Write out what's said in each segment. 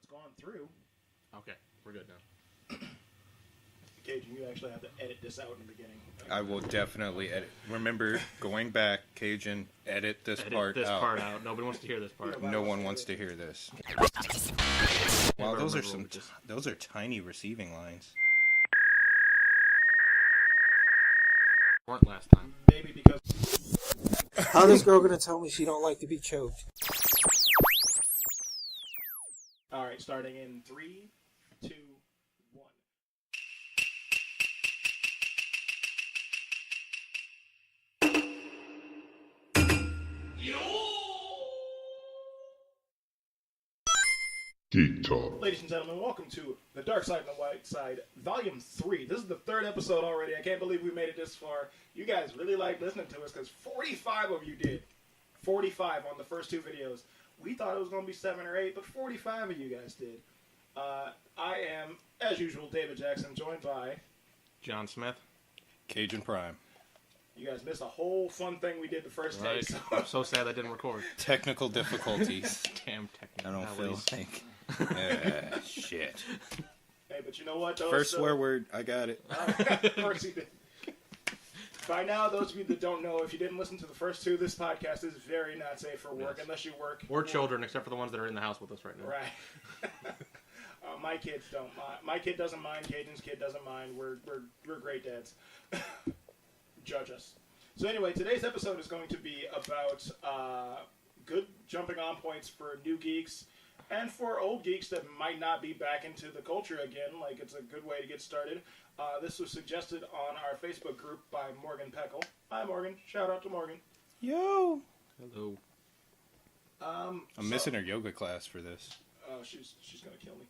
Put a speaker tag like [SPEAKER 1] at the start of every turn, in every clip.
[SPEAKER 1] it's gone through.
[SPEAKER 2] Okay, we're good now.
[SPEAKER 1] Cajun, you actually have to edit this out in the beginning.
[SPEAKER 3] I will definitely edit. Remember, going back, Cajun, edit this part out.
[SPEAKER 2] Nobody wants to hear this part.
[SPEAKER 3] No one wants to hear this. Wow, those are tiny receiving lines.
[SPEAKER 2] Weren't last time.
[SPEAKER 1] Maybe because...
[SPEAKER 4] How this girl gonna tell me she don't like to be choked?
[SPEAKER 1] Alright, starting in 3, 2, 1.
[SPEAKER 5] Geek Talk.
[SPEAKER 1] Ladies and gentlemen, welcome to The Dark Side and the White Side, Volume 3. This is the 3rd episode already. I can't believe we made it this far. You guys really like listening to us because 45 of you did. 45 on the first 2 videos. We thought it was going to be 7 or 8, but 45 of you guys did. I am, as usual, David Jackson, joined by...
[SPEAKER 2] John Smith.
[SPEAKER 3] Cajun Prime.
[SPEAKER 1] You guys missed a whole fun thing we did the first day. So.
[SPEAKER 2] I'm so sad that didn't record.
[SPEAKER 3] Technical difficulties.
[SPEAKER 2] Damn
[SPEAKER 3] I don't feel like... shit.
[SPEAKER 1] Hey, but you know what?
[SPEAKER 3] First swear word, I got it.
[SPEAKER 1] Of course he did. By now, those of you that don't know, if you didn't listen to the first 2, this podcast is very not safe for work unless you work.
[SPEAKER 2] Or children, except for the ones that are in the house with us right now.
[SPEAKER 1] Right. My kids don't mind. My kid doesn't mind. Cajun's kid doesn't mind. We're great dads. Judge us. So anyway, today's episode is going to be about good jumping on points for new geeks and for old geeks that might not be back into the culture again. Like, it's a good way to get started. This was suggested on our Facebook group by Morgan Peckle. Hi, Morgan. Shout out to Morgan.
[SPEAKER 3] Yo.
[SPEAKER 2] Hello.
[SPEAKER 3] I'm missing her yoga class for this.
[SPEAKER 1] Oh, she's gonna kill me.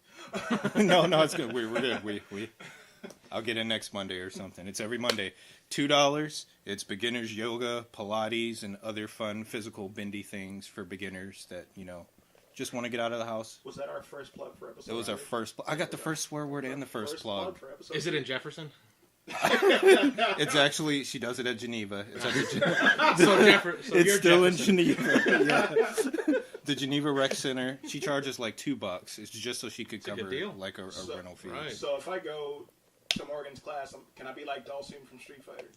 [SPEAKER 3] No, it's good. We're good. I'll get in next Monday or something. It's every Monday. $2. It's beginners yoga, Pilates, and other fun physical bendy things for beginners that, just want to get out of the house.
[SPEAKER 1] Was that our first plug for episode?
[SPEAKER 3] It was our first I got the first swear word and the first plug.
[SPEAKER 2] Is it in Jefferson?
[SPEAKER 3] It's actually, she does it at Geneva. It's
[SPEAKER 2] It's
[SPEAKER 3] still
[SPEAKER 2] Jefferson.
[SPEAKER 3] in Geneva. Yeah. The Geneva Rec Center. She charges like $2. It's just so she could cover like a rental fee.
[SPEAKER 2] Right.
[SPEAKER 1] So if I go to Morgan's class, can I be like Dulcian from Street Fighter?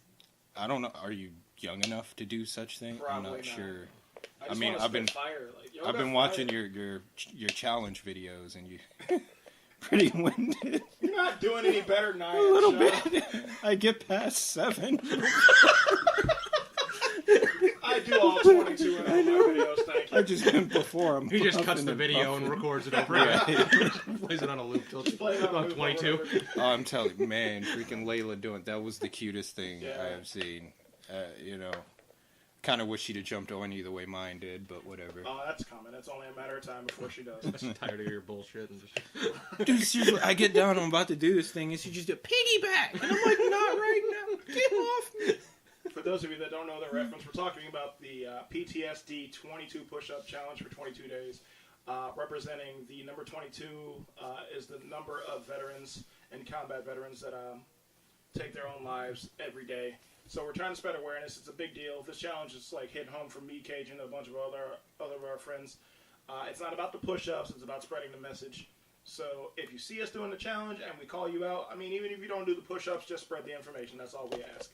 [SPEAKER 3] I don't know. Are you young enough to do such thing?
[SPEAKER 1] Probably
[SPEAKER 3] I'm not
[SPEAKER 1] not.
[SPEAKER 3] sure.
[SPEAKER 1] I've
[SPEAKER 3] been watching your challenge videos, and you pretty winded.
[SPEAKER 1] You're not doing any better than I am.
[SPEAKER 3] A little bit. I get past 7.
[SPEAKER 1] I do all 22 in all my videos. Thank you.
[SPEAKER 3] I just went before.
[SPEAKER 2] He just cuts the video and records it over again. Plays it on a loop till it's on 22.
[SPEAKER 3] Oh, I'm telling you, man, freaking Layla doing that was the cutest thing I have seen. Kind of wish she'd have jumped on you the way mine did, but whatever.
[SPEAKER 1] Oh, that's coming. It's only a matter of time before she does.
[SPEAKER 2] I'm tired of your bullshit. And just...
[SPEAKER 3] Dude, seriously, I get down, I'm about to do this thing, and she just did piggyback. And I'm like, not right now. Get off me.
[SPEAKER 1] For those of you that don't know the reference, we're talking about the PTSD 22 push-up challenge for 22 days. Representing the number 22 is the number of veterans and combat veterans that take their own lives every day. So we're trying to spread awareness. It's a big deal. This challenge is like hitting home for me, Cajun, and a bunch of other of our friends. It's not about the push-ups. It's about spreading the message. So if you see us doing the challenge and we call you out, even if you don't do the push-ups, just spread the information. That's all we ask.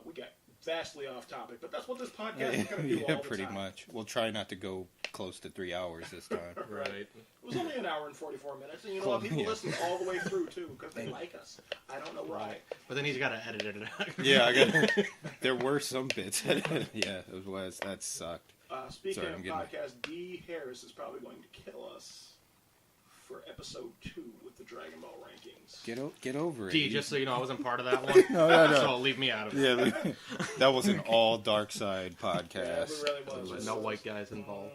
[SPEAKER 1] We got vastly off topic, but that's what this podcast is going to do all the time.
[SPEAKER 3] Pretty much. We'll try not to go close to 3 hours this time.
[SPEAKER 2] Right.
[SPEAKER 1] It was only an hour and 44 minutes, and people listen all the way through, too, because they like us. I don't know why.
[SPEAKER 2] But then he's got to edit it out.
[SPEAKER 3] Yeah, there were some bits. Yeah, it was. That sucked.
[SPEAKER 1] Speaking of podcast, D. Harris is probably going to kill us for episode 2 with the Dragon Ball rankings.
[SPEAKER 3] Get over it.
[SPEAKER 2] D, just so you know, I wasn't part of that one. No. So leave me out of it.
[SPEAKER 3] Yeah, that was an all dark side podcast.
[SPEAKER 1] Yeah, it really was.
[SPEAKER 2] No white guys involved.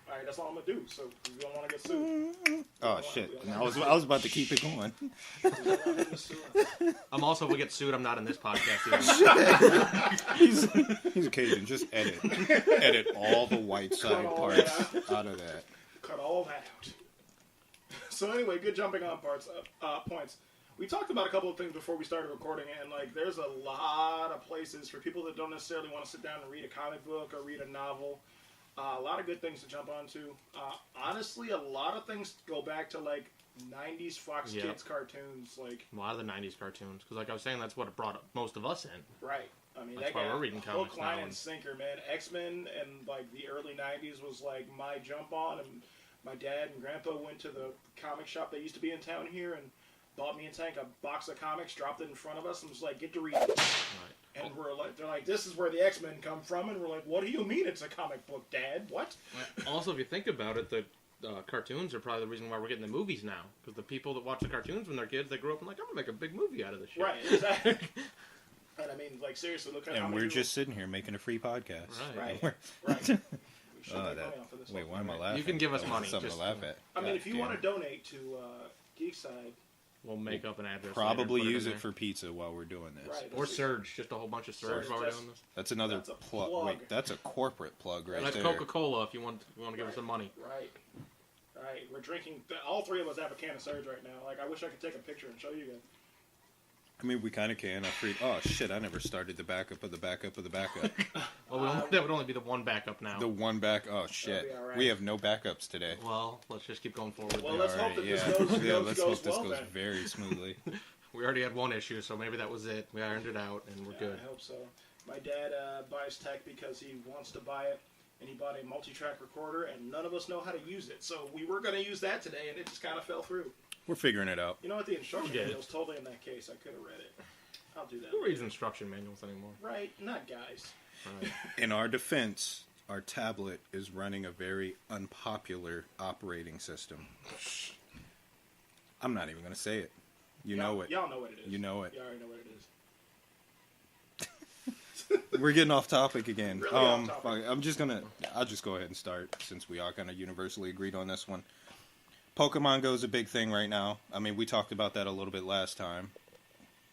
[SPEAKER 1] Alright, that's all I'm gonna do. So if you don't want to get sued.
[SPEAKER 3] Oh shit! I was about to keep it going.
[SPEAKER 2] I'm also, if we get sued, I'm not in this podcast either.
[SPEAKER 3] He's a Cajun. Just edit all the white side parts out of that.
[SPEAKER 1] Cut all that out. So anyway, good jumping on points. We talked about a couple of things before we started recording, and there's a lot of places for people that don't necessarily want to sit down and read a comic book or read a novel. A lot of good things to jump onto. Honestly, a lot of things go back to like 90s Fox Kids cartoons. Like
[SPEAKER 2] a lot of the 90s cartoons. Because like I was saying, that's what brought most of us in.
[SPEAKER 1] Right. I mean,
[SPEAKER 2] that's why we're reading comics
[SPEAKER 1] hook, line,
[SPEAKER 2] now.
[SPEAKER 1] And sinker, man. X-Men and like the early 90s was like my jump on. And my dad and grandpa went to the comic shop that used to be in town here and bought me and Tank a box of comics, dropped it in front of us, and was like, get to read it. Right. And we're like, they're like, this is where the X-Men come from. And we're like, what do you mean it's a comic book, Dad? What?
[SPEAKER 2] Also, if you think about it, the cartoons are probably the reason why we're getting the movies now. Because the people that watch the cartoons when they're kids, they grow up and like, I'm going to make a big movie out of this shit.
[SPEAKER 1] Right, exactly. And I mean, like, seriously, look at how
[SPEAKER 3] and we're just sitting here making a free podcast.
[SPEAKER 1] Right. Right.
[SPEAKER 3] Wait, why am I laughing?
[SPEAKER 2] You can give us money.
[SPEAKER 3] Something to laugh at.
[SPEAKER 1] I mean, if you want to donate to Geek Side,
[SPEAKER 2] we'll make up an address.
[SPEAKER 3] Probably use it for pizza while we're doing this.
[SPEAKER 1] Right,
[SPEAKER 2] or Surge, just a whole bunch of Surge while we're doing this.
[SPEAKER 3] That's another plug. Wait, that's a corporate plug right there.
[SPEAKER 2] That's Coca-Cola if you want to give us some money.
[SPEAKER 1] Right. Right. We're drinking. All three of us have a can of Surge right now. Like, I wish I could take a picture and show you guys.
[SPEAKER 3] I mean, we kind of can. Oh, shit, I never started the backup of the backup of the backup.
[SPEAKER 2] Well, that would only be the one backup now.
[SPEAKER 3] The one oh, shit. Right. We have no backups today.
[SPEAKER 2] Well, let's just keep going forward.
[SPEAKER 1] Well, let's hope that this goes
[SPEAKER 3] very smoothly.
[SPEAKER 2] We already had one issue, so maybe that was it. We ironed it out, and we're good.
[SPEAKER 1] I hope so. My dad buys tech because he wants to buy it, and he bought a multi-track recorder, and none of us know how to use it. So we were going to use that today, and it just kind of fell through.
[SPEAKER 3] We're figuring it out.
[SPEAKER 1] You know what? The instruction manual's totally in that case. I could have read it. I'll do that.
[SPEAKER 2] Who reads instruction manuals anymore?
[SPEAKER 1] Right. Not guys.
[SPEAKER 2] Right.
[SPEAKER 3] In our defense, our tablet is running a very unpopular operating system. I'm not even going to say it. You know it.
[SPEAKER 1] Y'all know what it is.
[SPEAKER 3] You know it.
[SPEAKER 1] You already know what it is.
[SPEAKER 3] We're getting off topic again.
[SPEAKER 1] Really off topic.
[SPEAKER 3] I'll just go ahead and start since we all kind of universally agreed on this one. Pokemon Go is a big thing right now. I mean, we talked about that a little bit last time.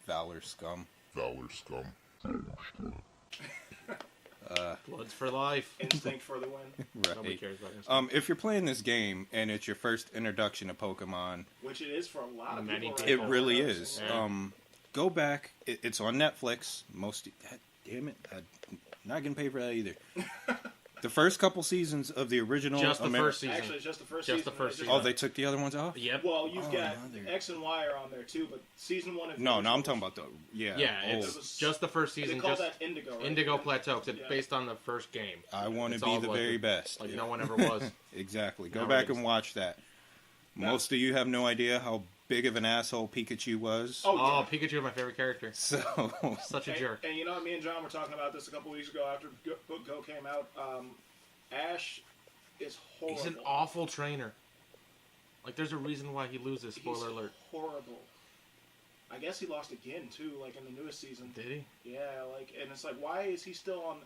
[SPEAKER 3] Valor scum.
[SPEAKER 2] Bloods for life.
[SPEAKER 1] Instinct for the win.
[SPEAKER 3] Right.
[SPEAKER 2] Nobody cares about instinct.
[SPEAKER 3] If you're playing this game and it's your first introduction to Pokemon,
[SPEAKER 1] which it is for a lot of people.
[SPEAKER 3] It really is.
[SPEAKER 2] Yeah.
[SPEAKER 3] Go back. It's on Netflix. God damn it. I'm not getting paid for that either. The first couple seasons of the original...
[SPEAKER 2] Just the first season.
[SPEAKER 1] Actually, it's just the first season.
[SPEAKER 3] Oh, they took the other ones off?
[SPEAKER 2] Yep.
[SPEAKER 1] Well, you've got X and Y are on there too, but season 1 and
[SPEAKER 3] No, I'm talking about the...
[SPEAKER 2] Yeah, it's just the first season.
[SPEAKER 1] They call that Indigo, right?
[SPEAKER 2] Indigo Plateau, because it's based on the first game.
[SPEAKER 3] I want to be the very best.
[SPEAKER 2] Like no one ever was.
[SPEAKER 3] Exactly. Go back and watch that. Most of you have no idea how big of an asshole Pikachu was.
[SPEAKER 1] Oh,
[SPEAKER 2] Pikachu is my favorite character.
[SPEAKER 3] So
[SPEAKER 2] Such a jerk.
[SPEAKER 1] And you know, me and John were talking about this a couple weeks ago after Go came out. Ash is horrible.
[SPEAKER 2] He's an awful trainer. Like, there's a reason why he loses. Spoiler alert.
[SPEAKER 1] Horrible. I guess he lost again too, like in the newest season.
[SPEAKER 2] Did he?
[SPEAKER 1] Yeah, like, and it's like, why is he still on?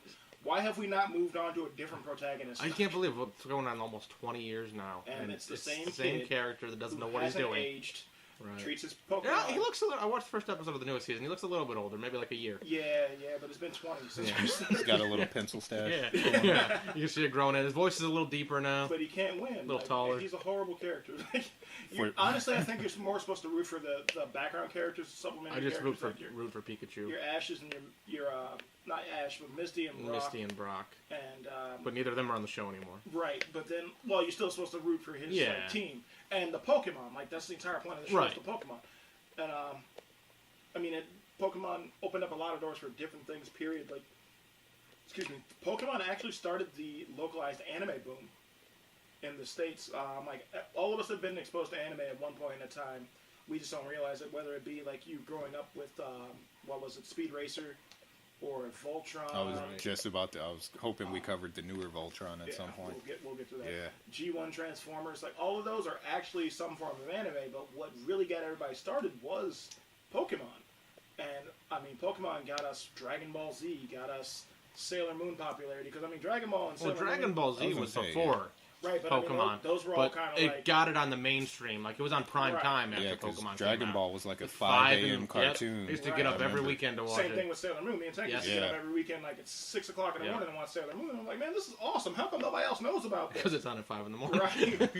[SPEAKER 1] Why have we not moved on to a different protagonist?
[SPEAKER 2] I can't believe it's going on almost 20 years now,
[SPEAKER 1] and it's the same
[SPEAKER 2] character that doesn't know what he's doing.
[SPEAKER 1] Aged.
[SPEAKER 2] Right.
[SPEAKER 1] Treats his Pokemon.
[SPEAKER 2] Yeah, he looks a little... I watched the first episode of the newest season. He looks a little bit older, maybe like a year.
[SPEAKER 1] Yeah, but it's been 20 since.
[SPEAKER 3] He's got a little pencil stash.
[SPEAKER 2] Yeah. You can see it growing in. His voice is a little deeper now.
[SPEAKER 1] But he can't win.
[SPEAKER 2] A little taller.
[SPEAKER 1] He's a horrible character. Honestly, I think you're more supposed to root for the background characters, supplementary
[SPEAKER 2] I just
[SPEAKER 1] characters.
[SPEAKER 2] root for Pikachu.
[SPEAKER 1] Your Ashes and your not Ash, but Misty and Brock.
[SPEAKER 2] Misty and Brock.
[SPEAKER 1] And
[SPEAKER 2] but neither of them are on the show anymore.
[SPEAKER 1] Right, but then, well, you're still supposed to root for his team. And the Pokemon, like, that's the entire point of the show, is the Pokemon. And, I mean, Pokemon opened up a lot of doors for different things, period. Like, excuse me, Pokemon actually started the localized anime boom in the States. Like, all of us have been exposed to anime at one point in time. We just don't realize it, whether it be, like, you growing up with, Speed Racer or Voltron.
[SPEAKER 3] I was just about to. I was hoping we covered the newer Voltron at some point.
[SPEAKER 1] We'll get to that.
[SPEAKER 3] Yeah.
[SPEAKER 1] G1 Transformers, like all of those are actually some form of anime, but what really got everybody started was Pokemon. And I mean, Pokemon got us Dragon Ball Z, got us Sailor Moon popularity, because I mean, Dragon Ball and Sailor Moon.
[SPEAKER 2] Dragon Ball Z was before.
[SPEAKER 1] Right, but
[SPEAKER 2] Pokemon.
[SPEAKER 1] I mean, those were all kind of like...
[SPEAKER 2] it got it on the mainstream. Like, it was on prime time after Pokemon
[SPEAKER 3] Dragon Ball was like a 5 a.m. cartoon.
[SPEAKER 2] I used to get up every weekend to watch it.
[SPEAKER 1] Same thing with Sailor Moon. Me and Tank used to get up every weekend, like, at 6 o'clock in the morning and watch Sailor Moon. And I'm like, man, this is awesome. How come nobody else knows about this?
[SPEAKER 2] Because it's on at 5 in the morning.
[SPEAKER 1] Right.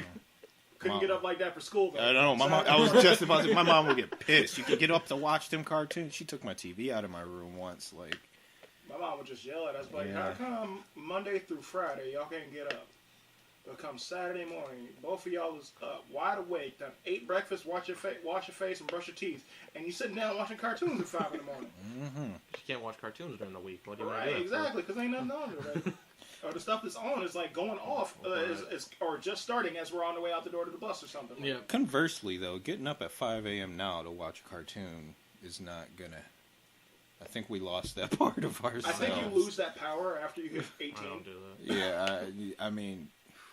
[SPEAKER 1] Couldn't get up like that for school, though.
[SPEAKER 3] I don't know. I was just about to... My mom would get pissed. You could get up to watch them cartoons. She took my TV out of my room once, like...
[SPEAKER 1] My mom would just yell at us, like,
[SPEAKER 3] Yeah.
[SPEAKER 1] how come Monday through Friday y'all can't get up? But come Saturday morning, both of y'all is up, wide awake, done ate breakfast, wash your face, and brush your teeth, and you sitting down watching cartoons at 5 in the morning.
[SPEAKER 3] Mm-hmm.
[SPEAKER 2] You can't watch cartoons during the week. What do you want to
[SPEAKER 1] Right,
[SPEAKER 2] do?
[SPEAKER 1] exactly, because ain't nothing on there. Like, or the stuff that's on is like going off, or just starting as we're on the way out the door to the bus or something.
[SPEAKER 2] Yeah.
[SPEAKER 3] Conversely, though, getting up at 5 a.m. now to watch a cartoon is not gonna. I think we lost that part of ourselves.
[SPEAKER 1] I think you lose that power after you hit 18.
[SPEAKER 2] I don't do that.
[SPEAKER 3] Yeah, I mean,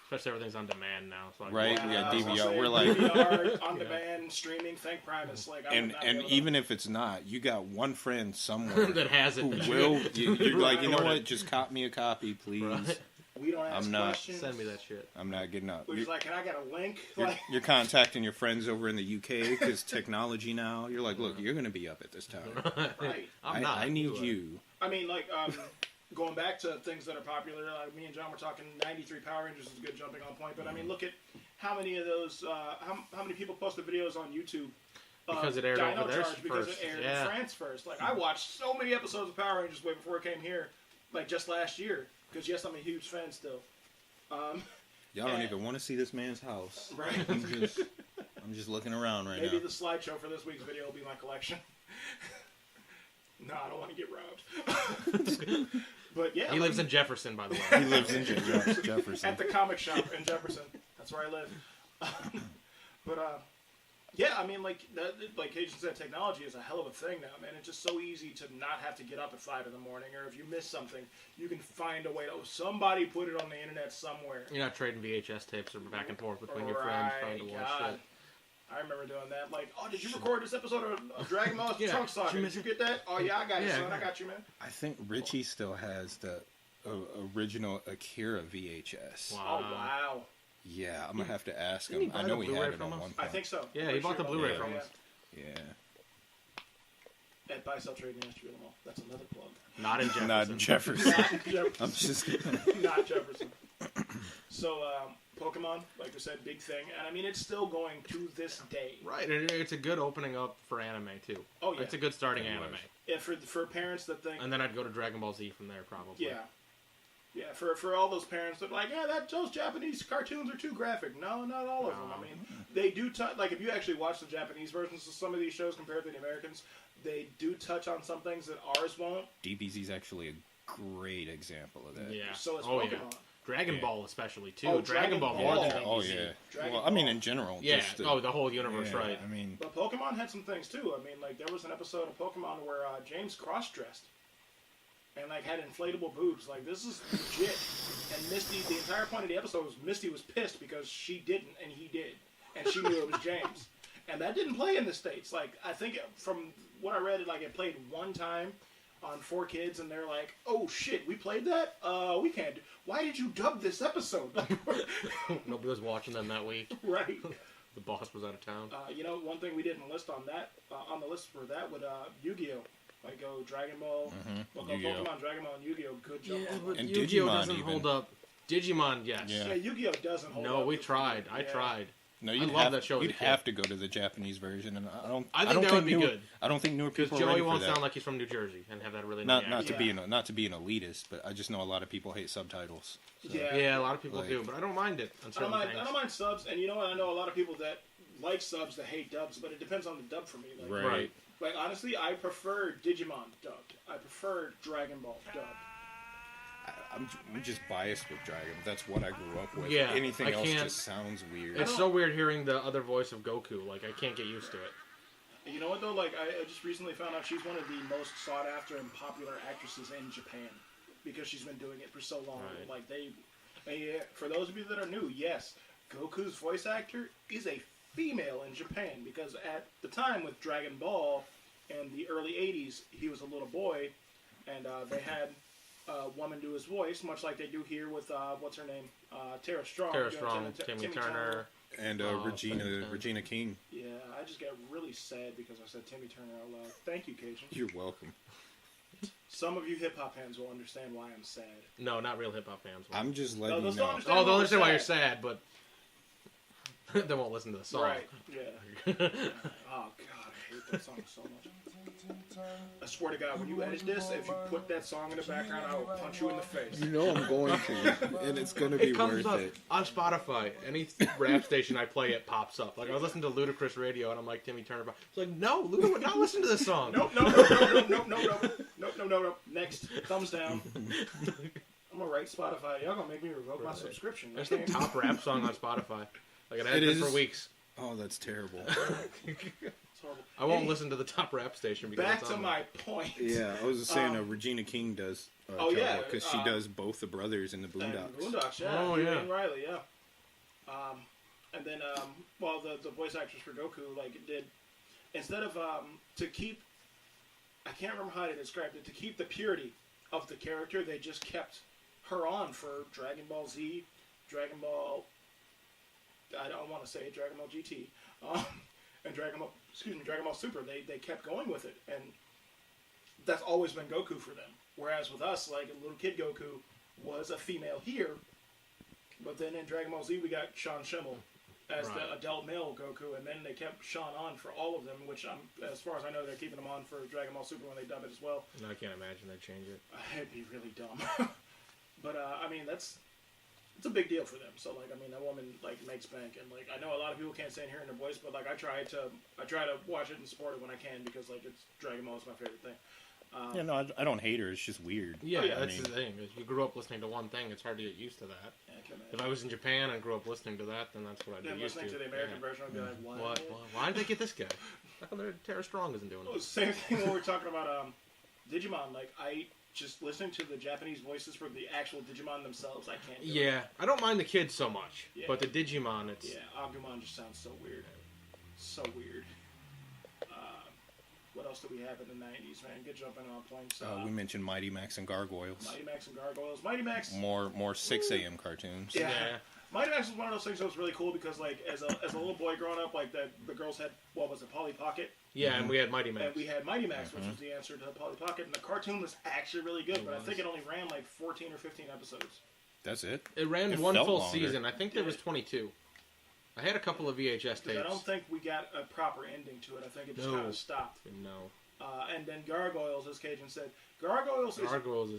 [SPEAKER 2] Especially everything's on demand now. So
[SPEAKER 3] right?
[SPEAKER 1] Yeah,
[SPEAKER 3] We got
[SPEAKER 1] I was gonna
[SPEAKER 3] DVR.
[SPEAKER 1] say,
[SPEAKER 3] We're like,
[SPEAKER 1] DVR, on demand, streaming, thank Primus. Like, I would
[SPEAKER 3] and
[SPEAKER 1] not be able to-
[SPEAKER 3] even if it's not, you got one friend somewhere
[SPEAKER 2] that has it.
[SPEAKER 3] who
[SPEAKER 2] that
[SPEAKER 3] will. You're like, you know
[SPEAKER 2] Right.
[SPEAKER 3] what? Just cop me a copy, please.
[SPEAKER 2] Right.
[SPEAKER 1] we don't ask
[SPEAKER 3] I'm not-
[SPEAKER 1] questions.
[SPEAKER 2] Send me that shit.
[SPEAKER 3] I'm not getting up.
[SPEAKER 1] We're just like, can I get a link?
[SPEAKER 3] You're,
[SPEAKER 1] Like,
[SPEAKER 3] you're contacting your friends over in the UK because technology now. You're like, look, you're going to be up at this time.
[SPEAKER 1] right.
[SPEAKER 2] I'm not.
[SPEAKER 3] I need
[SPEAKER 2] are.
[SPEAKER 3] you.
[SPEAKER 1] I mean, like, going back to things that are popular, like me and John were talking, 93 Power Rangers is a good jumping on point. But I mean, look at how many of those, how many people posted videos on YouTube.
[SPEAKER 2] Because it aired
[SPEAKER 1] Dino
[SPEAKER 2] over there
[SPEAKER 1] Charge because
[SPEAKER 2] first.
[SPEAKER 1] it aired
[SPEAKER 2] Yeah.
[SPEAKER 1] in France first. Like, I watched so many episodes of Power Rangers way before it came here, like just last year. Because yes, I'm a huge fan still.
[SPEAKER 3] Y'all don't even want to see this man's house.
[SPEAKER 1] Right.
[SPEAKER 3] I'm just looking around right
[SPEAKER 1] Maybe
[SPEAKER 3] now.
[SPEAKER 1] the slideshow for this week's video will be my collection. No, I don't want to get robbed. But yeah,
[SPEAKER 2] He lives in Jefferson, by the way.
[SPEAKER 3] He lives in Jefferson.
[SPEAKER 1] at the comic shop in Jefferson. That's where I live. But yeah, I mean, like Cajun said, technology is a hell of a thing now, man. It's just so easy to not have to get up at 5 in the morning, or if you miss something, you can find a way. Oh, somebody put it on the internet somewhere.
[SPEAKER 2] You're not trading VHS tapes or back and forth between your friends trying to watch
[SPEAKER 1] God.
[SPEAKER 2] shit.
[SPEAKER 1] I remember doing that. Like, oh, did you record this episode of Dragon Ball
[SPEAKER 2] Yeah.
[SPEAKER 1] Trunk Saga? Did you get that? Oh yeah, I got you,
[SPEAKER 2] Yeah,
[SPEAKER 1] son.
[SPEAKER 2] I
[SPEAKER 1] I got you, man.
[SPEAKER 3] I think Richie still has the original Akira VHS.
[SPEAKER 2] Wow.
[SPEAKER 1] Oh wow.
[SPEAKER 3] Yeah, I'm going to have to ask
[SPEAKER 2] Didn't he
[SPEAKER 3] him.
[SPEAKER 2] buy
[SPEAKER 3] I
[SPEAKER 2] the
[SPEAKER 3] know he
[SPEAKER 2] Blu-ray
[SPEAKER 3] had it
[SPEAKER 2] from
[SPEAKER 3] at
[SPEAKER 2] us?
[SPEAKER 3] one
[SPEAKER 1] I
[SPEAKER 3] point.
[SPEAKER 1] think so.
[SPEAKER 2] Yeah, he
[SPEAKER 1] Pretty
[SPEAKER 2] bought the
[SPEAKER 1] sure
[SPEAKER 2] Blu-ray
[SPEAKER 1] about
[SPEAKER 2] from
[SPEAKER 1] that,
[SPEAKER 2] us.
[SPEAKER 3] Yeah.
[SPEAKER 1] At Buy Sell Trade in Asheville Mall. That's another plug.
[SPEAKER 2] Not in Jefferson.
[SPEAKER 3] Not in Jefferson.
[SPEAKER 1] Not Jefferson.
[SPEAKER 3] I'm just.
[SPEAKER 1] Not Jefferson. So, Pokemon, like I said, big thing. And I mean, it's still going to this day.
[SPEAKER 2] Right, and it's a good opening up for anime, too.
[SPEAKER 1] Oh, yeah.
[SPEAKER 2] It's a good starting
[SPEAKER 3] It
[SPEAKER 2] anime.
[SPEAKER 3] was.
[SPEAKER 1] Yeah, for parents that think...
[SPEAKER 2] And then I'd go to Dragon Ball Z from there, probably.
[SPEAKER 1] Yeah. Yeah, for all those parents that are like, yeah, those Japanese cartoons are too graphic. No, not all of them. I mean, they do touch... Like, if you actually watch the Japanese versions of some of these shows compared to the Americans, they do touch on some things that ours won't.
[SPEAKER 3] DBZ's actually a great example of that.
[SPEAKER 2] Yeah.
[SPEAKER 1] So is
[SPEAKER 2] oh,
[SPEAKER 1] Pokemon.
[SPEAKER 2] yeah. Dragon
[SPEAKER 3] Yeah.
[SPEAKER 2] Ball especially, too.
[SPEAKER 1] Oh,
[SPEAKER 2] Dragon Ball more than
[SPEAKER 3] Yeah.
[SPEAKER 2] DBZ.
[SPEAKER 3] Oh, yeah.
[SPEAKER 1] Dragon
[SPEAKER 3] Well, I mean,
[SPEAKER 1] Ball.
[SPEAKER 3] in general.
[SPEAKER 2] Yeah,
[SPEAKER 3] just
[SPEAKER 2] the whole universe,
[SPEAKER 3] yeah,
[SPEAKER 2] right.
[SPEAKER 3] I mean,
[SPEAKER 1] But Pokemon had some things, too. I mean, like, there was an episode of Pokemon where James cross-dressed. And, like, had inflatable boobs. Like, this is legit. And Misty, the entire point of the episode was Misty was pissed because she didn't and he did. And she knew it was James. And that didn't play in the States. Like, I think from what I read, like, it played one time on 4Kids, and they're like, oh, shit, we played that? We can't do... Why did you dub this episode? Like,
[SPEAKER 2] Nobody was watching them that week.
[SPEAKER 1] right.
[SPEAKER 2] The boss was out of town.
[SPEAKER 1] You know, one thing we didn't list on that, on the list for that would, Yu-Gi-Oh! Like, go Dragon Ball, well, go
[SPEAKER 3] Yu-Gi-Oh.
[SPEAKER 1] Pokemon, Dragon Ball, and Yu-Gi-Oh! Good jump
[SPEAKER 2] Yeah,
[SPEAKER 1] on
[SPEAKER 2] but
[SPEAKER 1] that.
[SPEAKER 3] And
[SPEAKER 2] Yu-Gi-Oh!
[SPEAKER 3] Digimon
[SPEAKER 2] doesn't
[SPEAKER 3] even.
[SPEAKER 2] hold up. Digimon, yes.
[SPEAKER 3] Yeah.
[SPEAKER 1] Yeah, Yu-Gi-Oh! Doesn't hold up.
[SPEAKER 2] No, we
[SPEAKER 1] to-
[SPEAKER 2] tried. I
[SPEAKER 1] yeah.
[SPEAKER 2] tried.
[SPEAKER 3] no,
[SPEAKER 2] I love that show as
[SPEAKER 3] You'd
[SPEAKER 2] a kid.
[SPEAKER 3] have to go to the Japanese version, and I don't.
[SPEAKER 2] I think
[SPEAKER 3] don't
[SPEAKER 2] that would be
[SPEAKER 3] newer,
[SPEAKER 2] good.
[SPEAKER 3] I don't think newer
[SPEAKER 2] Because
[SPEAKER 3] people are ready
[SPEAKER 2] Joey
[SPEAKER 3] for
[SPEAKER 2] won't
[SPEAKER 3] that.
[SPEAKER 2] sound like he's from New Jersey and have that really
[SPEAKER 3] not
[SPEAKER 2] nice
[SPEAKER 3] not
[SPEAKER 2] accent.
[SPEAKER 3] to be not to be an elitist, but I just know a lot of people hate subtitles. So.
[SPEAKER 1] Yeah.
[SPEAKER 2] Yeah, a lot of people
[SPEAKER 3] Like-
[SPEAKER 2] do, but I don't mind it on
[SPEAKER 1] I
[SPEAKER 2] certain
[SPEAKER 1] don't mind.
[SPEAKER 2] things.
[SPEAKER 1] I don't mind subs, and you know what? I know a lot of people that like subs that hate dubs, but it depends on the dub for me. Like,
[SPEAKER 2] Right.
[SPEAKER 1] Like honestly, I prefer Digimon dubbed. I prefer Dragon Ball dubbed.
[SPEAKER 3] I'm just biased with Dragon. That's what I grew up with.
[SPEAKER 2] Yeah,
[SPEAKER 3] Anything
[SPEAKER 2] I
[SPEAKER 3] else
[SPEAKER 2] can't-
[SPEAKER 3] just sounds weird.
[SPEAKER 2] It's so weird hearing the other voice of Goku. Like, I can't get used to it.
[SPEAKER 1] You know what though? Like I just recently found out she's one of the most sought after and popular actresses in Japan because she's been doing it for so long.
[SPEAKER 2] Right.
[SPEAKER 1] Like for those of you that are new, yes, Goku's voice actor is a female in Japan because at the time with Dragon Ball in the early '80s, he was a little boy, and they had a woman do his voice, much like they do here with what's her name, Tara Strong.
[SPEAKER 2] Tara
[SPEAKER 1] doing
[SPEAKER 2] Strong, Timmy Turner.
[SPEAKER 3] And Regina King.
[SPEAKER 1] Yeah, I just got really sad because I said Timmy Turner out loud. Thank you, Cajun.
[SPEAKER 3] You're welcome.
[SPEAKER 1] Some of you hip hop fans will understand why I'm sad.
[SPEAKER 2] No, not real hip hop fans.
[SPEAKER 3] I'm just
[SPEAKER 1] No,
[SPEAKER 3] letting you
[SPEAKER 1] those
[SPEAKER 3] know.
[SPEAKER 1] don't understand.
[SPEAKER 2] Oh, they'll
[SPEAKER 1] why I'm
[SPEAKER 2] understand why you're sad, but they won't listen to the song.
[SPEAKER 1] Right. Yeah. Oh God, I hate that song so much. I swear to God, when you edit this, if you put that song in the background, I will punch you in the face.
[SPEAKER 3] You know I'm going to, and it's going to be
[SPEAKER 2] It comes
[SPEAKER 3] worth
[SPEAKER 2] up
[SPEAKER 3] it.
[SPEAKER 2] on Spotify. Any rap station I play, it pops up. Like I was listening to Ludacris Radio, and I'm like Timmy Turner. It's like, no, Luda would not listen to this song.
[SPEAKER 1] Nope. Next, thumbs down. I'm gonna write Spotify. Y'all gonna make me revoke my subscription.
[SPEAKER 2] That's the top rap song on Spotify. Like it has
[SPEAKER 3] It
[SPEAKER 2] been
[SPEAKER 3] is?
[SPEAKER 2] for weeks.
[SPEAKER 3] Oh, that's terrible.
[SPEAKER 1] It's horrible.
[SPEAKER 2] I won't listen to the top rap station because
[SPEAKER 1] Back
[SPEAKER 2] it's
[SPEAKER 1] to
[SPEAKER 2] on
[SPEAKER 1] my point.
[SPEAKER 3] Yeah, I was just saying Regina King does. Because she does both the brothers in the Boondocks.
[SPEAKER 1] Boondocks, yeah.
[SPEAKER 2] Oh,
[SPEAKER 1] Hugh
[SPEAKER 2] yeah.
[SPEAKER 1] and Riley, yeah. And then, the voice actress for Goku, like, it did, instead of, to keep, I can't remember how they described it, to keep the purity of the character, they just kept her on for Dragon Ball Z, Dragon Ball, I don't want to say Dragon Ball GT, and Dragon Ball Super. They kept going with it, and that's always been Goku for them. Whereas with us, like, a little kid Goku was a female here, but then in Dragon Ball Z we got Sean Schimmel as the adult male Goku, and then they kept Sean on for all of them, which as far as I know, they're keeping him on for Dragon Ball Super when they dub it as well.
[SPEAKER 2] No, I can't imagine they'd change it.
[SPEAKER 1] It'd be really dumb. But, I mean, it's a big deal for them. So, like, I mean, that woman, like, makes bank, and, like, I know a lot of people can't stand hearing her voice, but, like, I try to watch it and support it when I can, because, like, it's Dragon Ball is my favorite thing.
[SPEAKER 3] I don't hate her. It's just weird.
[SPEAKER 2] Yeah,
[SPEAKER 1] yeah,
[SPEAKER 2] that's the thing. If you grew up listening to one thing, it's hard to get used to that.
[SPEAKER 1] Yeah, I can
[SPEAKER 2] If I was in Japan and grew up listening to that, then that's what I'd be used to.
[SPEAKER 1] listening to the American version, I'd be like, what?
[SPEAKER 2] Why did they get this guy? How come Terra Strong isn't doing it?
[SPEAKER 1] Same thing when we're talking about Digimon. Like, I just listening to the Japanese voices for the actual Digimon themselves, I can't do it.
[SPEAKER 2] Yeah, I don't mind the kids so much,
[SPEAKER 1] Yeah.
[SPEAKER 2] but the Digimon, it's...
[SPEAKER 1] Yeah, Agumon just sounds so weird. So weird. What else do we have in the 90s, man? Get jumping on points.
[SPEAKER 3] We mentioned Mighty Max and Gargoyles.
[SPEAKER 1] Mighty Max and Gargoyles. Mighty Max.
[SPEAKER 3] More 6 a.m. cartoons.
[SPEAKER 1] Yeah. Mighty Max was one of those things that was really cool because, like, as a little boy growing up, like, the girls had, what was it, Polly Pocket?
[SPEAKER 2] Yeah, and we had Mighty Max.
[SPEAKER 1] And we had Mighty Max, which was the answer to Polly Pocket. And the cartoon was actually really good, but I think it only ran, like, 14 or 15 episodes.
[SPEAKER 3] That's it?
[SPEAKER 2] It ran
[SPEAKER 3] It
[SPEAKER 2] one
[SPEAKER 3] felt
[SPEAKER 2] full
[SPEAKER 3] longer.
[SPEAKER 2] season. I think there was 22. I had a couple of VHS tapes.
[SPEAKER 1] I don't think we got a proper ending to it. I think it just kind of stopped.
[SPEAKER 2] No.
[SPEAKER 1] And then Gargoyles, as Cajun said, Gargoyles
[SPEAKER 2] is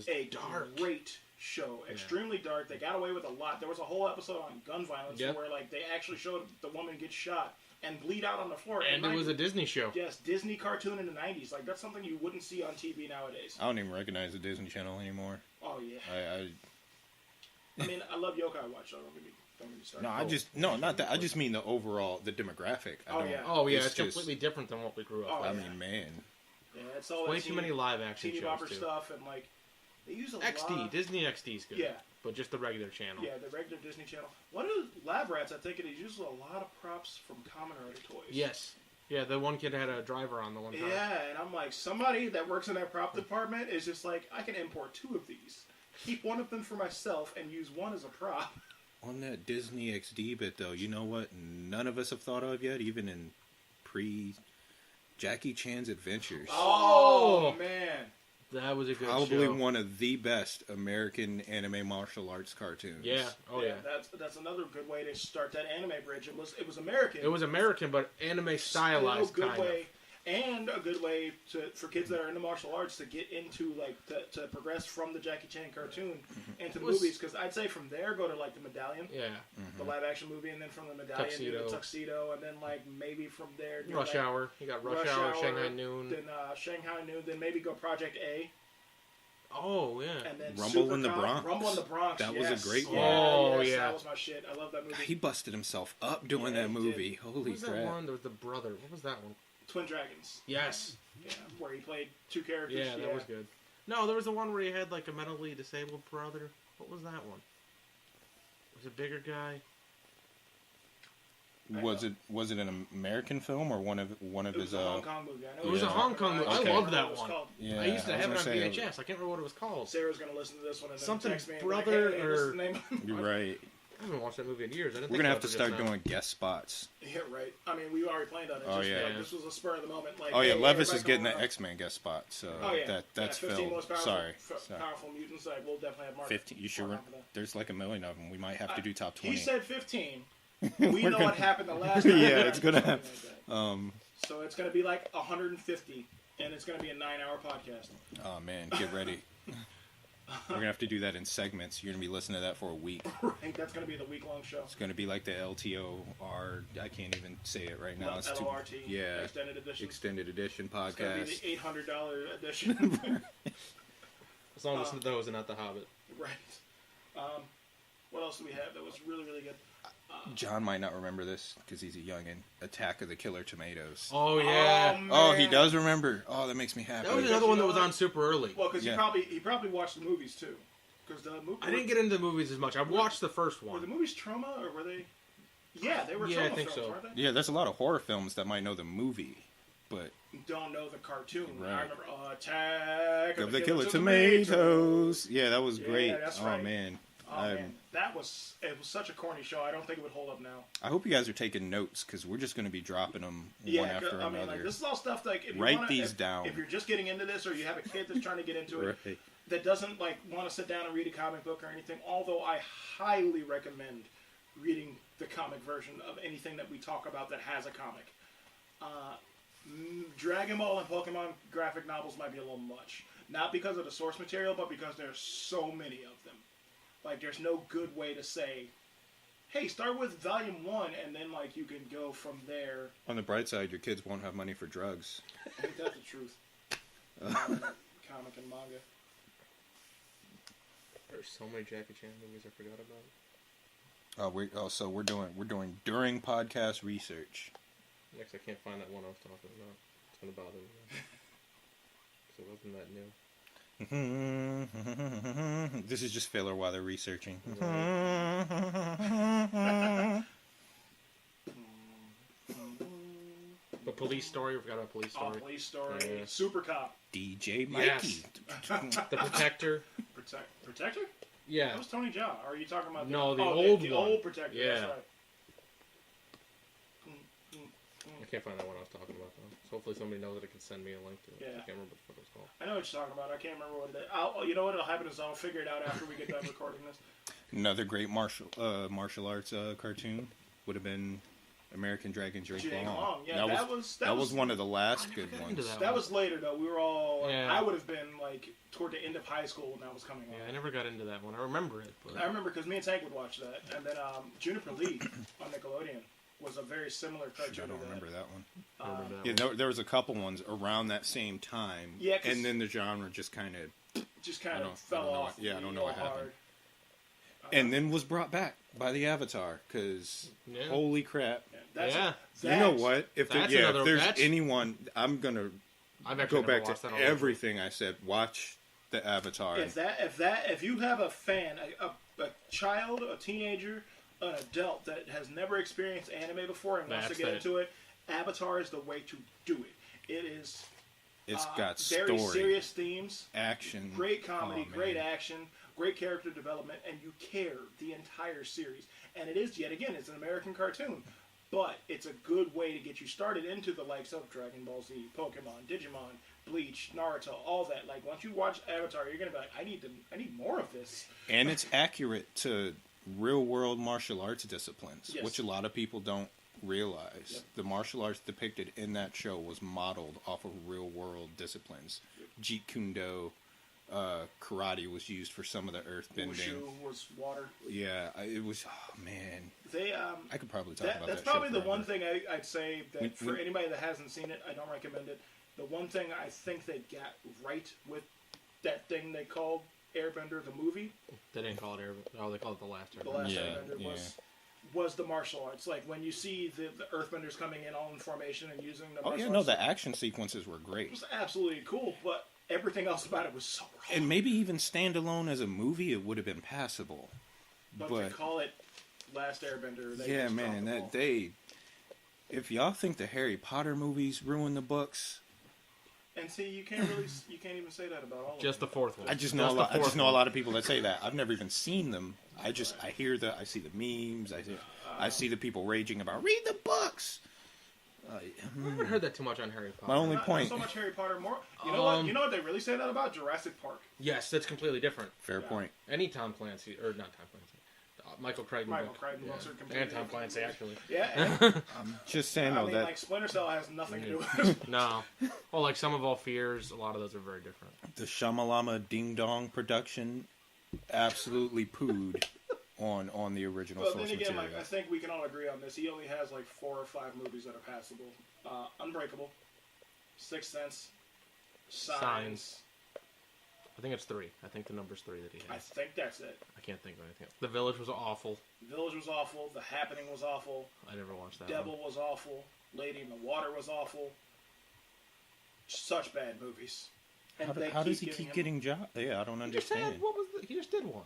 [SPEAKER 1] a
[SPEAKER 2] dark.
[SPEAKER 1] great show. Extremely dark. They got away with a lot. There was a whole episode on gun violence where, like, they actually showed the woman get shot and bleed out on the floor.
[SPEAKER 2] And it was a Disney show.
[SPEAKER 1] Yes, Disney cartoon in the 90s. Like, that's something you wouldn't see on TV nowadays.
[SPEAKER 3] I don't even recognize the Disney Channel anymore.
[SPEAKER 1] Oh, yeah.
[SPEAKER 3] I
[SPEAKER 1] mean, I love Yokai Watch, so don't get me started.
[SPEAKER 3] No, not that. I just mean the overall, the demographic.
[SPEAKER 2] It's completely different than what we grew up with.
[SPEAKER 3] I mean, man.
[SPEAKER 1] Yeah, it's all
[SPEAKER 2] way too many live action
[SPEAKER 1] teeny
[SPEAKER 2] shows
[SPEAKER 1] bopper
[SPEAKER 2] too.
[SPEAKER 1] stuff, and, like, they use a
[SPEAKER 2] XD,
[SPEAKER 1] lot.
[SPEAKER 2] Disney XD's good.
[SPEAKER 1] Yeah.
[SPEAKER 2] But just the regular channel.
[SPEAKER 1] Yeah, the regular Disney Channel. One of the Lab Rats, I think it uses a lot of props from Kamen Rider toys.
[SPEAKER 2] Yes. Yeah, the one kid had a driver on the one time.
[SPEAKER 1] Yeah, and I'm like, somebody that works in that prop department is just like, I can import 2 of these, keep one of them for myself, and use one as a prop.
[SPEAKER 3] On that Disney XD bit, though, you know what none of us have thought of yet, even in pre-Jackie Chan's Adventures.
[SPEAKER 1] Oh, man.
[SPEAKER 2] That was a good
[SPEAKER 3] Probably
[SPEAKER 2] show.
[SPEAKER 3] one of the best American anime martial arts cartoons.
[SPEAKER 2] Yeah. Oh, yeah.
[SPEAKER 1] That's another good way to start that anime bridge. It was American.
[SPEAKER 2] It was American, but anime stylized,
[SPEAKER 1] good
[SPEAKER 2] kind
[SPEAKER 1] way,
[SPEAKER 2] of.
[SPEAKER 1] And a good way for kids that are into martial arts to get into, like, to progress from the Jackie Chan cartoon into the movies. Because I'd say from there, go to, like, the Medallion.
[SPEAKER 2] Yeah.
[SPEAKER 1] The live action movie, and then from the Medallion do the Tuxedo, and then, like, maybe from there do,
[SPEAKER 2] Rush Hour. You got Rush Hour, Shanghai Noon.
[SPEAKER 1] Then Shanghai Noon, then maybe go Project A.
[SPEAKER 2] Oh, yeah.
[SPEAKER 1] And then
[SPEAKER 3] Rumble in the Bronx.
[SPEAKER 1] Rumble in the Bronx.
[SPEAKER 3] That was a great one.
[SPEAKER 2] Oh, yeah.
[SPEAKER 1] That was my shit. I love that movie.
[SPEAKER 3] He busted himself up doing that movie. Holy
[SPEAKER 2] what was
[SPEAKER 3] crap.
[SPEAKER 2] that one? There was the brother. What was that one?
[SPEAKER 1] Twin Dragons.
[SPEAKER 2] Yes.
[SPEAKER 1] Yeah, where he played 2 characters.
[SPEAKER 2] Yeah, that was good. No, there was the one where he had, like, a mentally disabled brother. What was that one? Was it a bigger guy?
[SPEAKER 3] Was it an American film or one of his?
[SPEAKER 1] It was a Hong Kong movie.
[SPEAKER 2] It was a Hong Kong movie.
[SPEAKER 3] Okay.
[SPEAKER 2] I loved that one.
[SPEAKER 3] Yeah,
[SPEAKER 2] I used to have it on
[SPEAKER 3] say,
[SPEAKER 2] VHS. I can't remember what it was called.
[SPEAKER 1] Sarah's gonna listen to this one and then
[SPEAKER 2] Something
[SPEAKER 1] text me and
[SPEAKER 2] brother
[SPEAKER 1] be like, hey,
[SPEAKER 2] or-
[SPEAKER 1] this is the name.
[SPEAKER 3] You're right.
[SPEAKER 2] I haven't watched that movie in years. I didn't
[SPEAKER 3] We're
[SPEAKER 2] think
[SPEAKER 3] gonna
[SPEAKER 2] about
[SPEAKER 3] have to
[SPEAKER 2] it
[SPEAKER 3] start
[SPEAKER 2] just now.
[SPEAKER 3] doing guest spots.
[SPEAKER 1] Yeah, right. I mean, we already planned on it.
[SPEAKER 3] Oh,
[SPEAKER 1] Just,
[SPEAKER 3] yeah.
[SPEAKER 1] like, this was a spur of the moment. Like,
[SPEAKER 3] Oh yeah,
[SPEAKER 1] hey,
[SPEAKER 3] Levis
[SPEAKER 1] everybody
[SPEAKER 3] is getting
[SPEAKER 1] come
[SPEAKER 3] the
[SPEAKER 1] around.
[SPEAKER 3] X-Men guest spot, so
[SPEAKER 1] Oh yeah,
[SPEAKER 3] that's
[SPEAKER 1] 15
[SPEAKER 3] filled.
[SPEAKER 1] most powerful,
[SPEAKER 3] Sorry.
[SPEAKER 1] powerful mutants. Like, we'll definitely have Mark.
[SPEAKER 3] 15. You sure?
[SPEAKER 1] Mark on that.
[SPEAKER 3] There's like a million of them. We might have to do top 20.
[SPEAKER 1] He said 15. We know what happened the last time.
[SPEAKER 3] Yeah, it's gonna
[SPEAKER 1] Something
[SPEAKER 3] have.
[SPEAKER 1] like that. So it's gonna be like 150 and it's going to be a 9-hour podcast.
[SPEAKER 3] Oh man, get ready. We're gonna have to do that in segments. You're gonna be listening to that for a week.
[SPEAKER 1] Right, that's going to be the week-long show.
[SPEAKER 3] It's gonna be like the LTOR. I can't even say it right now. It's
[SPEAKER 1] LORT.
[SPEAKER 3] yeah,
[SPEAKER 1] Extended edition.
[SPEAKER 3] extended edition podcast.
[SPEAKER 1] It's going to be the $800 edition.
[SPEAKER 2] As long as those and not The Hobbit.
[SPEAKER 1] Right. What else do we have that was really, really good?
[SPEAKER 3] John might not remember this because he's a youngin'. Attack of the Killer Tomatoes.
[SPEAKER 2] Oh yeah.
[SPEAKER 3] Oh, he does remember. Oh, that makes me happy.
[SPEAKER 2] That was another one that was on super early.
[SPEAKER 1] Well, because
[SPEAKER 3] Yeah.
[SPEAKER 1] he probably watched the movies too. Because the movie.
[SPEAKER 2] I didn't get into the movies as much. I watched the first
[SPEAKER 1] Were
[SPEAKER 2] one.
[SPEAKER 1] the movies trauma or were they? Yeah, they were
[SPEAKER 2] Yeah,
[SPEAKER 1] trauma
[SPEAKER 2] I think
[SPEAKER 1] films,
[SPEAKER 2] so.
[SPEAKER 1] weren't they?
[SPEAKER 3] Yeah, there's a lot of horror films that might know the movie, but
[SPEAKER 1] Don't know the cartoon.
[SPEAKER 3] Right.
[SPEAKER 1] I remember Attack
[SPEAKER 3] of the Killer Tomatoes. Yeah, that was
[SPEAKER 1] Yeah,
[SPEAKER 3] great.
[SPEAKER 1] that's
[SPEAKER 3] Oh
[SPEAKER 1] right.
[SPEAKER 3] man.
[SPEAKER 1] Oh man, it was such a corny show. I don't think it would hold up now.
[SPEAKER 3] I hope you guys are taking notes because we're just going to be dropping them
[SPEAKER 1] Yeah,
[SPEAKER 3] one after
[SPEAKER 1] I mean,
[SPEAKER 3] another.
[SPEAKER 1] like this is all stuff like if you
[SPEAKER 3] Write
[SPEAKER 1] wanna,
[SPEAKER 3] these down.
[SPEAKER 1] If you're just getting into this, or you have a kid that's trying to get into it,
[SPEAKER 3] Right.
[SPEAKER 1] that doesn't like want to sit down and read a comic book or anything. Although I highly recommend reading the comic version of anything that we talk about that has a comic. Dragon Ball and Pokemon graphic novels might be a little much, not because of the source material, but because there's so many of them. Like, there's no good way to say, hey, start with volume 1, and then, like, you can go from there.
[SPEAKER 3] On the bright side, your kids won't have money for drugs.
[SPEAKER 1] Ain't that the truth? Comic and manga.
[SPEAKER 2] There's so many Jackie Chan movies I forgot about.
[SPEAKER 3] So we're doing during podcast research.
[SPEAKER 2] Next, I can't find that one I was talking about. It's gonna bother me. So it wasn't that new.
[SPEAKER 3] This is just filler while they're researching.
[SPEAKER 2] But Police Story, we forgot about Police
[SPEAKER 1] Oh,
[SPEAKER 2] Story.
[SPEAKER 1] Police Story.
[SPEAKER 2] Yeah.
[SPEAKER 1] Super Cop.
[SPEAKER 3] DJ Mikey.
[SPEAKER 2] The Protector.
[SPEAKER 1] Protector?
[SPEAKER 2] Yeah.
[SPEAKER 1] That was Tony Jaa. Or are you talking about
[SPEAKER 2] No, the
[SPEAKER 1] the
[SPEAKER 2] old
[SPEAKER 1] the
[SPEAKER 2] one.
[SPEAKER 1] old Protector.
[SPEAKER 2] Yeah.
[SPEAKER 1] That's right.
[SPEAKER 2] I can't find that one I was talking about though. So hopefully somebody knows that it can send me a link to it.
[SPEAKER 1] Yeah.
[SPEAKER 2] I can't remember what the fuck it was called.
[SPEAKER 1] I know what you're talking about. I can't remember what it is. You know what will happen is I'll figure it out after we get done recording this.
[SPEAKER 3] Another great martial arts cartoon would have been American Dragon Jake Long.
[SPEAKER 1] Yeah, that was
[SPEAKER 3] one of the last good
[SPEAKER 2] got
[SPEAKER 3] ones.
[SPEAKER 2] into that
[SPEAKER 1] That was later though. We were all.
[SPEAKER 2] Yeah.
[SPEAKER 1] I would have been like toward the end of high school when that was coming on.
[SPEAKER 2] Yeah, I never got into that one. I remember it, but
[SPEAKER 1] I remember because me and Tank would watch that, and then Juniper Lee on Nickelodeon was a very similar cartoon.
[SPEAKER 3] I don't
[SPEAKER 1] to
[SPEAKER 3] remember that one.
[SPEAKER 2] I remember that
[SPEAKER 3] Yeah,
[SPEAKER 2] one.
[SPEAKER 3] there was a couple ones around that same time.
[SPEAKER 1] Yeah, 'cause-
[SPEAKER 3] and then the genre just kind of,
[SPEAKER 1] Just kind
[SPEAKER 3] I
[SPEAKER 1] of
[SPEAKER 3] don't
[SPEAKER 1] fell
[SPEAKER 3] know
[SPEAKER 1] off.
[SPEAKER 3] what- yeah, I don't know
[SPEAKER 1] real
[SPEAKER 3] what happened.
[SPEAKER 1] hard.
[SPEAKER 3] and then was brought back by the Avatar. Because
[SPEAKER 2] Yeah.
[SPEAKER 3] holy crap!
[SPEAKER 2] Yeah.
[SPEAKER 3] You know what? If
[SPEAKER 2] That's
[SPEAKER 3] if
[SPEAKER 2] another-
[SPEAKER 3] there's
[SPEAKER 2] that's-
[SPEAKER 3] anyone, I'm gonna
[SPEAKER 2] I've actually
[SPEAKER 3] go
[SPEAKER 2] never
[SPEAKER 3] back
[SPEAKER 2] watched that
[SPEAKER 3] to
[SPEAKER 2] on
[SPEAKER 3] everything I said. Watch the Avatar.
[SPEAKER 1] If you have a fan, a child, a teenager, an adult that has never experienced anime before and wants to
[SPEAKER 2] That's
[SPEAKER 1] get
[SPEAKER 2] it.
[SPEAKER 1] into it, Avatar is the way to do it. It is
[SPEAKER 3] It's got
[SPEAKER 1] very
[SPEAKER 3] story,
[SPEAKER 1] serious themes,
[SPEAKER 3] action,
[SPEAKER 1] great comedy,
[SPEAKER 3] Oh,
[SPEAKER 1] great
[SPEAKER 3] man.
[SPEAKER 1] action, great character development, and you care the entire series. And it is, yet again, it's an American cartoon, but it's a good way to get you started into the likes of Dragon Ball Z, Pokemon, Digimon, Bleach, Naruto, all that. Like, once you watch Avatar, you're gonna be like, I need more of this.
[SPEAKER 3] And it's accurate to real world martial arts disciplines,
[SPEAKER 1] Yes.
[SPEAKER 3] which a lot of people don't realize.
[SPEAKER 1] Yep.
[SPEAKER 3] The martial arts depicted in that show was modeled off of real world disciplines. Jeet Kune Do, karate was used for some of the earth bending.
[SPEAKER 1] Wushu was water.
[SPEAKER 3] Yeah, it was. Oh man,
[SPEAKER 1] They
[SPEAKER 3] I could probably talk about
[SPEAKER 1] that's
[SPEAKER 3] that.
[SPEAKER 1] probably
[SPEAKER 3] show
[SPEAKER 1] the
[SPEAKER 3] forever.
[SPEAKER 1] one thing I'd say that
[SPEAKER 3] We-
[SPEAKER 1] for anybody that hasn't seen it, I don't recommend it. The one thing I think they got right with that thing they called Airbender the movie,
[SPEAKER 2] They didn't call it Air. Oh, they called it The Last
[SPEAKER 1] the
[SPEAKER 2] Airbender.
[SPEAKER 1] last
[SPEAKER 3] Yeah,
[SPEAKER 1] Airbender was the martial arts. Like when you see the Earthbenders coming in all in formation and using the
[SPEAKER 3] Oh
[SPEAKER 1] martial
[SPEAKER 3] yeah, no,
[SPEAKER 1] arts,
[SPEAKER 3] the action sequences were
[SPEAKER 1] it
[SPEAKER 3] great.
[SPEAKER 1] was absolutely cool. But everything else about it was so wrong.
[SPEAKER 3] And maybe even standalone as a movie, it would have been passable.
[SPEAKER 1] But
[SPEAKER 3] But
[SPEAKER 1] to call it Last Airbender, they
[SPEAKER 3] yeah,
[SPEAKER 1] just
[SPEAKER 3] man,
[SPEAKER 1] dropped the ball.
[SPEAKER 3] if y'all think the Harry Potter movies ruined the books,
[SPEAKER 1] And see, you can't even say that about all of
[SPEAKER 2] Just the
[SPEAKER 1] them.
[SPEAKER 2] fourth one.
[SPEAKER 3] I just
[SPEAKER 2] Just
[SPEAKER 3] know
[SPEAKER 2] the
[SPEAKER 3] I just
[SPEAKER 2] fourth
[SPEAKER 3] know a
[SPEAKER 2] one.
[SPEAKER 3] lot of people that say that. I've never even seen them. I see the memes. I see the people raging about read the books.
[SPEAKER 2] I haven't heard that too much on Harry Potter.
[SPEAKER 3] My only
[SPEAKER 1] Not
[SPEAKER 3] point.
[SPEAKER 1] so much Harry Potter, more. You know what?
[SPEAKER 2] Um,
[SPEAKER 1] You know what they really say that about Jurassic Park.
[SPEAKER 2] Yes, that's completely different.
[SPEAKER 3] Fair point.
[SPEAKER 2] Any Tom Clancy, or not Tom Clancy, Michael Crichton
[SPEAKER 1] Michael
[SPEAKER 2] book.
[SPEAKER 1] Crichton
[SPEAKER 2] Yeah.
[SPEAKER 1] books are completely
[SPEAKER 2] And Tom
[SPEAKER 1] different.
[SPEAKER 2] Clancy, actually.
[SPEAKER 1] Yeah, and,
[SPEAKER 3] Just saying,
[SPEAKER 1] I
[SPEAKER 3] though,
[SPEAKER 1] mean,
[SPEAKER 3] that
[SPEAKER 1] like Splinter Cell has nothing to do with it.
[SPEAKER 2] No. Well, like Some of All Fears, a lot of those are very different.
[SPEAKER 3] the Shamalama Ding Dong production absolutely pooed on the original
[SPEAKER 1] But
[SPEAKER 3] source
[SPEAKER 1] then again,
[SPEAKER 3] material.
[SPEAKER 1] like I think we can all agree on this. He only has like 4 or 5 movies that are passable. Unbreakable, Sixth Sense, Signs.
[SPEAKER 2] I think it's 3. I think the number's 3 that he
[SPEAKER 1] I
[SPEAKER 2] has.
[SPEAKER 1] think that's it.
[SPEAKER 2] I can't think of anything else. The Village was awful.
[SPEAKER 1] Village was awful. The Happening was awful.
[SPEAKER 2] I never watched that
[SPEAKER 1] Devil
[SPEAKER 2] one.
[SPEAKER 1] was awful. Lady in the Water was awful. Such bad movies. And they
[SPEAKER 3] How does he
[SPEAKER 1] giving
[SPEAKER 3] keep
[SPEAKER 1] him-
[SPEAKER 3] getting jobs? Yeah, I don't
[SPEAKER 2] He just
[SPEAKER 3] understand.
[SPEAKER 2] had, he just did one,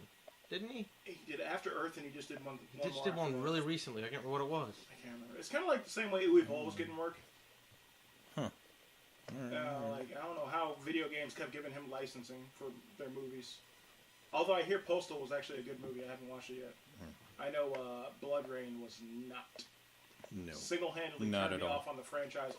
[SPEAKER 2] didn't he?
[SPEAKER 1] He did After Earth, and he just did one.
[SPEAKER 2] He just did one really recently. I can't remember what it was.
[SPEAKER 1] I can't remember. It's kind of like the same way Uwe Boll was getting work.
[SPEAKER 3] Huh.
[SPEAKER 1] Like I don't know how video games kept giving him licensing for their movies. Although I hear Postal was actually a good movie. I haven't watched it yet. I know Blood Rain was not.
[SPEAKER 3] No.
[SPEAKER 1] Single-handedly
[SPEAKER 3] Not
[SPEAKER 1] turned
[SPEAKER 3] at
[SPEAKER 1] me
[SPEAKER 3] all.
[SPEAKER 1] off on the franchise.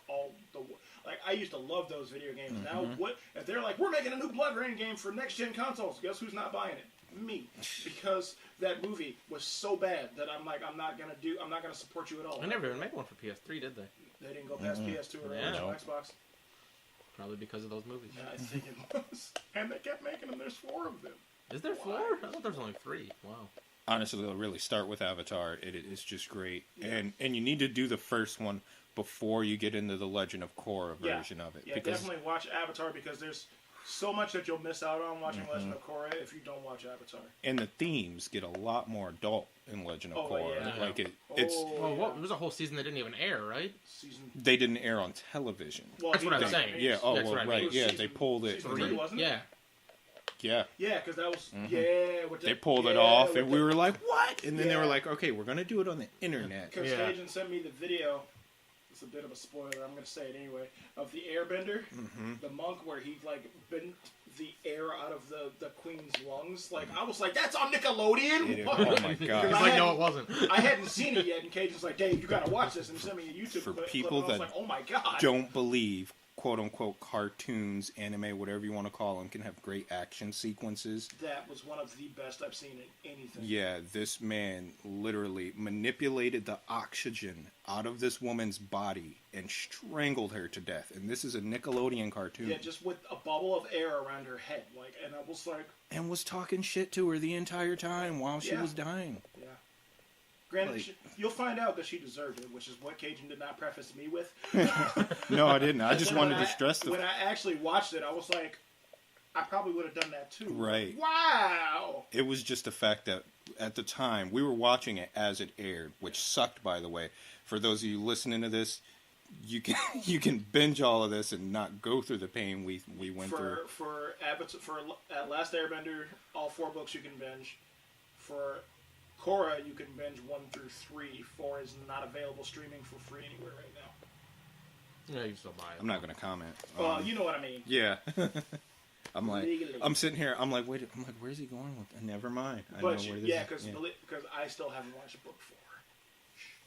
[SPEAKER 1] Like I used to love those video games.
[SPEAKER 3] Mm-hmm.
[SPEAKER 1] Now what if they're like, we're making a new Blood Rain game for next-gen consoles? Guess who's not buying it? Me, because that movie was so bad that I'm like, I'm not gonna support you at all.
[SPEAKER 2] They never even made one for PS3, did they?
[SPEAKER 1] They didn't go past PS2 or
[SPEAKER 2] Yeah.
[SPEAKER 1] original Xbox.
[SPEAKER 2] Probably because of those movies.
[SPEAKER 1] Yeah, I think it was. And they kept making them. There's 4 of them.
[SPEAKER 2] Is there 4? I thought there was only 3. Wow.
[SPEAKER 3] Honestly, they'll really start with Avatar. It's just great, and you need to do the first one before you get into the Legend of Korra version of it.
[SPEAKER 1] Yeah,
[SPEAKER 3] because
[SPEAKER 1] definitely watch Avatar because there's so much that you'll miss out on watching Legend of Korra if you don't watch Avatar.
[SPEAKER 3] and the themes get a lot more adult in Legend of
[SPEAKER 1] Oh,
[SPEAKER 3] Korra.
[SPEAKER 1] yeah.
[SPEAKER 3] Like it's
[SPEAKER 2] Well, what? There was a whole season that didn't even air, right?
[SPEAKER 1] Season.
[SPEAKER 3] they didn't air on television.
[SPEAKER 1] Well,
[SPEAKER 2] That's what I'm
[SPEAKER 1] he-
[SPEAKER 2] saying.
[SPEAKER 3] Yeah. Oh,
[SPEAKER 2] That's
[SPEAKER 3] well,
[SPEAKER 2] what I
[SPEAKER 3] right.
[SPEAKER 2] mean.
[SPEAKER 3] Yeah,
[SPEAKER 1] Season-
[SPEAKER 3] they pulled it.
[SPEAKER 1] season 3, wasn't it?
[SPEAKER 2] Yeah.
[SPEAKER 3] Yeah,
[SPEAKER 1] Yeah, because that was with
[SPEAKER 3] they pulled it
[SPEAKER 1] yeah,
[SPEAKER 3] off,
[SPEAKER 1] with
[SPEAKER 3] and we were like, "What?" And then they were
[SPEAKER 1] Yeah.
[SPEAKER 3] like, "Okay, we're gonna do it on the internet."
[SPEAKER 1] Because
[SPEAKER 2] Yeah.
[SPEAKER 1] Cajun sent me the video. It's a bit of a spoiler. I'm going to say it anyway. Of the Airbender, the monk where he like bent the air out of the queen's lungs. Like I was like, that's on Nickelodeon.
[SPEAKER 3] Oh my
[SPEAKER 2] He's
[SPEAKER 3] god!
[SPEAKER 2] like, no, it wasn't.
[SPEAKER 1] I hadn't seen it yet, and Cajun's like, Dave, you got to watch this, and he sent me a YouTube
[SPEAKER 3] For
[SPEAKER 1] clip.
[SPEAKER 3] people
[SPEAKER 1] and I was
[SPEAKER 3] that
[SPEAKER 1] like, oh my god.
[SPEAKER 3] Don't believe quote unquote cartoons, anime, whatever you want to call them, can have great action sequences.
[SPEAKER 1] That was one of the best I've seen in anything.
[SPEAKER 3] Yeah, this man literally manipulated the oxygen out of this woman's body and strangled her to death. And this is a Nickelodeon cartoon.
[SPEAKER 1] Yeah, just with a bubble of air around her head, like, and I was like,
[SPEAKER 3] And was talking shit to her the entire time while she
[SPEAKER 1] Yeah.
[SPEAKER 3] was dying.
[SPEAKER 1] yeah. Granted,
[SPEAKER 3] Like-
[SPEAKER 1] you'll find out that she deserved it, which is what Cajun did not preface me with.
[SPEAKER 3] No, I didn't. I just
[SPEAKER 1] When
[SPEAKER 3] wanted to stress
[SPEAKER 1] when
[SPEAKER 3] the
[SPEAKER 1] I actually watched it, I was like, I probably would have done that too.
[SPEAKER 3] Right.
[SPEAKER 1] Wow.
[SPEAKER 3] It was just the fact that at the time we were watching it as it aired, which sucked, by the way. For those of you listening to this, you can binge all of this and not go through the pain we went through.
[SPEAKER 1] For Avatar, for Last Airbender, all 4 books you can binge. For Korra, you can binge 1 through 3. 4 is not available streaming for free anywhere right now.
[SPEAKER 2] Yeah, you can still buy it.
[SPEAKER 3] I'm not going to comment.
[SPEAKER 1] Well, you know what I mean.
[SPEAKER 3] Yeah. I'm like,
[SPEAKER 1] Legally.
[SPEAKER 3] I'm sitting here. I'm like, wait. I'm like, where's he going with that? Never mind. I know
[SPEAKER 1] But
[SPEAKER 3] where this
[SPEAKER 1] yeah,
[SPEAKER 3] is.
[SPEAKER 1] because I still haven't watched book 4.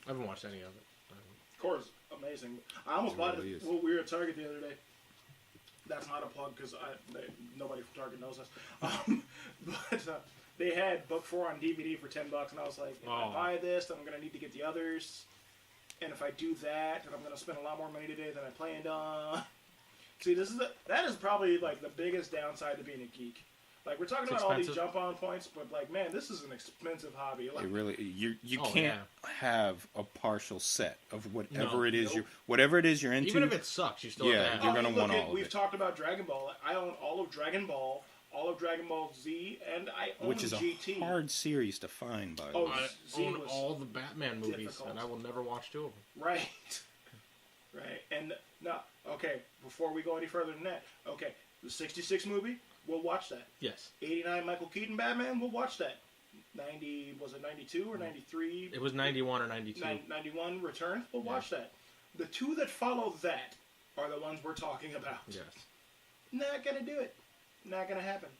[SPEAKER 2] I haven't watched any of it.
[SPEAKER 1] Korra's amazing. I almost
[SPEAKER 3] It
[SPEAKER 1] bought
[SPEAKER 3] really
[SPEAKER 1] it
[SPEAKER 3] is.
[SPEAKER 1] when we were at Target the other day. That's not a plug because nobody from Target knows us. But they had book 4 on DVD for $10, and I was like, if I
[SPEAKER 2] Oh.
[SPEAKER 1] buy this, then I'm gonna need to get the others. And if I do that, then I'm gonna spend a lot more money today than I planned on. See, that is probably like the biggest downside to being a geek. Like we're talking
[SPEAKER 2] It's
[SPEAKER 1] about all these
[SPEAKER 2] expensive.
[SPEAKER 1] jump on points, but like, man, this is an expensive hobby. Like,
[SPEAKER 3] It really, you
[SPEAKER 2] Oh,
[SPEAKER 3] can't have a partial set of whatever
[SPEAKER 2] No.
[SPEAKER 3] it is
[SPEAKER 1] Nope.
[SPEAKER 3] whatever it is you're into.
[SPEAKER 2] Even if it sucks, you still
[SPEAKER 3] Yeah,
[SPEAKER 2] have to
[SPEAKER 3] you're
[SPEAKER 2] have
[SPEAKER 3] gonna
[SPEAKER 2] it.
[SPEAKER 3] want all of
[SPEAKER 1] We've
[SPEAKER 3] it.
[SPEAKER 1] talked about Dragon Ball. I own all of Dragon Ball, all of Dragon Ball Z, and I own
[SPEAKER 3] which is a
[SPEAKER 1] GT.
[SPEAKER 3] hard series to find, by the
[SPEAKER 1] Oh,
[SPEAKER 3] way.
[SPEAKER 2] I
[SPEAKER 1] Z
[SPEAKER 2] own
[SPEAKER 1] was
[SPEAKER 2] all the Batman movies,
[SPEAKER 1] difficult.
[SPEAKER 2] and I will never watch 2 of them.
[SPEAKER 1] Right. Right. And no, okay, before we go any further than that, okay, the 66 movie, we'll watch that.
[SPEAKER 2] Yes.
[SPEAKER 1] 89 Michael Keaton Batman, we'll watch that. 90, was it 92 or 93?
[SPEAKER 2] It was 91 or 92.
[SPEAKER 1] 91 Return, we'll watch that. The 2 that follow that are the ones we're talking about.
[SPEAKER 2] Yes.
[SPEAKER 1] Not gonna do it. Not gonna happen.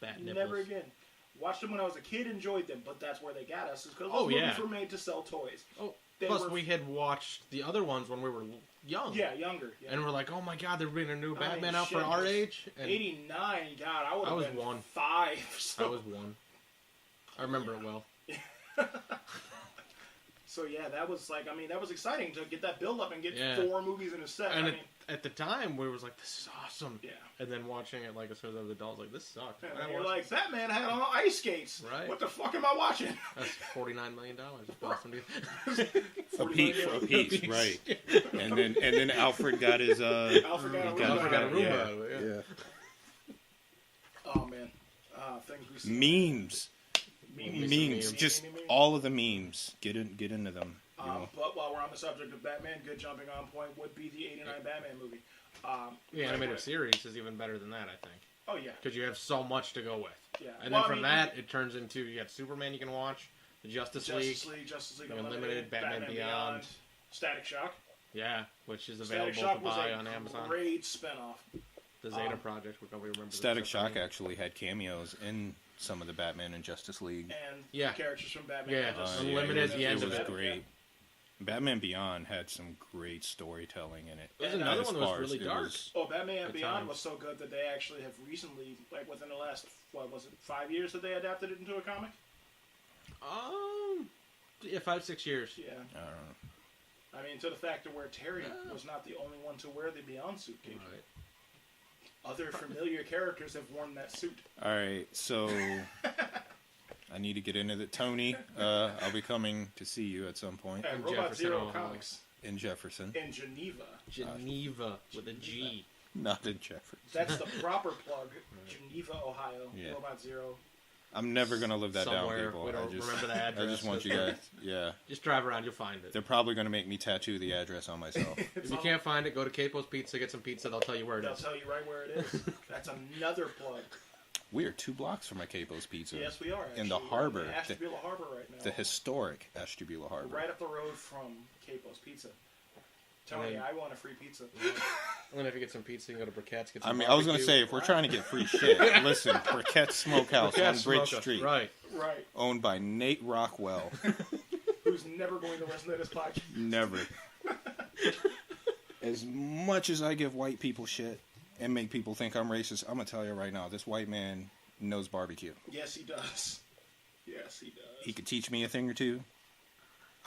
[SPEAKER 2] Bat nipples.
[SPEAKER 1] Never again. Watched them when I was a kid, enjoyed them, but that's where they got us. Is because
[SPEAKER 2] Oh,
[SPEAKER 1] those
[SPEAKER 2] yeah.
[SPEAKER 1] movies were made to sell toys.
[SPEAKER 2] Oh,
[SPEAKER 1] They
[SPEAKER 2] plus
[SPEAKER 1] were-
[SPEAKER 2] we had watched the other ones when we were young.
[SPEAKER 1] Yeah, younger. Yeah.
[SPEAKER 2] And we're like, oh my god, they're bringing a new
[SPEAKER 1] I
[SPEAKER 2] Batman
[SPEAKER 1] mean,
[SPEAKER 2] out for
[SPEAKER 1] shit,
[SPEAKER 2] our age. And
[SPEAKER 1] 89, God, I would
[SPEAKER 2] I
[SPEAKER 1] have
[SPEAKER 2] was
[SPEAKER 1] been
[SPEAKER 2] 1.
[SPEAKER 1] 5. So.
[SPEAKER 2] I was 1. I remember it well.
[SPEAKER 1] So yeah, that was like, I mean, that was exciting to get that build up and get 4 movies in a set.
[SPEAKER 2] And
[SPEAKER 1] I mean,
[SPEAKER 2] at the time, we was like, "This is awesome."
[SPEAKER 1] yeah.
[SPEAKER 2] And then watching it, like as soon as I was an adult, like, "This sucks."
[SPEAKER 1] And you're like, that man had on ice skates.
[SPEAKER 2] Right.
[SPEAKER 1] What the fuck am I watching?
[SPEAKER 2] That's $49 million.
[SPEAKER 3] A piece, right? And then Alfred got his
[SPEAKER 1] Alfred got a
[SPEAKER 2] Alfred got a room
[SPEAKER 3] yeah.
[SPEAKER 2] out of it.
[SPEAKER 3] Yeah.
[SPEAKER 1] Oh man, things we see.
[SPEAKER 3] Memes. Just all of the memes. Get into them. You know.
[SPEAKER 1] But while we're on the subject of Batman, good jumping on point would be the '89 Batman movie.
[SPEAKER 2] The animated series is even better than that, I think.
[SPEAKER 1] Oh yeah,
[SPEAKER 2] because you have so much to go with.
[SPEAKER 1] Yeah,
[SPEAKER 2] and then from that, it turns into you got Superman you can watch, the Justice League Unlimited, Batman Beyond,
[SPEAKER 1] Static Shock.
[SPEAKER 2] Yeah, which is available to buy on Amazon.
[SPEAKER 1] Great spinoff.
[SPEAKER 2] The Zeta Project, which nobody remembers.
[SPEAKER 3] Static Shock actually had cameos in some of the Batman and Justice League.
[SPEAKER 1] And characters from Batman.
[SPEAKER 2] Yeah, Unlimited.
[SPEAKER 3] It was great. Yeah. Batman Beyond had some great storytelling in it.
[SPEAKER 2] There's another one that was really dark.
[SPEAKER 1] Batman Beyond was so good that they actually have recently, like within the last, 5 years that they adapted it into a comic?
[SPEAKER 2] Yeah, 5-6 years.
[SPEAKER 1] Yeah.
[SPEAKER 3] I don't know.
[SPEAKER 1] I mean, to the fact of where Terry was not the only one to wear the Beyond suit cape.
[SPEAKER 2] Right.
[SPEAKER 1] Other familiar characters have worn that suit.
[SPEAKER 3] All right, so I need to get into the Tony. I'll be coming to see you at some point.
[SPEAKER 1] At Robot Zero Comics.
[SPEAKER 3] In Jefferson.
[SPEAKER 1] In Geneva.
[SPEAKER 2] Geneva with a G.
[SPEAKER 3] Not in Jefferson.
[SPEAKER 1] That's the proper plug. Geneva, Ohio. Yeah. Robot Zero.
[SPEAKER 3] I'm never going to live that
[SPEAKER 2] Somewhere.
[SPEAKER 3] down, people.
[SPEAKER 2] We don't remember the address.
[SPEAKER 3] I just want you guys,
[SPEAKER 2] Just drive around, you'll find it.
[SPEAKER 3] They're probably going to make me tattoo the address on myself.
[SPEAKER 2] If you can't find it, go to Capo's Pizza, get some pizza, they'll tell you where it is.
[SPEAKER 1] They'll tell you right where it is. That's another plug.
[SPEAKER 3] We are 2 blocks from a Capo's Pizza.
[SPEAKER 1] Yes, we are. Actually.
[SPEAKER 3] In the harbor.
[SPEAKER 1] Ashtabula Harbor right now.
[SPEAKER 3] The historic Ashtabula Harbor.
[SPEAKER 1] We're right up the road from Capo's Pizza. Tony, I want a free pizza.
[SPEAKER 2] And then if you get some pizza, you can go to Briquette's. Get some
[SPEAKER 3] I was going to say, if we're trying to get free shit, listen, Briquette's Smokehouse on Bridge Street.
[SPEAKER 2] Right.
[SPEAKER 1] Owned
[SPEAKER 3] by Nate Rockwell.
[SPEAKER 1] Who's never going to listen to this podcast.
[SPEAKER 3] Never. As much as I give white people shit and make people think I'm racist, I'm going to tell you right now, this white man knows barbecue.
[SPEAKER 1] Yes, he does. Yes, he does.
[SPEAKER 3] He could teach me a thing or two.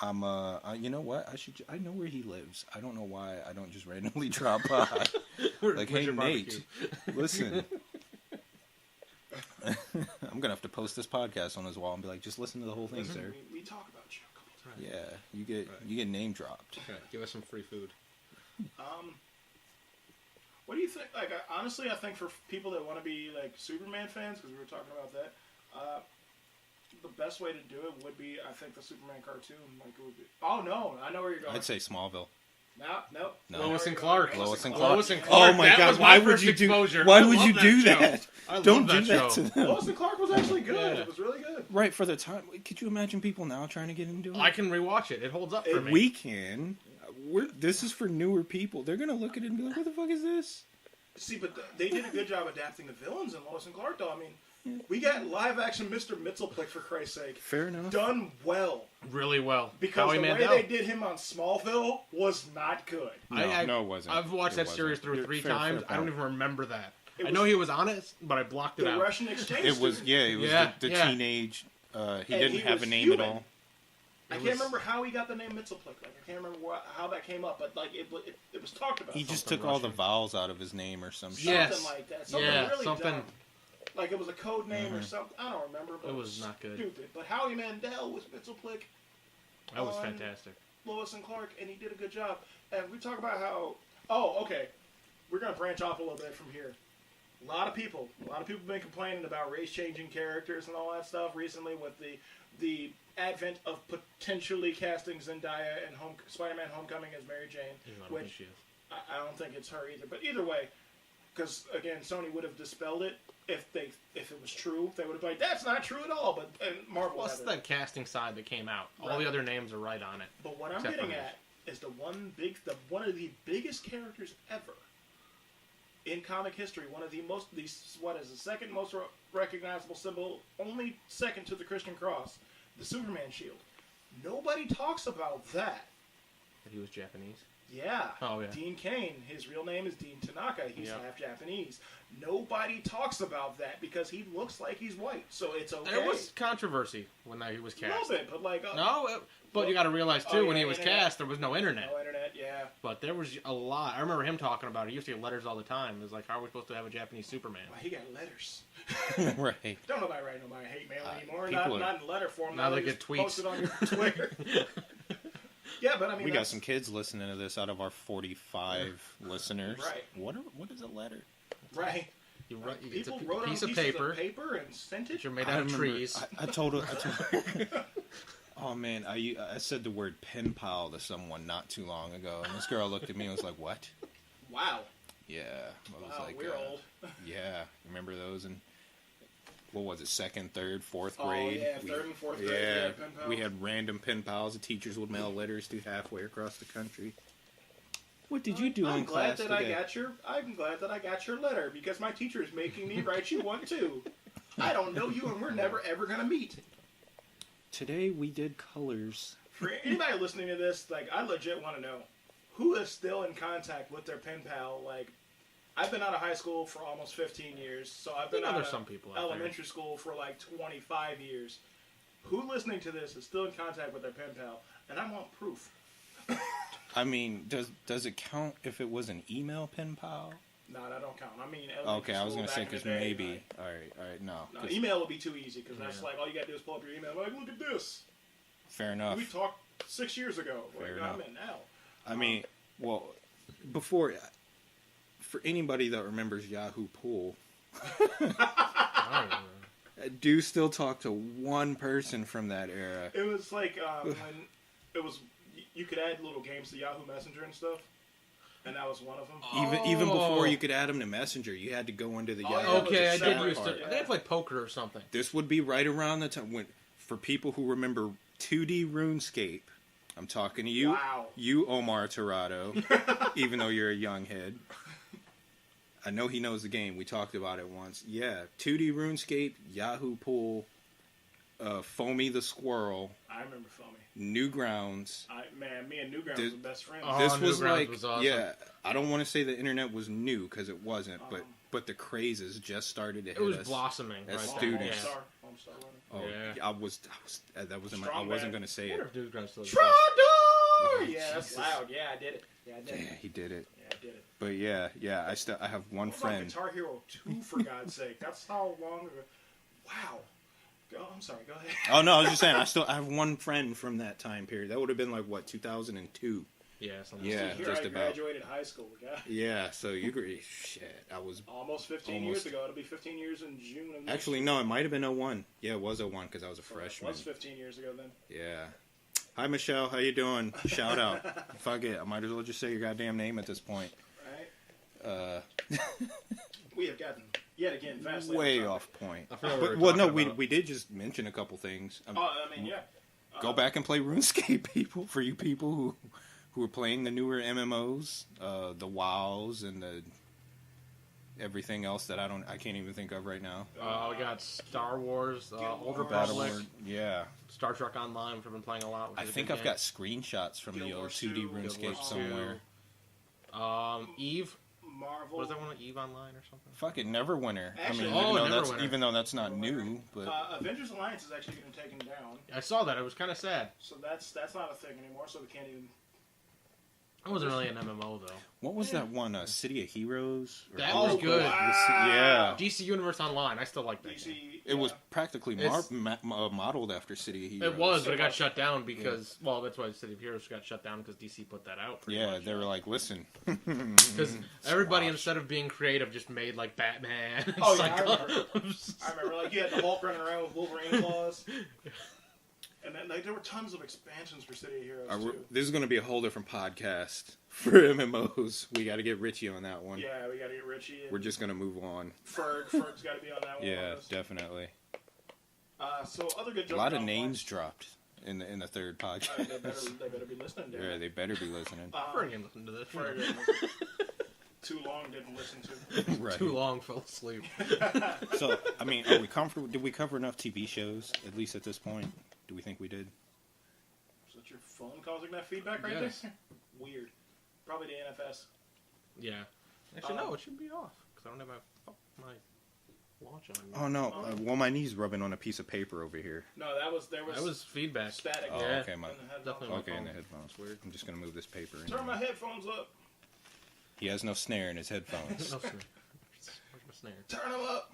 [SPEAKER 3] You know what? I know where he lives. I don't know why I don't just randomly drop by. Like, hey, Nate, listen. I'm gonna have to post this podcast on his wall and be like, just listen to the whole thing, sir.
[SPEAKER 1] We talk about you a couple times.
[SPEAKER 3] Yeah, you get name dropped.
[SPEAKER 2] Okay, give us some free food.
[SPEAKER 1] What do you think? Like, honestly, I think for people that want to be like Superman fans, because we were talking about that, the best way to do it would be, I think, the Superman cartoon. Like, it would be. Oh no, I know where you're going.
[SPEAKER 3] I'd say Smallville.
[SPEAKER 1] No.
[SPEAKER 2] Lois and Clark.
[SPEAKER 3] Lois and
[SPEAKER 2] Clark.
[SPEAKER 3] Oh my God! Why would you do? Why would you do that? Don't do that to them.
[SPEAKER 1] Lois and Clark was actually good. It was really good.
[SPEAKER 3] Right for the time. Could you imagine people now trying to get into it?
[SPEAKER 2] I can rewatch it. It holds up for me.
[SPEAKER 3] We can. This is for newer people. They're gonna look at it and be like, "What the fuck is this?"
[SPEAKER 1] See, but they did a good job adapting the villains in Lois and Clark, though. I mean, we got live-action Mr. Mxyzptlk, for Christ's sake.
[SPEAKER 3] Fair enough.
[SPEAKER 1] Done well.
[SPEAKER 2] Really well.
[SPEAKER 1] Because the way they did him on Smallville was not good.
[SPEAKER 3] No, it wasn't.
[SPEAKER 2] I've watched that series through 3 times. I don't even remember that. I know he was on it, but I blocked it out.
[SPEAKER 1] The Russian exchange
[SPEAKER 3] It was the teenage... he didn't have a name at all.
[SPEAKER 1] I can't remember how he got the name Mxyzptlk. Like, I can't remember how that came up, but like it was talked about.
[SPEAKER 3] He just took all the vowels out of his name or some shit.
[SPEAKER 1] Something like that. Something really dumb. Like it was a code name or something. I don't remember, but
[SPEAKER 2] it was not good.
[SPEAKER 1] Stupid. But Howie Mandel was Mxyzptlk.
[SPEAKER 2] That was fantastic.
[SPEAKER 1] Lois and Clark, and he did a good job. And we talk about how... Oh, okay. We're going to branch off a little bit from here. A lot of people have been complaining about race-changing characters and all that stuff recently with the advent of potentially casting Zendaya in Spider-Man Homecoming as Mary Jane. Which I don't think it's her either. But either way, because, again, Sony would have dispelled it if it was true. They would have been like, that's not true at all. But Marvel
[SPEAKER 2] Plus that casting side that came out. All the other names are right on it.
[SPEAKER 1] But what I'm getting at is one of the biggest characters ever in comic history. One of the the second most recognizable symbol, only second to the Christian cross, the Superman shield. Nobody talks about that.
[SPEAKER 2] He was Japanese.
[SPEAKER 1] Yeah.
[SPEAKER 2] Oh, yeah.
[SPEAKER 1] Dean Cain. His real name is Dean Tanaka. He's
[SPEAKER 2] Yeah.
[SPEAKER 1] half Japanese. Nobody talks about that because he looks like he's white, so it's okay.
[SPEAKER 2] There was controversy when he was
[SPEAKER 1] a
[SPEAKER 2] cast.
[SPEAKER 1] little bit, but like
[SPEAKER 2] But you got to realize too, when he was
[SPEAKER 1] internet.
[SPEAKER 2] cast, there was no internet.
[SPEAKER 1] No internet, yeah.
[SPEAKER 2] But there was a lot. I remember him talking about it. He used to get letters all the time. It was like, how are we supposed to have a Japanese Superman?
[SPEAKER 1] Well, he got letters.
[SPEAKER 3] Right.
[SPEAKER 1] Don't nobody write nobody hate mail anymore.
[SPEAKER 3] people
[SPEAKER 1] Not in letter form.
[SPEAKER 2] Now they
[SPEAKER 1] just
[SPEAKER 2] get tweets.
[SPEAKER 1] Post it on your Twitter. Yeah, but I mean,
[SPEAKER 3] We got some kids listening to this out of our 45 listeners.
[SPEAKER 1] Right.
[SPEAKER 3] What is a letter?
[SPEAKER 1] right.
[SPEAKER 2] You get
[SPEAKER 1] People
[SPEAKER 2] a
[SPEAKER 1] wrote
[SPEAKER 2] piece
[SPEAKER 1] on
[SPEAKER 2] of
[SPEAKER 1] pieces
[SPEAKER 2] paper.
[SPEAKER 1] and sent it.
[SPEAKER 2] You're made out of trees.
[SPEAKER 3] I told her. Oh man, I said the word pen pal to someone not too long ago, and this girl looked at me and was like, "What?"
[SPEAKER 1] Wow.
[SPEAKER 3] Yeah, I was
[SPEAKER 1] Wow,
[SPEAKER 3] like,
[SPEAKER 1] we're old.
[SPEAKER 3] Yeah, remember those? And what was it? Second, third, fourth
[SPEAKER 1] Oh,
[SPEAKER 3] grade.
[SPEAKER 1] yeah, third and fourth grade,
[SPEAKER 3] Yeah,
[SPEAKER 1] yeah, pen pals.
[SPEAKER 3] we had random pen pals. The teachers would mail letters to halfway across the country. What did you do in class today?
[SPEAKER 1] I'm glad that I got your letter because my teacher is making me write you one too. I don't know you, and we're never ever gonna meet.
[SPEAKER 3] Today we did colors.
[SPEAKER 1] For anybody listening to this, like, I legit want to know who is still in contact with their pen pal. Like, I've been out of high school for almost 15 years, so I've been out
[SPEAKER 2] there's
[SPEAKER 1] of
[SPEAKER 2] some people out there.
[SPEAKER 1] elementary school for like 25 years. Who listening to this is still in contact with their pen pal? And I want proof.
[SPEAKER 3] I mean, does it count if it was an email pen pal?
[SPEAKER 1] No, that don't count. I mean,
[SPEAKER 3] Okay, I was
[SPEAKER 1] going
[SPEAKER 3] gonna
[SPEAKER 1] to
[SPEAKER 3] say because maybe. All right, no.
[SPEAKER 1] No, email would be too easy because that's
[SPEAKER 2] Yeah.
[SPEAKER 1] like all you gotta do is pull up your email. Like, look at this.
[SPEAKER 3] Fair enough.
[SPEAKER 1] We talked 6 years ago.
[SPEAKER 3] Fair
[SPEAKER 1] Like,
[SPEAKER 3] enough.
[SPEAKER 1] I'm in now.
[SPEAKER 3] I mean, well, before, for anybody that remembers Yahoo Pool,
[SPEAKER 2] I don't know.
[SPEAKER 3] I do still talk to one person from that era.
[SPEAKER 1] It was like when it was you could add little games to Yahoo Messenger and stuff, and that was one of them.
[SPEAKER 3] Even before you could add them to Messenger, you had to go into the Yahoo.
[SPEAKER 2] Okay, I did
[SPEAKER 1] separate
[SPEAKER 2] used to.
[SPEAKER 1] part,
[SPEAKER 2] I think I played poker or something.
[SPEAKER 3] This would be right around the time when, for people who remember 2D RuneScape, I'm talking to you,
[SPEAKER 1] Wow.
[SPEAKER 3] you Omar Torado, even though you're a young head. I know he knows the game. We talked about it once. Yeah, 2D RuneScape, Yahoo Pool, Foamy the Squirrel,
[SPEAKER 1] I remember Foamy.
[SPEAKER 3] Newgrounds.
[SPEAKER 1] Me and Newgrounds
[SPEAKER 3] This-
[SPEAKER 1] were best friends.
[SPEAKER 2] Oh,
[SPEAKER 3] This was
[SPEAKER 2] Newgrounds
[SPEAKER 3] like,
[SPEAKER 2] was awesome.
[SPEAKER 3] yeah, I don't want to say the internet was new because it wasn't, but the crazes just started to hit
[SPEAKER 2] It was
[SPEAKER 3] us.
[SPEAKER 2] blossoming.
[SPEAKER 3] as
[SPEAKER 2] Right
[SPEAKER 3] students.
[SPEAKER 2] There.
[SPEAKER 1] Homestar running.
[SPEAKER 3] Oh,
[SPEAKER 2] Yeah.
[SPEAKER 3] I was that was in my, I
[SPEAKER 1] Strong
[SPEAKER 3] wasn't
[SPEAKER 1] man.
[SPEAKER 3] going to say
[SPEAKER 2] I
[SPEAKER 3] it.
[SPEAKER 2] wonder if Newgrounds still exists.
[SPEAKER 1] Trondor! Yeah, that's
[SPEAKER 3] Jesus.
[SPEAKER 1] loud. Yeah, I did it. Yeah, I did
[SPEAKER 3] Yeah,
[SPEAKER 1] it.
[SPEAKER 3] he did it.
[SPEAKER 1] Yeah, I did it.
[SPEAKER 3] But yeah, I have one
[SPEAKER 1] It was like
[SPEAKER 3] friend.
[SPEAKER 1] Guitar Hero 2, for God's sake. That's how long ago. Wow. I'm sorry, go ahead.
[SPEAKER 3] Oh no, I was just saying I have one friend from that time period. That would have been like what 2002.
[SPEAKER 2] Yeah, something.
[SPEAKER 3] Yeah.
[SPEAKER 1] Here
[SPEAKER 3] just
[SPEAKER 1] I
[SPEAKER 3] about.
[SPEAKER 1] graduated high school, guy.
[SPEAKER 3] Yeah, so you agree? Shit, I was
[SPEAKER 1] Almost 15
[SPEAKER 3] Almost.
[SPEAKER 1] years ago. It'll be 15 years in June of next
[SPEAKER 3] actually
[SPEAKER 1] year.
[SPEAKER 3] no, it might have been 01. Yeah, it was 01 because I was a
[SPEAKER 1] So it
[SPEAKER 3] freshman.
[SPEAKER 1] was 15 years ago then.
[SPEAKER 3] Yeah. Hi Michelle, how you doing? Shout out. Fuck it, I might as well just say your goddamn name at this point.
[SPEAKER 1] Right? We have gotten, yet again, vastly
[SPEAKER 3] Way
[SPEAKER 1] off
[SPEAKER 3] off point.
[SPEAKER 2] I forgot what
[SPEAKER 3] But
[SPEAKER 2] we were
[SPEAKER 3] well, no,
[SPEAKER 2] talking about.
[SPEAKER 3] we did just mention a couple things.
[SPEAKER 1] topic. I mean, yeah.
[SPEAKER 3] Go back and play RuneScape, people. For you people who are playing the newer MMOs, the WoWs and the everything else that I can't even think of right now.
[SPEAKER 2] We got Star Wars, Old
[SPEAKER 1] Wars.
[SPEAKER 2] Republic,
[SPEAKER 3] Battlelord, yeah.
[SPEAKER 2] Star Trek Online, which I've been playing a lot. Which
[SPEAKER 3] I
[SPEAKER 2] is a
[SPEAKER 3] think
[SPEAKER 2] good
[SPEAKER 3] I've
[SPEAKER 2] game.
[SPEAKER 3] got screenshots from the
[SPEAKER 1] Guild
[SPEAKER 3] old
[SPEAKER 1] Wars
[SPEAKER 3] 2D
[SPEAKER 1] 2,
[SPEAKER 3] RuneScape
[SPEAKER 1] Guild Wars
[SPEAKER 3] somewhere.
[SPEAKER 2] 2. Eve.
[SPEAKER 1] Marvel.
[SPEAKER 2] What is that one? Eve Online or something?
[SPEAKER 3] Fuck it, Neverwinter.
[SPEAKER 1] Actually-
[SPEAKER 3] I mean,
[SPEAKER 2] Neverwinter.
[SPEAKER 3] even though that's not new, but
[SPEAKER 1] Avengers Alliance is actually getting taken down,
[SPEAKER 2] I saw that. It was kind of sad.
[SPEAKER 1] so that's not a thing anymore. So they can't even.
[SPEAKER 2] It wasn't really an MMO though.
[SPEAKER 3] what was that one? City of Heroes? Or-
[SPEAKER 2] That was good.
[SPEAKER 3] Yeah.
[SPEAKER 2] DC Universe Online. I still like that.
[SPEAKER 1] DC.
[SPEAKER 2] game.
[SPEAKER 3] It was practically
[SPEAKER 2] It's-
[SPEAKER 3] modeled after City of Heroes.
[SPEAKER 2] It was, but it got shut down because well, that's why City of Heroes got shut down because DC put that out. pretty
[SPEAKER 3] Yeah,
[SPEAKER 2] much.
[SPEAKER 3] they were like, listen.
[SPEAKER 2] Because everybody,
[SPEAKER 3] Squash.
[SPEAKER 2] instead of being creative, just made like Batman.
[SPEAKER 1] Oh, yeah, I
[SPEAKER 2] Cyclops.
[SPEAKER 1] I remember, like, you had the Hulk running around with Wolverine claws. And then, like, there were tons of expansions for City of Heroes, too.
[SPEAKER 3] This is going to be a whole different podcast for MMOs. We got to get Richie on that one.
[SPEAKER 1] Yeah, we gotta get Richie. And
[SPEAKER 3] We're just going to move on.
[SPEAKER 1] Ferg's gotta be on that one.
[SPEAKER 3] Yeah,
[SPEAKER 1] with us.
[SPEAKER 3] definitely.
[SPEAKER 1] So other good
[SPEAKER 3] A
[SPEAKER 1] jokes.
[SPEAKER 3] lot of names dropped in the third
[SPEAKER 1] They
[SPEAKER 3] podcast.
[SPEAKER 1] better be listening to
[SPEAKER 3] Yeah,
[SPEAKER 1] it.
[SPEAKER 3] they better be listening.
[SPEAKER 2] Ferg didn't listen to this.
[SPEAKER 1] Ferg didn't. Too long didn't listen to.
[SPEAKER 3] Right.
[SPEAKER 2] Too long, fell asleep.
[SPEAKER 3] So, I mean, are we comfortable? Did we cover enough TV shows, at least at this point? Do we think we did?
[SPEAKER 1] Is that your phone causing that feedback right
[SPEAKER 2] Yes.
[SPEAKER 1] there? Weird. Probably the NFS.
[SPEAKER 2] Yeah. Actually, no, it should be off because I don't have my watch on.
[SPEAKER 3] Oh no! Well, my knee's rubbing on a piece of paper over here.
[SPEAKER 1] No, that was
[SPEAKER 2] feedback.
[SPEAKER 1] static.
[SPEAKER 3] Oh,
[SPEAKER 2] Yeah.
[SPEAKER 3] okay,
[SPEAKER 2] Definitely.
[SPEAKER 3] okay, in the headphones. Weird. I'm just gonna move this paper.
[SPEAKER 1] Turn my headphones up.
[SPEAKER 3] He has no snare in his headphones.
[SPEAKER 2] No snare. Where's my snare?
[SPEAKER 1] Turn them up.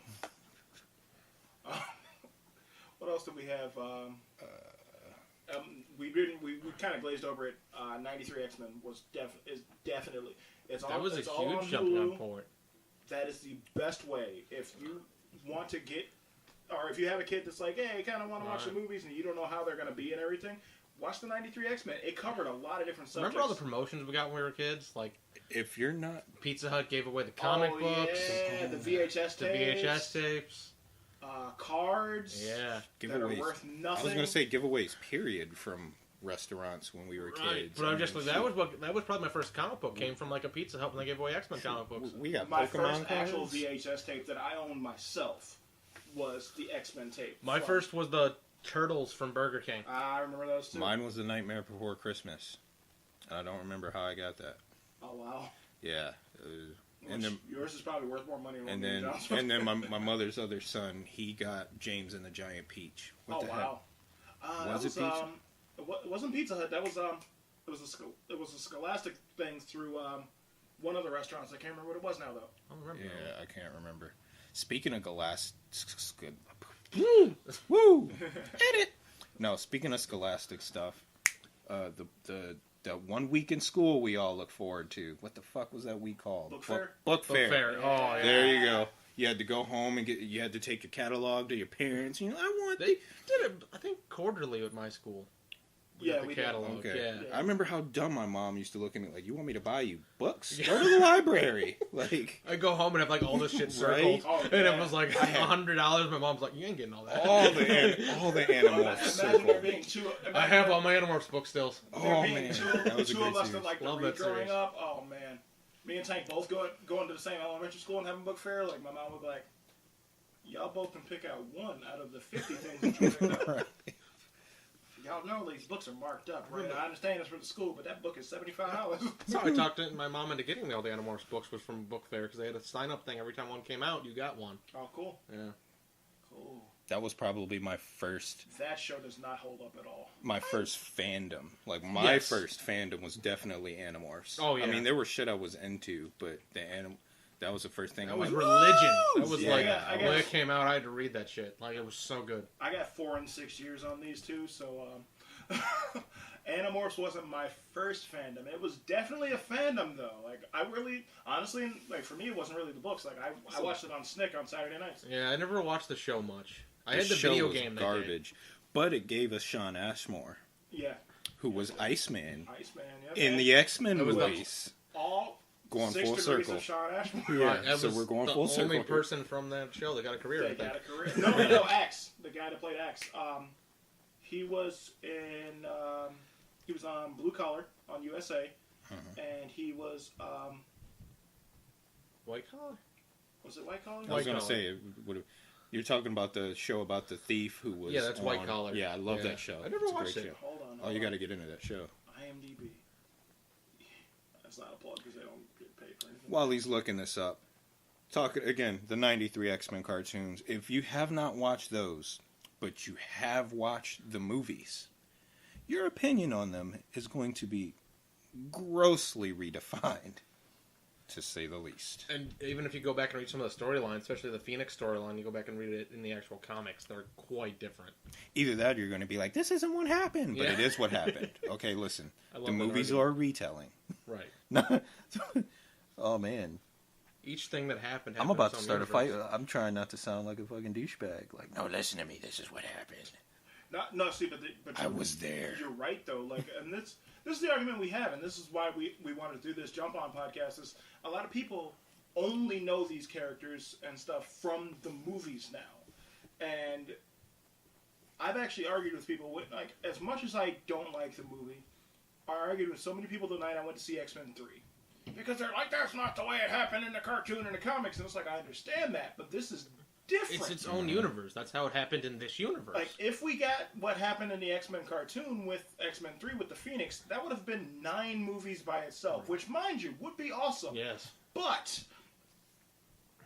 [SPEAKER 1] What else do we have? We kind of glazed over it. 93 X-Men is definitely
[SPEAKER 2] That was a
[SPEAKER 1] all on
[SPEAKER 2] huge jumping on
[SPEAKER 1] Hulu.
[SPEAKER 2] point.
[SPEAKER 1] That is the best way if you want to get, or if you have a kid that's like, hey, I kind of want to watch the movies and you don't know how they're going to be and everything. Watch the 93 X-Men. It covered a lot of different subjects.
[SPEAKER 2] Remember all the promotions we got when we were kids? Like,
[SPEAKER 3] if you're not,
[SPEAKER 2] Pizza Hut gave away the comic books.
[SPEAKER 1] Yeah, the VHS tapes.
[SPEAKER 2] The VHS tapes.
[SPEAKER 1] Cards.
[SPEAKER 2] Yeah.
[SPEAKER 1] That are
[SPEAKER 3] giveaways.
[SPEAKER 1] worth nothing.
[SPEAKER 3] I was gonna say giveaways. Period from restaurants when we were
[SPEAKER 2] Right,
[SPEAKER 3] kids.
[SPEAKER 2] but I'm just
[SPEAKER 3] mean,
[SPEAKER 2] that was probably my first comic book. Came from like a Pizza Hut when they gave away X-Men comic books.
[SPEAKER 3] We got
[SPEAKER 1] My
[SPEAKER 3] Pokemon
[SPEAKER 1] first
[SPEAKER 3] cards.
[SPEAKER 1] actual VHS tape that I owned myself was the X-Men tape.
[SPEAKER 2] My first was the Turtles from Burger King.
[SPEAKER 1] I remember those too.
[SPEAKER 3] Mine was The Nightmare Before Christmas. I don't remember how I got that.
[SPEAKER 1] Oh wow.
[SPEAKER 3] Yeah.
[SPEAKER 1] And then yours is probably worth more money than John's.
[SPEAKER 3] And then my mother's other son, he got James and the Giant Peach. What the
[SPEAKER 1] wow.
[SPEAKER 3] Was it Pizza?
[SPEAKER 1] It wasn't Pizza Hut. That was it was a Scholastic thing through one of the restaurants. I can't remember what it was now though.
[SPEAKER 2] I don't remember.
[SPEAKER 3] Yeah, I can't remember. Speaking of Scholastic, woo, edit. No, speaking of Scholastic stuff, the 1 week in school we all look forward to. What the fuck was that week called?
[SPEAKER 1] Book Fair.
[SPEAKER 3] Book Fair.
[SPEAKER 2] Oh, yeah.
[SPEAKER 3] There you go. You had to go home and you had to take a catalog to your parents. You know,
[SPEAKER 2] They did it, I think, quarterly at my school.
[SPEAKER 1] Yeah,
[SPEAKER 2] the
[SPEAKER 1] we did.
[SPEAKER 2] catalog.
[SPEAKER 3] Okay.
[SPEAKER 2] Yeah.
[SPEAKER 3] I remember how dumb my mom used to look at me like, you want me to buy you books? Go to the library. Like,
[SPEAKER 2] I go home and have like all this shit circled,
[SPEAKER 3] Right?
[SPEAKER 1] Oh,
[SPEAKER 2] and
[SPEAKER 1] yeah.
[SPEAKER 2] it was like $100. My mom's like, "You ain't getting all that."
[SPEAKER 3] all the animals
[SPEAKER 1] Imagine there
[SPEAKER 3] circled.
[SPEAKER 1] being two.
[SPEAKER 2] I have all my Animorphs books still.
[SPEAKER 3] Oh
[SPEAKER 1] there being
[SPEAKER 3] man,
[SPEAKER 1] two,
[SPEAKER 3] that was a
[SPEAKER 1] two
[SPEAKER 3] great
[SPEAKER 1] of us
[SPEAKER 3] series.
[SPEAKER 1] that like to
[SPEAKER 2] Love
[SPEAKER 1] read
[SPEAKER 2] that
[SPEAKER 1] growing
[SPEAKER 2] series.
[SPEAKER 1] up. Oh man, me and Tank both going to the same elementary school and having book fair. Like my mom would be like, y'all both can pick out one out of the 50 things that you picked up. Y'all know these books are marked up, right? I understand it's for the school, but that book is $75.
[SPEAKER 2] That's how I talked to my mom into getting all the Animorphs books was from Book Fair because they had a sign-up thing every time one came out. You got one.
[SPEAKER 1] Oh, cool.
[SPEAKER 2] Yeah.
[SPEAKER 1] Cool.
[SPEAKER 3] That was probably my first
[SPEAKER 1] That show does not hold up at all.
[SPEAKER 3] fandom. Like my
[SPEAKER 2] Yes.
[SPEAKER 3] first fandom was definitely Animorphs.
[SPEAKER 2] Oh, yeah.
[SPEAKER 3] I mean, there was shit I was into, but that was the first thing.
[SPEAKER 2] That
[SPEAKER 3] I'm
[SPEAKER 2] was
[SPEAKER 3] like,
[SPEAKER 2] religion. That was
[SPEAKER 3] Yeah,
[SPEAKER 2] like
[SPEAKER 3] I
[SPEAKER 2] when it came out, I had to read that shit. Like it was so good.
[SPEAKER 1] I got 4 and 6 years on these two, so Animorphs wasn't my first fandom. It was definitely a fandom though. Like I really, honestly, like for me, it wasn't really the books. Like I watched it on Snick on Saturday nights.
[SPEAKER 2] Yeah, I never watched the show much. I
[SPEAKER 3] the
[SPEAKER 2] had the
[SPEAKER 3] show
[SPEAKER 2] video
[SPEAKER 3] was
[SPEAKER 2] game. That
[SPEAKER 3] garbage, but it gave us Sean Ashmore,
[SPEAKER 1] Yeah,
[SPEAKER 3] who was Iceman
[SPEAKER 1] Iceman. Yep.
[SPEAKER 3] in the X-Men
[SPEAKER 2] It was the-
[SPEAKER 3] movies.
[SPEAKER 1] all
[SPEAKER 3] Going
[SPEAKER 1] 6
[SPEAKER 3] full
[SPEAKER 1] degrees
[SPEAKER 3] circle.
[SPEAKER 1] of Sean Ashmore.
[SPEAKER 3] Yeah,
[SPEAKER 2] Right, that
[SPEAKER 3] so
[SPEAKER 2] was
[SPEAKER 3] we're going
[SPEAKER 2] the
[SPEAKER 3] full circle
[SPEAKER 2] only
[SPEAKER 3] here.
[SPEAKER 2] person from that show that got a career. I
[SPEAKER 1] That
[SPEAKER 2] think.
[SPEAKER 1] got a career. No, Axe, the guy that played Axe. He was in. He was on Blue Collar on USA, and he was.
[SPEAKER 2] White Collar.
[SPEAKER 1] Was it White Collar?
[SPEAKER 3] I was
[SPEAKER 2] White
[SPEAKER 3] gonna
[SPEAKER 2] Collar.
[SPEAKER 3] say, you're talking about the show about the thief who was.
[SPEAKER 2] Yeah, that's White
[SPEAKER 3] on-
[SPEAKER 2] Collar.
[SPEAKER 3] Yeah, I love
[SPEAKER 2] Yeah.
[SPEAKER 3] that show.
[SPEAKER 2] I never
[SPEAKER 3] It's a
[SPEAKER 2] watched
[SPEAKER 3] great
[SPEAKER 2] it.
[SPEAKER 3] show.
[SPEAKER 1] Hold on.
[SPEAKER 3] Oh, you got to get into that show.
[SPEAKER 1] IMDb. That's not a plug because they don't get paid for anything.
[SPEAKER 3] While he's looking this up, talk again. The '93 X-Men cartoons. If you have not watched those, but you have watched the movies, your opinion on them is going to be grossly redefined, to say the least.
[SPEAKER 2] And even if you go back and read some of the storylines, especially the Phoenix storyline, you go back and read it in the actual comics, they're quite different.
[SPEAKER 3] Either that, or you're going to be like, "This isn't what happened," but
[SPEAKER 2] Yeah.
[SPEAKER 3] it is what happened. Okay, listen.
[SPEAKER 2] I love
[SPEAKER 3] The
[SPEAKER 2] that
[SPEAKER 3] movies
[SPEAKER 2] argument.
[SPEAKER 3] are a retelling.
[SPEAKER 2] Right.
[SPEAKER 3] Oh man,
[SPEAKER 2] Each thing that happened.
[SPEAKER 3] I'm
[SPEAKER 2] happened
[SPEAKER 3] about
[SPEAKER 2] in
[SPEAKER 3] to
[SPEAKER 2] its
[SPEAKER 3] start
[SPEAKER 2] own
[SPEAKER 3] a fight.
[SPEAKER 2] universe.
[SPEAKER 3] I'm trying not to sound like a fucking douchebag. Like, no, listen to me. This is what happened.
[SPEAKER 1] No, see, but
[SPEAKER 3] I was there.
[SPEAKER 1] You're right though. Like, and this is the argument we have, and this is why we wanted to do this Jump On podcast. Is a lot of people only know these characters and stuff from the movies now, and I've actually argued with people with, like, as much as I don't like the movie, I argued with so many people the night I went to see X-Men 3. Because they're like, that's not the way it happened in the cartoon and the comics. And it's like, I understand that, but this is different.
[SPEAKER 2] It's its own universe. That's how it happened in this universe.
[SPEAKER 1] Like, if we got what happened in the X-Men cartoon with X-Men 3 with the Phoenix, that would have been 9 movies by itself, which, mind you, would be awesome.
[SPEAKER 2] Yes.
[SPEAKER 1] But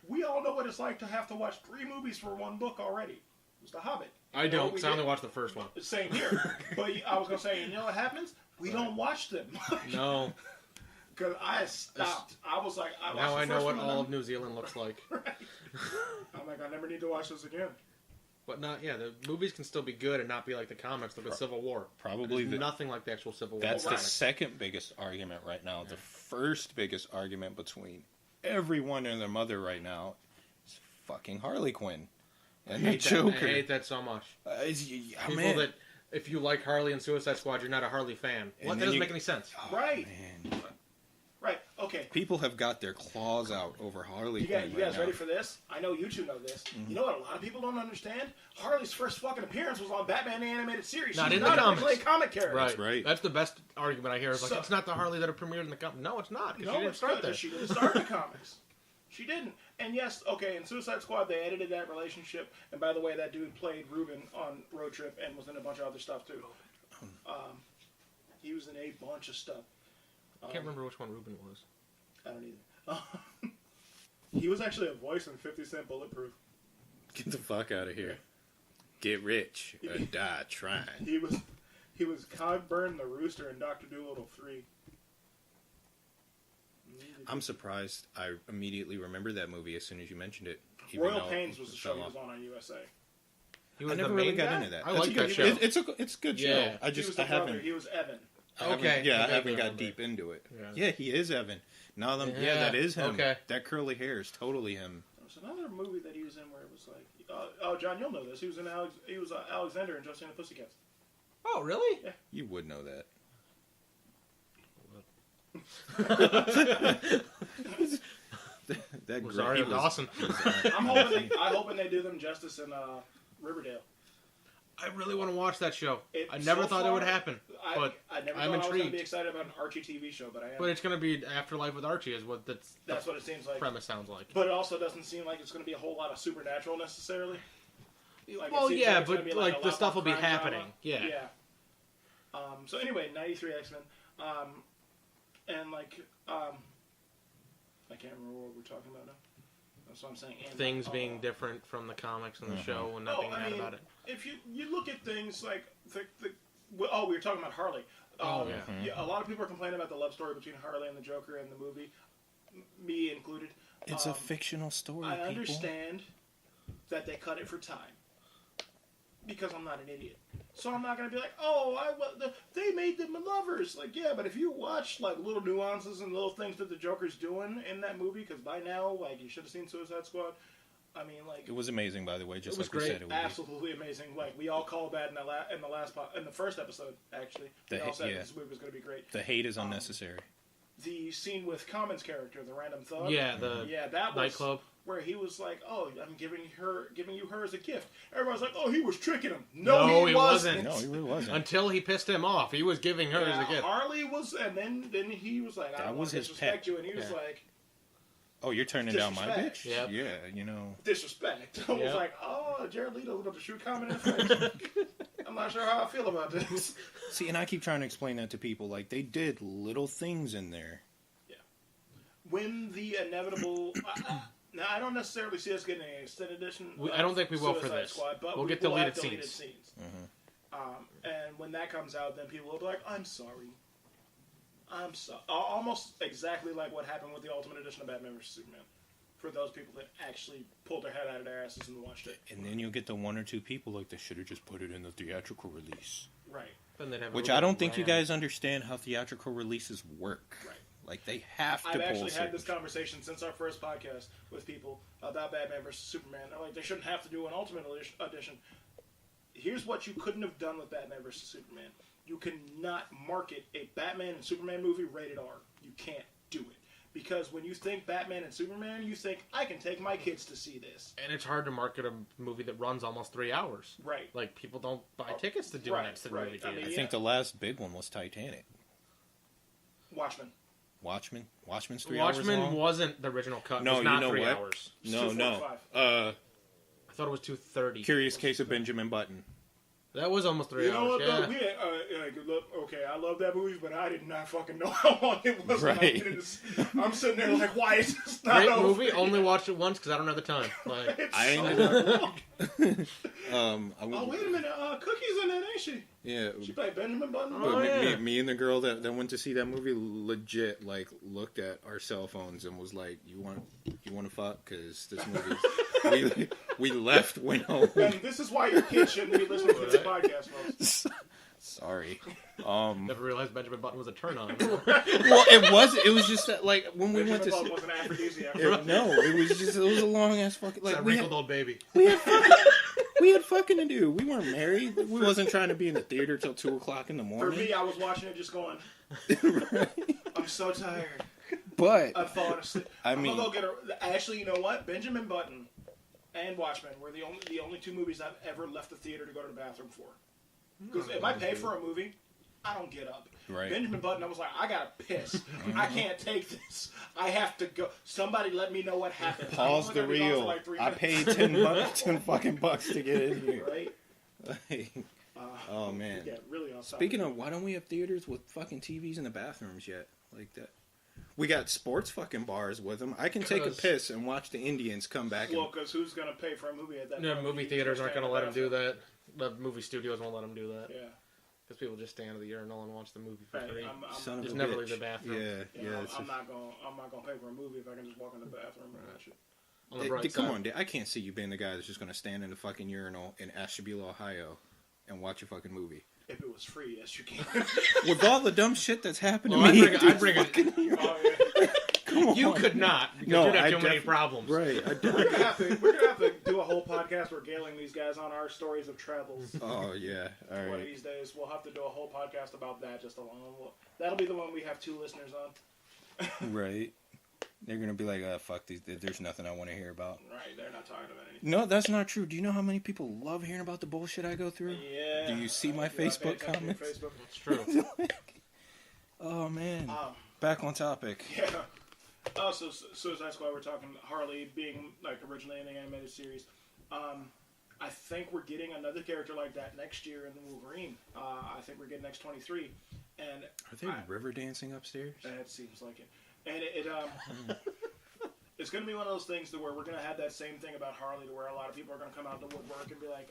[SPEAKER 1] we all know what it's like to have to watch 3 movies for one book already. It was The Hobbit.
[SPEAKER 2] I don't, because I only watched the first one.
[SPEAKER 1] Same here. But I was going to say, you know what happens? We don't watch them.
[SPEAKER 2] No.
[SPEAKER 1] Because I stopped. I was like,
[SPEAKER 2] now I know what all of New Zealand looks like.
[SPEAKER 1] Right. I'm like, I never need to watch this again.
[SPEAKER 2] But the movies can still be good and not be like the comics, like the Civil War.
[SPEAKER 3] Probably
[SPEAKER 2] nothing like the actual Civil War.
[SPEAKER 3] That's the second biggest argument right now. The first biggest argument between everyone and their mother right now is fucking Harley Quinn and the Joker.
[SPEAKER 2] I hate that so much. People
[SPEAKER 3] man.
[SPEAKER 2] that, if you like Harley and Suicide Squad, you're not a Harley fan. What? That doesn't make any sense.
[SPEAKER 1] Right.
[SPEAKER 3] Man.
[SPEAKER 1] Right, okay.
[SPEAKER 3] People have got their claws out over Harley
[SPEAKER 1] You
[SPEAKER 3] Quinn.
[SPEAKER 1] guys ready for this? I know you two know this.
[SPEAKER 3] Mm-hmm.
[SPEAKER 1] You know what a lot of people don't understand? Harley's first fucking appearance was on Batman the Animated Series.
[SPEAKER 2] Not
[SPEAKER 1] She's
[SPEAKER 2] in the comics.
[SPEAKER 1] originally a comic character.
[SPEAKER 2] Right.
[SPEAKER 3] That's right.
[SPEAKER 2] That's the best argument I hear. Is like,
[SPEAKER 1] So-
[SPEAKER 2] it's not the Harley that premiered in the comics. No, it's not. Because
[SPEAKER 1] No,
[SPEAKER 2] she didn't
[SPEAKER 1] it's
[SPEAKER 2] start
[SPEAKER 1] good,
[SPEAKER 2] there.
[SPEAKER 1] 'cause she didn't start the comics. She didn't. And yes, okay, in Suicide Squad, they edited that relationship. And by the way, that dude played Ruben on Road Trip and was in a bunch of other stuff, too. He was in a bunch of stuff.
[SPEAKER 2] I can't remember which one Ruben was.
[SPEAKER 1] I don't either. He was actually a voice in 50 Cent Bulletproof.
[SPEAKER 3] Get the fuck out of here. Get rich or die trying.
[SPEAKER 1] He was Cogburn the Rooster in Dr. Dolittle 3.
[SPEAKER 3] I'm surprised I immediately remembered that movie as soon as you mentioned it.
[SPEAKER 1] Royal Pains was the show he was on USA.
[SPEAKER 2] He was
[SPEAKER 3] I never
[SPEAKER 2] the
[SPEAKER 3] really
[SPEAKER 2] main
[SPEAKER 3] got
[SPEAKER 2] guy?
[SPEAKER 3] into that.
[SPEAKER 2] I
[SPEAKER 3] That's
[SPEAKER 2] like
[SPEAKER 3] a good,
[SPEAKER 2] that show.
[SPEAKER 3] It's a good show.
[SPEAKER 2] Yeah.
[SPEAKER 3] I
[SPEAKER 1] He was
[SPEAKER 3] just
[SPEAKER 1] the
[SPEAKER 3] I
[SPEAKER 1] brother.
[SPEAKER 3] haven't.
[SPEAKER 1] He was Evan.
[SPEAKER 2] Okay.
[SPEAKER 3] I
[SPEAKER 2] Maybe
[SPEAKER 3] haven't got
[SPEAKER 2] remember.
[SPEAKER 3] deep into it.
[SPEAKER 2] Yeah.
[SPEAKER 3] Yeah, he is Evan. Now that
[SPEAKER 2] Yeah,
[SPEAKER 3] that is him.
[SPEAKER 2] okay.
[SPEAKER 3] That curly hair is totally him.
[SPEAKER 1] There was another movie that he was in where it was like, John, you'll know this. He was in Alexander and Josie and the Pussycats.
[SPEAKER 2] Oh, really?
[SPEAKER 1] Yeah.
[SPEAKER 3] You would know that. That
[SPEAKER 2] Sorry, Dawson.
[SPEAKER 1] I'm hoping they do them justice in Riverdale.
[SPEAKER 2] I really want to watch that show. I
[SPEAKER 1] So
[SPEAKER 2] never thought it
[SPEAKER 1] far,
[SPEAKER 2] would happen, but
[SPEAKER 1] I never
[SPEAKER 2] I'm
[SPEAKER 1] thought I was going to
[SPEAKER 2] intrigued.
[SPEAKER 1] be excited about an Archie TV show, but I am.
[SPEAKER 2] But it's going to be Afterlife with Archie, is what
[SPEAKER 1] That's what it seems like.
[SPEAKER 2] premise sounds like.
[SPEAKER 1] But it also doesn't seem like it's going to be a whole lot of supernatural necessarily. Like,
[SPEAKER 2] Well,
[SPEAKER 1] it seems
[SPEAKER 2] yeah,
[SPEAKER 1] like it's gonna
[SPEAKER 2] but
[SPEAKER 1] be a
[SPEAKER 2] like the
[SPEAKER 1] lot
[SPEAKER 2] stuff
[SPEAKER 1] more
[SPEAKER 2] will be
[SPEAKER 1] crime
[SPEAKER 2] happening.
[SPEAKER 1] drama.
[SPEAKER 2] Yeah.
[SPEAKER 1] So anyway, 93 X-Men. And like, I can't remember what we're talking about now. That's what I'm saying. And,
[SPEAKER 2] Things being different from the comics and the show and not being mad about it.
[SPEAKER 1] If you look at things like we were talking about Harley. Yeah, a lot of people are complaining about the love story between Harley and the Joker in the movie, me included.
[SPEAKER 3] It's a fictional story.
[SPEAKER 1] I
[SPEAKER 3] people.
[SPEAKER 1] understand that they cut it for time because I'm not an idiot. So I'm not going to be like, they made them lovers. Like, yeah, but if you watch like little nuances and little things that the Joker's doing in that movie, because by now, like, you should have seen Suicide Squad. I mean, like,
[SPEAKER 3] It was amazing, by the way. Just
[SPEAKER 2] It was
[SPEAKER 3] like we
[SPEAKER 2] great.
[SPEAKER 3] said, it would
[SPEAKER 1] absolutely amazing. Like, we all called that in the first episode. Actually, we all said this movie was going to be great.
[SPEAKER 3] The hate is unnecessary.
[SPEAKER 1] The scene with Common's character, the random thug.
[SPEAKER 2] Yeah,
[SPEAKER 1] that was
[SPEAKER 2] nightclub.
[SPEAKER 1] where he was like, "Oh, I'm giving you her as a gift." Everyone's like, "Oh, he was tricking him." No, he wasn't.
[SPEAKER 3] No, he really wasn't.
[SPEAKER 2] Until he pissed him off. He was giving her as a gift.
[SPEAKER 1] Harley was, and then he was like, "I don't want to disrespect you," and he was like,
[SPEAKER 3] Oh, you're turning down my
[SPEAKER 1] Disrespect.
[SPEAKER 3] bitch?
[SPEAKER 2] Yep.
[SPEAKER 3] Yeah, you know.
[SPEAKER 1] "Disrespect." I was
[SPEAKER 2] Yep.
[SPEAKER 1] like, "Oh, Jared Leto's about to shoot Common in the face." I'm not sure how I feel about this.
[SPEAKER 3] See, and I keep trying to explain that to people. Like, they did little things in there.
[SPEAKER 1] When the inevitable. Now, I don't necessarily see us getting an extended edition.
[SPEAKER 2] I don't think we will for
[SPEAKER 1] Suicide
[SPEAKER 2] this.
[SPEAKER 1] Squad, but
[SPEAKER 2] We'll
[SPEAKER 1] we
[SPEAKER 2] get
[SPEAKER 1] will
[SPEAKER 2] deleted
[SPEAKER 1] have deleted
[SPEAKER 2] scenes.
[SPEAKER 1] scenes. And when that comes out, then people will be like, "I'm sorry." I'm sorry. Almost exactly like what happened with the Ultimate Edition of Batman vs Superman. For those people that actually pulled their head out of their asses and watched it.
[SPEAKER 3] And then you'll get the one or two people like, they should have just put it in the theatrical release.
[SPEAKER 1] Right.
[SPEAKER 2] Then they'd have
[SPEAKER 3] Which
[SPEAKER 2] a
[SPEAKER 3] I don't
[SPEAKER 2] little
[SPEAKER 3] think you
[SPEAKER 2] brand.
[SPEAKER 3] guys understand how theatrical releases work.
[SPEAKER 1] Right.
[SPEAKER 3] Like, they have to
[SPEAKER 1] I've
[SPEAKER 3] pull
[SPEAKER 1] actually had
[SPEAKER 3] certain-
[SPEAKER 1] this conversation since our first podcast with people about Batman vs Superman. They're like, they shouldn't have to do an Ultimate Edition. Here's what you couldn't have done with Batman vs Superman. You cannot market a Batman and Superman movie rated R. You can't do it. Because when you think Batman and Superman, you think, I can take my kids to see this.
[SPEAKER 2] And it's hard to market a movie that runs almost 3 hours.
[SPEAKER 1] Right.
[SPEAKER 2] Like, people don't buy tickets to do
[SPEAKER 1] Right,
[SPEAKER 2] that to the
[SPEAKER 1] right.
[SPEAKER 2] movie
[SPEAKER 1] I
[SPEAKER 2] theater.
[SPEAKER 1] mean,
[SPEAKER 3] I think the last big one was Titanic.
[SPEAKER 1] Watchmen.
[SPEAKER 3] Watchmen's 3 hours
[SPEAKER 2] Watchmen
[SPEAKER 3] long?
[SPEAKER 2] wasn't the original cut.
[SPEAKER 3] No,
[SPEAKER 2] it was not
[SPEAKER 3] you know
[SPEAKER 2] 3
[SPEAKER 3] what?
[SPEAKER 2] hours.
[SPEAKER 3] No.
[SPEAKER 1] 2:45.
[SPEAKER 2] I thought it was 2:30.
[SPEAKER 3] Curious Case of Benjamin Button.
[SPEAKER 2] That was almost 3
[SPEAKER 1] You know
[SPEAKER 2] hours.
[SPEAKER 1] what?
[SPEAKER 2] Yeah.
[SPEAKER 1] Though? Okay, I love that movie, but I did not fucking know how long it was.
[SPEAKER 3] Right.
[SPEAKER 1] I'm sitting there like, why is this not
[SPEAKER 2] Great
[SPEAKER 1] over?
[SPEAKER 2] movie. Only watched it once because I don't have the time. Like,
[SPEAKER 1] It's
[SPEAKER 3] I
[SPEAKER 1] so
[SPEAKER 3] ain't
[SPEAKER 1] long. Oh, wait a minute. Cookie's in that, ain't she?
[SPEAKER 3] Yeah.
[SPEAKER 1] She played Benjamin Button.
[SPEAKER 2] Oh,
[SPEAKER 3] But
[SPEAKER 2] yeah.
[SPEAKER 3] me and the girl that went to see that movie legit like looked at our cell phones and was like, "You want to fuck?" Because this movie, we left, went home.
[SPEAKER 1] And this is why your kids shouldn't be listening to this podcast, folks.
[SPEAKER 3] Sorry.
[SPEAKER 2] never realized Benjamin Button was a turn on.
[SPEAKER 3] Well, it was. It was just that like when we
[SPEAKER 1] Benjamin
[SPEAKER 3] went to
[SPEAKER 1] Button
[SPEAKER 3] see.
[SPEAKER 1] was an aphrodisiac.
[SPEAKER 3] No, it was a long ass fucking
[SPEAKER 2] Like
[SPEAKER 3] like
[SPEAKER 2] that
[SPEAKER 3] we
[SPEAKER 2] wrinkled
[SPEAKER 3] had,
[SPEAKER 2] old baby.
[SPEAKER 3] we had fucking to do. We weren't married. We wasn't trying to be in the theater till 2:00 in the
[SPEAKER 1] For
[SPEAKER 3] morning.
[SPEAKER 1] me, I was watching it just going, I'm so tired.
[SPEAKER 3] But
[SPEAKER 1] I'm falling asleep.
[SPEAKER 3] I
[SPEAKER 1] I'm
[SPEAKER 3] mean-
[SPEAKER 1] gonna go get a. Actually, you know what? Benjamin Button and Watchmen were the only two movies I've ever left the theater to go to the bathroom for. Because if I pay for a movie, I don't get up.
[SPEAKER 3] Right.
[SPEAKER 1] Benjamin Button, I was like, I gotta piss. I can't take this. I have to go. Somebody let me know what happened. I'm
[SPEAKER 3] pause
[SPEAKER 1] only
[SPEAKER 3] the
[SPEAKER 1] gonna be gone for
[SPEAKER 3] reel.
[SPEAKER 1] like 3
[SPEAKER 3] I
[SPEAKER 1] minutes.
[SPEAKER 3] paid 10 fucking bucks to get in here.
[SPEAKER 1] Right?
[SPEAKER 3] Oh man.
[SPEAKER 1] Yeah, really off topic.
[SPEAKER 3] Speaking of, why don't we have theaters with fucking TVs in the bathrooms yet? Like that. We got sports fucking bars with them. I can take a
[SPEAKER 2] 'Cause-
[SPEAKER 3] piss and watch the Indians come back.
[SPEAKER 1] Well, because who's gonna pay for a movie at that
[SPEAKER 2] No,
[SPEAKER 1] point?
[SPEAKER 2] movie
[SPEAKER 1] You
[SPEAKER 2] theaters
[SPEAKER 1] just
[SPEAKER 2] aren't
[SPEAKER 1] stay
[SPEAKER 2] going
[SPEAKER 1] in
[SPEAKER 2] to let
[SPEAKER 1] the
[SPEAKER 2] them do
[SPEAKER 1] bathroom.
[SPEAKER 2] that. The movie studios won't let them do that.
[SPEAKER 1] Yeah.
[SPEAKER 2] Because people just stand at the urinal and watch the movie for
[SPEAKER 1] Right,
[SPEAKER 2] free.
[SPEAKER 3] Son of
[SPEAKER 2] Just
[SPEAKER 3] a
[SPEAKER 2] never
[SPEAKER 3] bitch.
[SPEAKER 2] leave the bathroom.
[SPEAKER 3] Yeah,
[SPEAKER 1] You know,
[SPEAKER 3] it's
[SPEAKER 1] I'm not gonna pay for a movie if I can just walk in the bathroom and watch it.
[SPEAKER 2] On the bright
[SPEAKER 3] come
[SPEAKER 2] side.
[SPEAKER 3] on, dude. I can't see you being the guy that's just going to stand in the fucking urinal in Ashtabula, Ohio, and watch a fucking movie.
[SPEAKER 1] If it was free, yes, you can.
[SPEAKER 3] With all the dumb shit that's happened to
[SPEAKER 2] Well,
[SPEAKER 3] me,
[SPEAKER 2] I'd bring it.
[SPEAKER 1] Oh, yeah.
[SPEAKER 3] come on.
[SPEAKER 2] You could not because
[SPEAKER 3] No,
[SPEAKER 2] you'd have
[SPEAKER 3] I
[SPEAKER 2] too many
[SPEAKER 3] def-
[SPEAKER 2] problems.
[SPEAKER 3] Right.
[SPEAKER 1] We're gonna have to do a whole podcast regaling these guys on our stories of travels.
[SPEAKER 3] Oh, yeah. All
[SPEAKER 1] One of
[SPEAKER 3] right.
[SPEAKER 1] these days, we'll have to do a whole podcast about that. Just alone. That'll be the one we have 2 listeners on.
[SPEAKER 3] Right. They're going to be like, fuck these. There's nothing I want to hear about.
[SPEAKER 1] Right? They're not talking about anything.
[SPEAKER 3] No, that's not true. Do you know how many people love hearing about the bullshit I go through?
[SPEAKER 1] Yeah.
[SPEAKER 3] Do you see my
[SPEAKER 1] I pay
[SPEAKER 3] Facebook
[SPEAKER 1] attention to your
[SPEAKER 3] comments?
[SPEAKER 1] Facebook.
[SPEAKER 2] It's true.
[SPEAKER 3] Oh, man. Back on topic.
[SPEAKER 1] Yeah. Oh, so Suicide Squad. We're talking Harley being like originally in the animated series. I think we're getting another character like that next year in the Wolverine. I think we're getting X-23, and
[SPEAKER 3] Are they river dancing upstairs?
[SPEAKER 1] it seems like it. And it's going to be one of those things to where we're going to have that same thing about Harley, to where a lot of people are going to come out the woodwork and be like,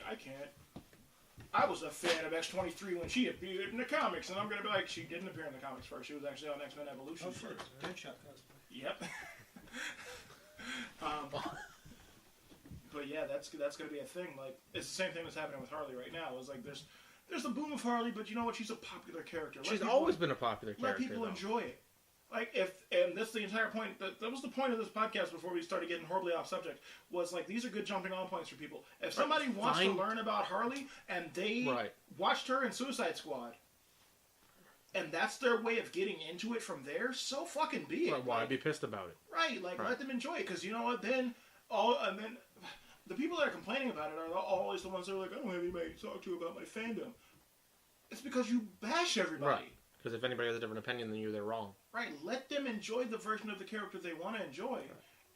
[SPEAKER 1] I was a fan of X-23 when she appeared in the comics, and I'm going to be like, she didn't appear in the comics first. She was actually on X-Men Evolution first.
[SPEAKER 4] Deadshot cosplay.
[SPEAKER 1] Yep. But yeah, that's going to be a thing. Like, it's the same thing that's happening with Harley right now. It's like there's a boom of Harley, but you know what? She's a popular character.
[SPEAKER 2] She's always been a popular character.
[SPEAKER 1] Let people
[SPEAKER 2] though.
[SPEAKER 1] enjoy it. Like, and that's the entire point. That was the point of this podcast before we started getting horribly off subject. Was like, these are good jumping on points for people. If somebody wants to learn about Harley and they watched her in Suicide Squad, and that's their way of getting into it from there, so fucking be it.
[SPEAKER 2] Right, why be pissed about it?
[SPEAKER 1] Right, like let them enjoy it, because you know what? Then the people that are complaining about it are always the ones that are like, I don't have anybody to talk to about my fandom. It's because you bash everybody.
[SPEAKER 2] Right. Because if anybody has a different opinion than you, they're wrong.
[SPEAKER 1] Right, let them enjoy the version of the character they want to enjoy.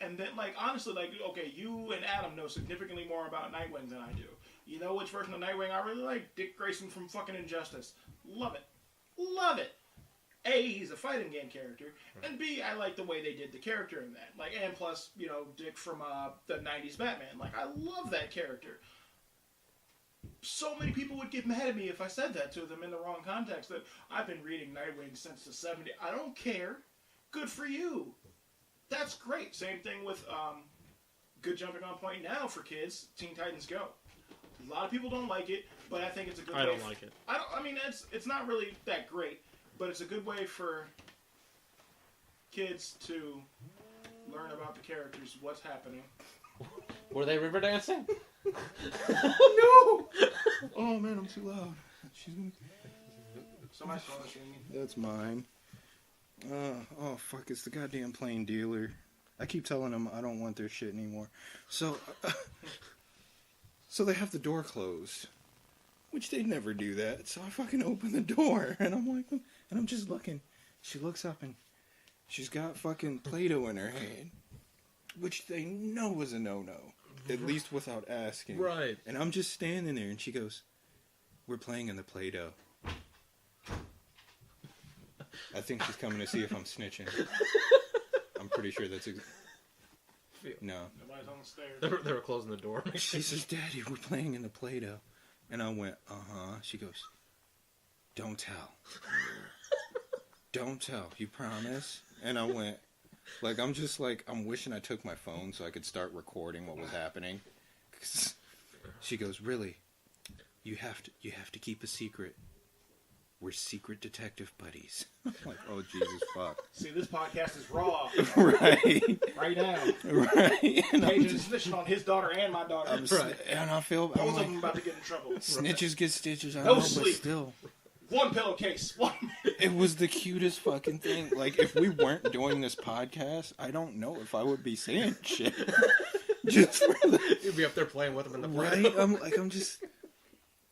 [SPEAKER 1] And then, like, honestly, like, okay, you and Adam know significantly more about Nightwing than I do. You know which version of Nightwing I really like? Dick Grayson from fucking Injustice. Love it. Love it. A, he's a fighting game character, and B, I like the way they did the character in that. Like, and plus, you know, Dick from the 90s Batman. Like, I love that character. So many people would get mad at me if I said that to them in the wrong context, that I've been reading Nightwing since the 70s. I don't care. Good for you. That's great. Same thing with good jumping on point now for kids, Teen Titans Go. A lot of people don't like it, but I think it's a good way.
[SPEAKER 2] I don't like it.
[SPEAKER 1] I mean, it's not really that great, but it's a good way for kids to learn about the characters, what's happening.
[SPEAKER 2] Were they river dancing?
[SPEAKER 3] Oh, no! Oh, man, I'm too loud.
[SPEAKER 1] Somebody's flashing me.
[SPEAKER 3] That's mine. Oh, fuck, it's the goddamn plain dealer. I keep telling them I don't want their shit anymore. So they have the door closed, which they never do that. So I fucking open the door, and I'm like, and I'm just looking. She looks up, and she's got fucking Play-Doh in her hand, which they know is a no-no. at least without asking.
[SPEAKER 2] Right.
[SPEAKER 3] And I'm just standing there, and she goes, "We're playing in the Play-Doh." I think she's coming to see if I'm snitching. I'm pretty sure that's... No.
[SPEAKER 1] Nobody's on the stairs.
[SPEAKER 2] They were closing the door.
[SPEAKER 3] She says, "Daddy, we're playing in the Play-Doh." And I went, "Uh-huh." She goes, "Don't tell. Don't tell. You promise?" And I went, like, I'm just like, I'm wishing I took my phone so I could start recording what was happening. She goes, "Really? You have to keep a secret. We're secret detective buddies." I'm like, oh, Jesus, fuck.
[SPEAKER 1] See, this podcast is raw.
[SPEAKER 3] Right.
[SPEAKER 1] Right now.
[SPEAKER 3] Right. And
[SPEAKER 1] Cajun is snitching on his daughter and my daughter.
[SPEAKER 3] And I feel...
[SPEAKER 1] Both
[SPEAKER 3] I'm
[SPEAKER 1] of
[SPEAKER 3] like,
[SPEAKER 1] them about to get in trouble.
[SPEAKER 3] snitches get stitches, I
[SPEAKER 1] No
[SPEAKER 3] know,
[SPEAKER 1] sleep.
[SPEAKER 3] but still.
[SPEAKER 1] One pillowcase. One.
[SPEAKER 3] It was the cutest fucking thing. Like, if we weren't doing this podcast, I don't know if I would be saying shit. Just for the...
[SPEAKER 2] You'd be up there playing with them in the
[SPEAKER 3] Right?
[SPEAKER 2] Play-Doh.
[SPEAKER 3] I'm just...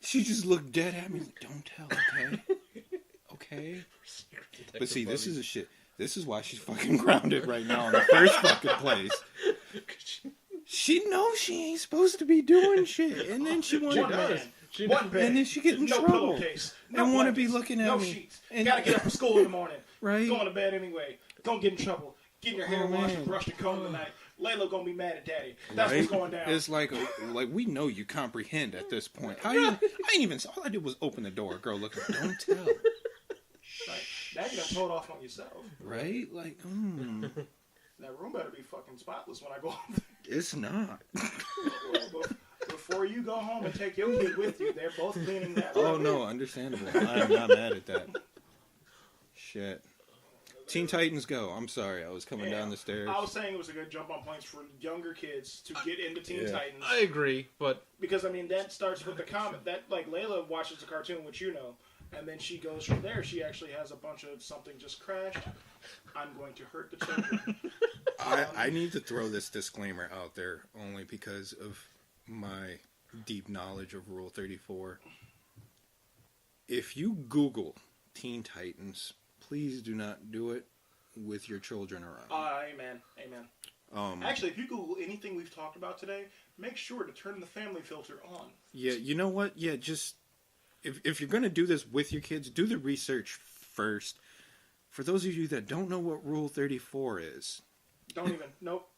[SPEAKER 3] She just looked dead at me like, "Don't tell, okay? Okay?" But see, this is a shit. This is why she's fucking grounded right now in the first fucking place. She knows she ain't supposed to be doing shit, and then she wants
[SPEAKER 1] One
[SPEAKER 3] to...
[SPEAKER 1] man.
[SPEAKER 2] She
[SPEAKER 1] One bed.
[SPEAKER 3] And then she get in
[SPEAKER 1] no
[SPEAKER 3] trouble.
[SPEAKER 1] Pillowcase. No
[SPEAKER 3] And wanna be
[SPEAKER 1] blankets,
[SPEAKER 3] looking at
[SPEAKER 1] no
[SPEAKER 3] me.
[SPEAKER 1] sheets.
[SPEAKER 3] And-
[SPEAKER 1] Gotta get up for school in the morning.
[SPEAKER 3] Right?
[SPEAKER 1] Going to bed anyway. Don't get in trouble. Getting your hair
[SPEAKER 3] Oh,
[SPEAKER 1] washed
[SPEAKER 3] man.
[SPEAKER 1] and brushed and combed tonight. Layla gonna be mad at daddy. That's
[SPEAKER 3] Right?
[SPEAKER 1] what's going down.
[SPEAKER 3] It's like we know you comprehend at this point. I ain't even... All I did was open the door. Girl, look, "Don't tell."
[SPEAKER 1] Right. Now you done told off on yourself.
[SPEAKER 3] Right? Like,
[SPEAKER 1] That room better be fucking spotless when I go home.
[SPEAKER 3] it's not.
[SPEAKER 1] Before you go home and take your kid with you, they're both cleaning that
[SPEAKER 3] Oh,
[SPEAKER 1] room.
[SPEAKER 3] no, understandable. I am not mad at that. Shit. Teen Titans Go. I'm sorry, I was coming down the stairs.
[SPEAKER 1] I was saying it was a good jump on points for younger kids to get into Teen
[SPEAKER 3] Yeah.
[SPEAKER 1] Titans.
[SPEAKER 2] I agree, but
[SPEAKER 1] Because, I mean, that starts with the comic. That, like, Layla watches the cartoon, which you know, and then she goes from there. She actually has a bunch of something just crashed. I'm going to hurt the children.
[SPEAKER 3] I need to throw this disclaimer out there only because of my deep knowledge of Rule 34. If you Google Teen Titans, please do not do it with your children around.
[SPEAKER 1] Amen. Actually, if you Google anything we've talked about today, make sure to turn the family filter on.
[SPEAKER 3] Yeah, you know what? Yeah, just... If you're going to do this with your kids, do the research first. For those of you that don't know what Rule 34 is...
[SPEAKER 1] Don't even. Nope.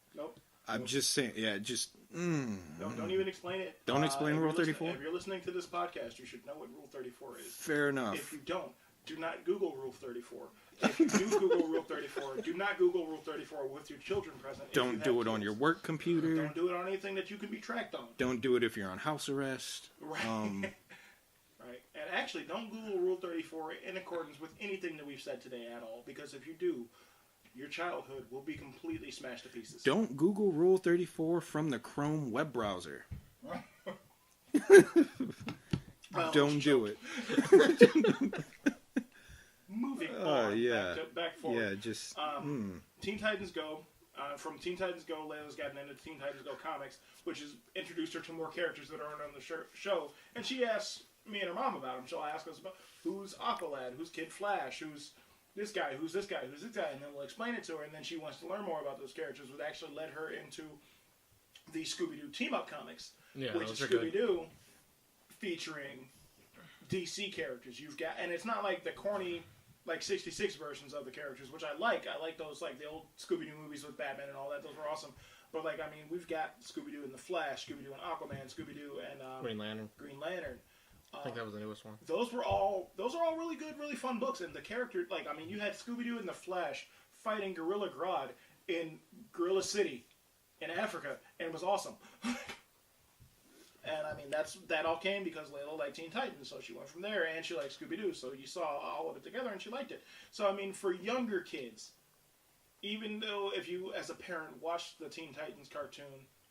[SPEAKER 3] I'm just saying, yeah, just...
[SPEAKER 1] Don't even explain it.
[SPEAKER 3] Don't explain
[SPEAKER 1] if
[SPEAKER 3] Rule
[SPEAKER 1] you're listening-
[SPEAKER 3] 34?
[SPEAKER 1] If you're listening to this podcast, you should know what Rule 34 is.
[SPEAKER 3] Fair enough.
[SPEAKER 1] If you don't, do not Google Rule 34. If you do Google Rule 34, do not Google Rule 34 with your children present. if you
[SPEAKER 3] Don't
[SPEAKER 1] have
[SPEAKER 3] do it on
[SPEAKER 1] kids.
[SPEAKER 3] your work computer.
[SPEAKER 1] Don't do it on anything that you can be tracked on.
[SPEAKER 3] Don't do it if you're on house arrest.
[SPEAKER 1] Right. Right. And actually, don't Google Rule 34 in accordance with anything that we've said today at all, because if you do, your childhood will be completely smashed to pieces.
[SPEAKER 3] Don't Google Rule 34 from the Chrome web browser.
[SPEAKER 1] Well,
[SPEAKER 3] Don't do it.
[SPEAKER 1] Moving on.
[SPEAKER 3] Yeah.
[SPEAKER 1] Back forward.
[SPEAKER 3] Yeah, just...
[SPEAKER 1] Teen Titans Go. From Teen Titans Go, Layla's gotten into Teen Titans Go comics, which has introduced her to more characters that aren't on the show. And she asks me and her mom about them. She'll ask us about who's Aqualad, who's Kid Flash, who's this guy, who's this guy, who's this guy, and then we'll explain it to her. And then she wants to learn more about those characters, which actually led her into the Scooby-Doo team-up comics,
[SPEAKER 2] yeah,
[SPEAKER 1] which
[SPEAKER 2] those
[SPEAKER 1] is
[SPEAKER 2] are good.
[SPEAKER 1] Scooby-Doo featuring DC characters. You've got, and it's not like the corny, like 66 versions of the characters, which I like. I like those, like the old Scooby-Doo movies with Batman and all that. Those were awesome. But like, I mean, we've got Scooby-Doo and the Flash, Scooby-Doo and Aquaman, Scooby-Doo and
[SPEAKER 2] Green Lantern.
[SPEAKER 1] Green Lantern.
[SPEAKER 2] I think that was the newest one.
[SPEAKER 1] Those are all really good, really fun books. And the character, like, I mean, you had Scooby-Doo and the Flash fighting Gorilla Grodd in Gorilla City in Africa, and it was awesome. And I mean, that all came because Layla liked Teen Titans, so she went from there, and she liked Scooby-Doo, so you saw all of it together, and she liked it. So I mean, for younger kids, even though if you, as a parent, watch the Teen Titans cartoon,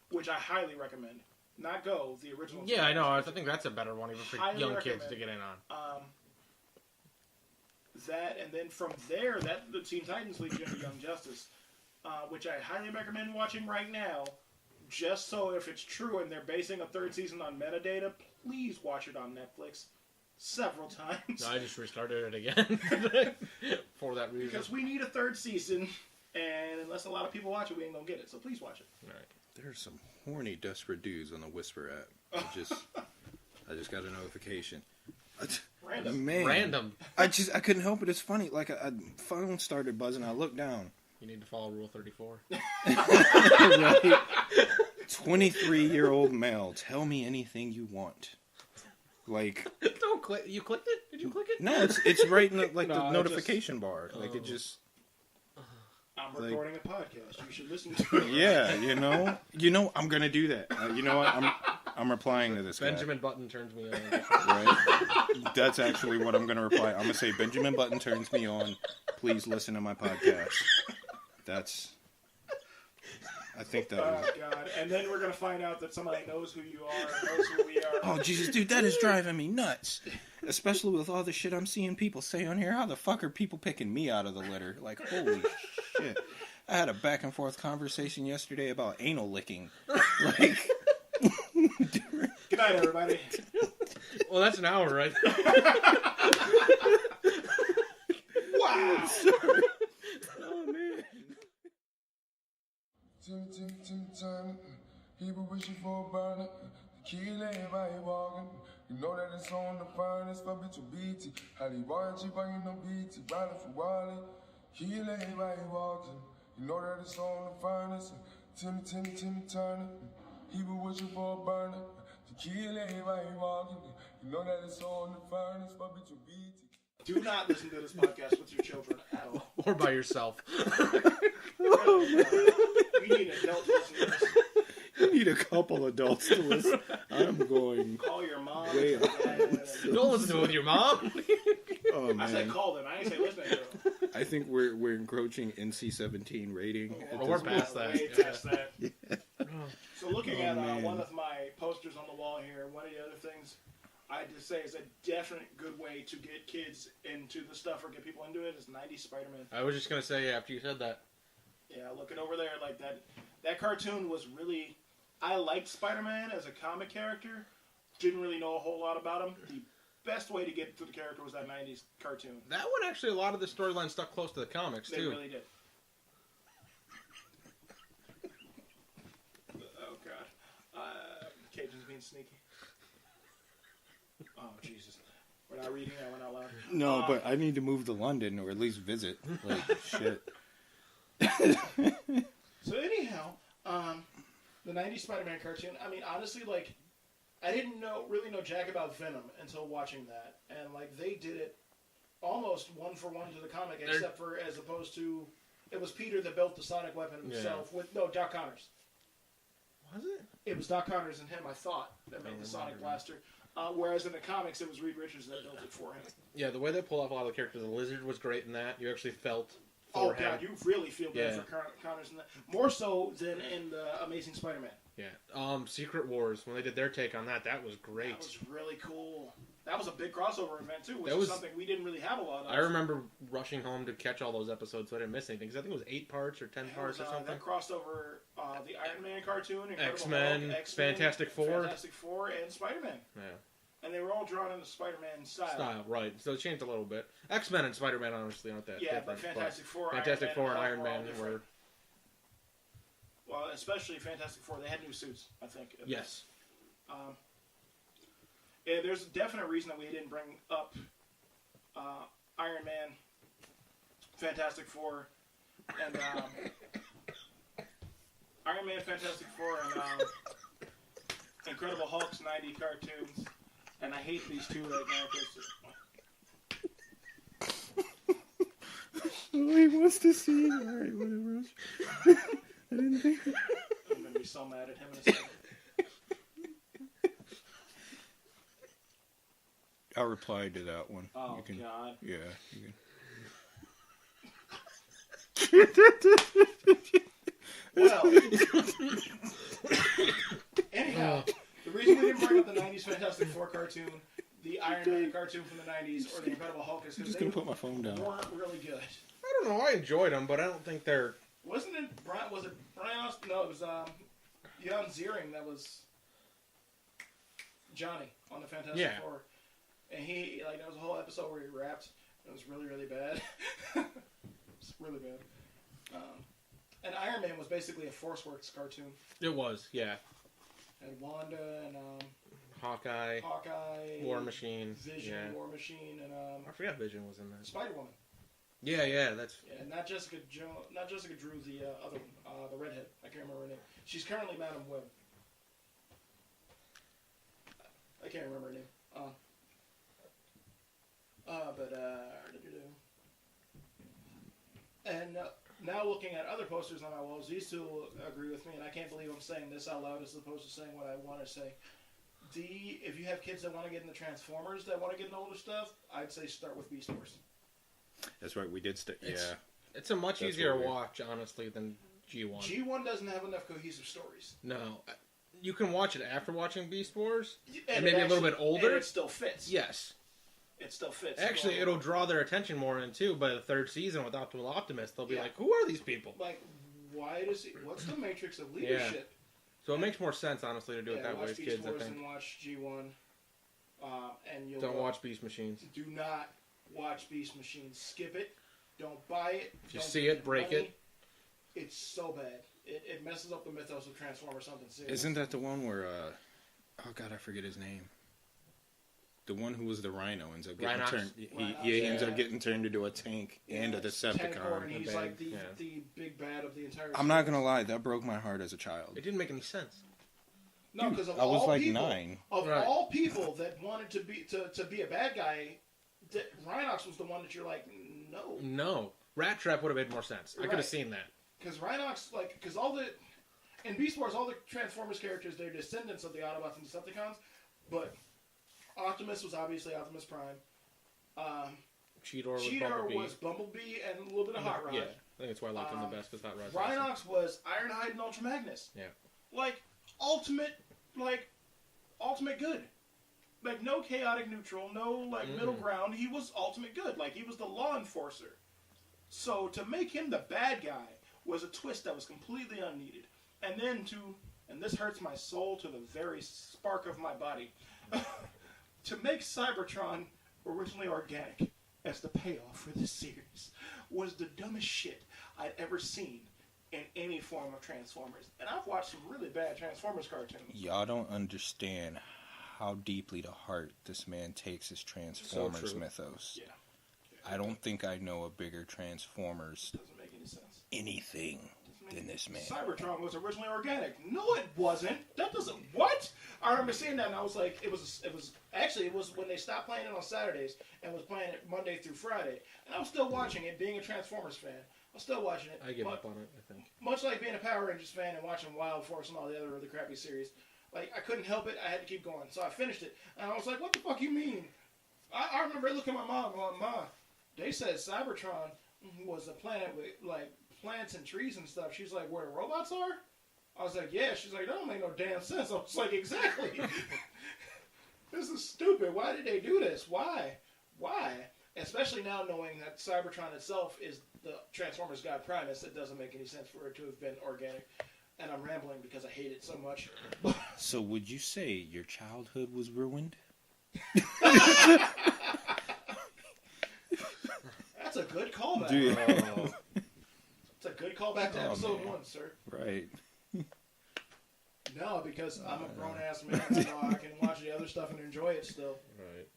[SPEAKER 1] which I highly recommend, not Go, the original.
[SPEAKER 2] Yeah, I know. I think that's a better one even for
[SPEAKER 1] Highly
[SPEAKER 2] young kids
[SPEAKER 1] recommend.
[SPEAKER 2] to get in on.
[SPEAKER 1] That, and then from there, that the Teen Titans leads you into Young Justice, which I highly recommend watching right now. Just so if it's true and they're basing a third season on metadata, please watch it on Netflix several times.
[SPEAKER 2] No, I just restarted it again for that reason.
[SPEAKER 1] Because we need a third season, and unless a lot of people watch it, we ain't gonna get it. So please watch it.
[SPEAKER 2] All right.
[SPEAKER 3] There's some horny, desperate dudes on the Whisper app. I just got a notification.
[SPEAKER 1] Random.
[SPEAKER 3] Man,
[SPEAKER 2] Random.
[SPEAKER 3] I couldn't help it. It's funny. Like a phone started buzzing. I looked down.
[SPEAKER 2] You need to follow Rule 34.
[SPEAKER 3] Right? 23-year-old male. Tell me anything you want. Like,
[SPEAKER 2] Don't click. You clicked it? Did you click it?
[SPEAKER 3] no, it's right in the,
[SPEAKER 1] No,
[SPEAKER 3] the notification bar. Like it just.
[SPEAKER 1] I'm recording a podcast. You should listen to it.
[SPEAKER 3] Yeah, you know, I'm gonna do that. You know what? I'm replying to this
[SPEAKER 2] Benjamin Button turns me on.
[SPEAKER 3] guy. Right? That's actually what I'm gonna reply. I'm gonna say Benjamin Button turns me on. Please listen to my podcast. I think that was.
[SPEAKER 1] Oh, God. And then we're going to find out that somebody knows who you are and knows who we are.
[SPEAKER 3] Oh, Jesus, dude, that is driving me nuts. Especially with all the shit I'm seeing people say on here. How the fuck are people picking me out of the litter? Like, holy shit. I had a back and forth conversation yesterday about anal licking. Like.
[SPEAKER 1] Good night, everybody.
[SPEAKER 2] Well, that's an hour, right?
[SPEAKER 1] Wow.
[SPEAKER 3] Sorry. Oh, man.
[SPEAKER 5] Tim, he was wishing for a burner. The key lay by walking. You know that it's on the finest for bitch or BT. How they want you buying no BT, riding for Wally. Key lay by walking. You know that it's on the finest. Tim Turner. He was wishing for a burner. The key lay by walking. You know that it's on the finest for bitch or BT.
[SPEAKER 1] Do not listen to this podcast with your children at all.
[SPEAKER 2] Or by yourself.
[SPEAKER 1] We need adults to listen to this.
[SPEAKER 3] You need a couple adults to listen. I'm going.
[SPEAKER 1] Call your mom.
[SPEAKER 3] Way
[SPEAKER 1] and dad.
[SPEAKER 2] Don't listen to it with your mom.
[SPEAKER 3] Oh,
[SPEAKER 1] I said
[SPEAKER 3] man.
[SPEAKER 1] call them. I didn't say listen to them.
[SPEAKER 3] I think we're encroaching NC-17 rating. at
[SPEAKER 2] We're
[SPEAKER 3] this
[SPEAKER 2] past
[SPEAKER 3] point.
[SPEAKER 2] that.
[SPEAKER 1] Way
[SPEAKER 2] Yeah.
[SPEAKER 1] past that. So looking at
[SPEAKER 3] man.
[SPEAKER 1] one of my posters on the wall here, one of the other things I'd just say is a definite good way to get kids into the stuff or get people into it is 90s Spider-Man.
[SPEAKER 2] I was just going to say, after you said that.
[SPEAKER 1] Yeah, looking over there, like that cartoon was really... I liked Spider-Man as a comic character. Didn't really know a whole lot about him. The best way to get to the character was that 90s cartoon.
[SPEAKER 2] That one, actually, a lot of the storyline stuck close to the comics,
[SPEAKER 1] They
[SPEAKER 2] too.
[SPEAKER 1] really did. Oh, God. Cajun's being sneaky. Oh, Jesus. We're not reading that one out loud.
[SPEAKER 3] No, but I need to move to London or at least visit. Like, shit.
[SPEAKER 1] So anyhow, the 90s Spider-Man cartoon, I mean, honestly, like, I didn't really know jack about Venom until watching that. And, like, they did it almost one for one to the comic, except for as opposed to, it was Peter that built the sonic weapon himself with, no, Doc Connors.
[SPEAKER 2] Was it?
[SPEAKER 1] It was Doc Connors and him, I thought, that made the sonic blaster. Whereas in the comics, it was Reed Richards that built it for him.
[SPEAKER 2] Yeah, the way they pull off a lot of the characters, the Lizard was great in that. You actually felt
[SPEAKER 1] Oh,
[SPEAKER 2] for him.
[SPEAKER 1] God, you really feel bad
[SPEAKER 2] Yeah.
[SPEAKER 1] for Connors in that. More so than in the Amazing Spider-Man.
[SPEAKER 2] Yeah. Secret Wars, when they did their take on that, that was great.
[SPEAKER 1] That was really cool. That was a big crossover event, too, which
[SPEAKER 2] That
[SPEAKER 1] is
[SPEAKER 2] was-
[SPEAKER 1] something we didn't really have a lot of.
[SPEAKER 2] I remember rushing home to catch all those episodes so I didn't miss anything. Because I think it was 8 parts or 10 parts or something.
[SPEAKER 1] That crossed over the Iron Man cartoon, Incredible
[SPEAKER 2] X-Men,
[SPEAKER 1] Hulk,
[SPEAKER 2] Fantastic Four.
[SPEAKER 1] Fantastic Four, and Spider-Man.
[SPEAKER 2] Yeah.
[SPEAKER 1] And they were all drawn in the Spider-Man
[SPEAKER 2] Style, right. So it changed a little bit. X-Men and Spider-Man honestly aren't that
[SPEAKER 1] Yeah,
[SPEAKER 2] different.
[SPEAKER 1] but Fantastic Four,
[SPEAKER 2] Fantastic Four and Iron
[SPEAKER 1] Hulk
[SPEAKER 2] Man
[SPEAKER 1] all
[SPEAKER 2] were...
[SPEAKER 1] different. Well, especially Fantastic Four. They had new suits, I think.
[SPEAKER 2] Yes.
[SPEAKER 1] Yeah, there's a definite reason that we didn't bring up Iron Man, Fantastic Four, and Iron Man, Fantastic Four, and Incredible Hulk's 90 cartoons. And I hate these two right now because
[SPEAKER 3] Oh, he wants to see it. Alright, whatever. I didn't think.
[SPEAKER 1] I'm going to be so mad at him in a second.
[SPEAKER 3] I'll reply to that one.
[SPEAKER 1] Oh,
[SPEAKER 3] You can-
[SPEAKER 1] God.
[SPEAKER 3] Yeah. You can.
[SPEAKER 1] Well, anyhow, the reason we didn't bring up the 90s Fantastic Four cartoon, the Iron Man cartoon from the 90s, or the Incredible Hulk is
[SPEAKER 3] I'm
[SPEAKER 1] because
[SPEAKER 3] just
[SPEAKER 1] they
[SPEAKER 3] gonna put my phone down.
[SPEAKER 1] weren't really good.
[SPEAKER 2] I don't know. I enjoyed them, but I don't think they're...
[SPEAKER 1] Wasn't it Brian? Was it Brian Austin? No, it was Jan Ziering that was Johnny on the Fantastic
[SPEAKER 2] Yeah.
[SPEAKER 1] Four, and he like there was a whole episode where he rapped. It was really really bad. It's really bad. And Iron Man was basically a ForceWorks cartoon.
[SPEAKER 2] It was, yeah.
[SPEAKER 1] And Wanda and
[SPEAKER 2] Hawkeye, War Machine,
[SPEAKER 1] Vision, War Machine, and
[SPEAKER 2] I forgot Vision was in there.
[SPEAKER 1] Spider-Woman.
[SPEAKER 2] Yeah, that's.
[SPEAKER 1] Yeah, not Jessica Drew, the other one, the redhead. I can't remember her name. She's currently Madam Web. I can't remember her name. And now looking at other posters on my walls, these two agree with me, and I can't believe I'm saying this out loud as opposed to saying what I want to say. If you have kids that want to get into Transformers, that want to get into older stuff, I'd say start with Beast Wars.
[SPEAKER 3] That's right. We did.
[SPEAKER 2] It's a much easier watch, honestly, than G1.
[SPEAKER 1] G1 doesn't have enough cohesive stories.
[SPEAKER 2] No. You can watch it after watching Beast Wars,
[SPEAKER 1] and
[SPEAKER 2] maybe a little bit older.
[SPEAKER 1] And it still fits.
[SPEAKER 2] Yes.
[SPEAKER 1] It still fits.
[SPEAKER 2] Actually, it'll draw their attention more in, too. By the third season with Optimal Optimus, they'll be like, who are these people?
[SPEAKER 1] Like, what's the matrix of leadership?
[SPEAKER 2] Yeah. So it makes more sense, honestly, to do it that way as kids, I think.
[SPEAKER 1] And watch G1. And you'll
[SPEAKER 2] Don't watch Beast Machines.
[SPEAKER 1] Do not watch Beast Machines. Skip it. Don't buy it.
[SPEAKER 2] If you see it, break it.
[SPEAKER 1] It's so bad. It messes up the mythos of Transformers something serious.
[SPEAKER 3] Isn't that the one where, oh God, I forget his name. The one who was the Rhino ends up getting turned. He ends up getting turned into a tank and a Decepticon.
[SPEAKER 1] And he's like the big bad of the entire.
[SPEAKER 3] I'm not gonna lie, that broke my heart as a child.
[SPEAKER 2] It didn't make any sense.
[SPEAKER 1] No, because
[SPEAKER 3] I was like 9.
[SPEAKER 1] Of all people that wanted to be a bad guy, Rhinox was the one that you're like, no.
[SPEAKER 2] No, Rat Trap would have made more sense. I could have seen that.
[SPEAKER 1] Because Rhinox, in Beast Wars, all the Transformers characters, they're descendants of the Autobots and Decepticons, but Optimus was obviously Optimus Prime. Cheetor was Bumblebee and a little bit of Hot Rod.
[SPEAKER 2] Yeah, I think that's why I liked him the best, because Hot Rod.
[SPEAKER 1] Rhinox was Ironhide and Ultra Magnus.
[SPEAKER 2] Yeah.
[SPEAKER 1] Like, ultimate good. Like, no chaotic neutral, no, middle ground. He was ultimate good. Like, he was the law enforcer. So, to make him the bad guy was a twist that was completely unneeded. And then and this hurts my soul to the very spark of my body, to make Cybertron originally organic as the payoff for this series was the dumbest shit I'd ever seen in any form of Transformers. And I've watched some really bad Transformers cartoons.
[SPEAKER 3] Y'all don't understand how deeply to heart this man takes his Transformers mythos.
[SPEAKER 1] Yeah.
[SPEAKER 3] I don't think I know a bigger Transformers
[SPEAKER 1] Doesn't make any sense.
[SPEAKER 3] Anything than this man.
[SPEAKER 1] Cybertron was originally organic. No, it wasn't. That doesn't. What? I remember seeing that, and I was like, it was when they stopped playing it on Saturdays and was playing it Monday through Friday, and I was still watching it. Being a Transformers fan, I was still watching it.
[SPEAKER 2] I give up on it, I think.
[SPEAKER 1] Much like being a Power Rangers fan and watching Wild Force and all the other really crappy series, like I couldn't help it. I had to keep going, so I finished it, and I was like, "What the fuck you mean?" I remember looking at my mom going, "Ma, they said Cybertron was a planet with like plants and trees and stuff." She's like, "Where the robots are?" I was like, "Yeah." She's like, "That don't make no damn sense." I was like, "Exactly." This is stupid. Why did they do this? Why? Especially now knowing that Cybertron itself is the Transformers God Primus, it doesn't make any sense for it to have been organic. And I'm rambling because I hate it so much.
[SPEAKER 3] So would you say your childhood was ruined?
[SPEAKER 1] That's a good callback. It's a good callback to episode 1, sir.
[SPEAKER 3] Right.
[SPEAKER 1] No, because I'm a grown-ass man. I know I can watch the other stuff and enjoy it still.
[SPEAKER 2] Right.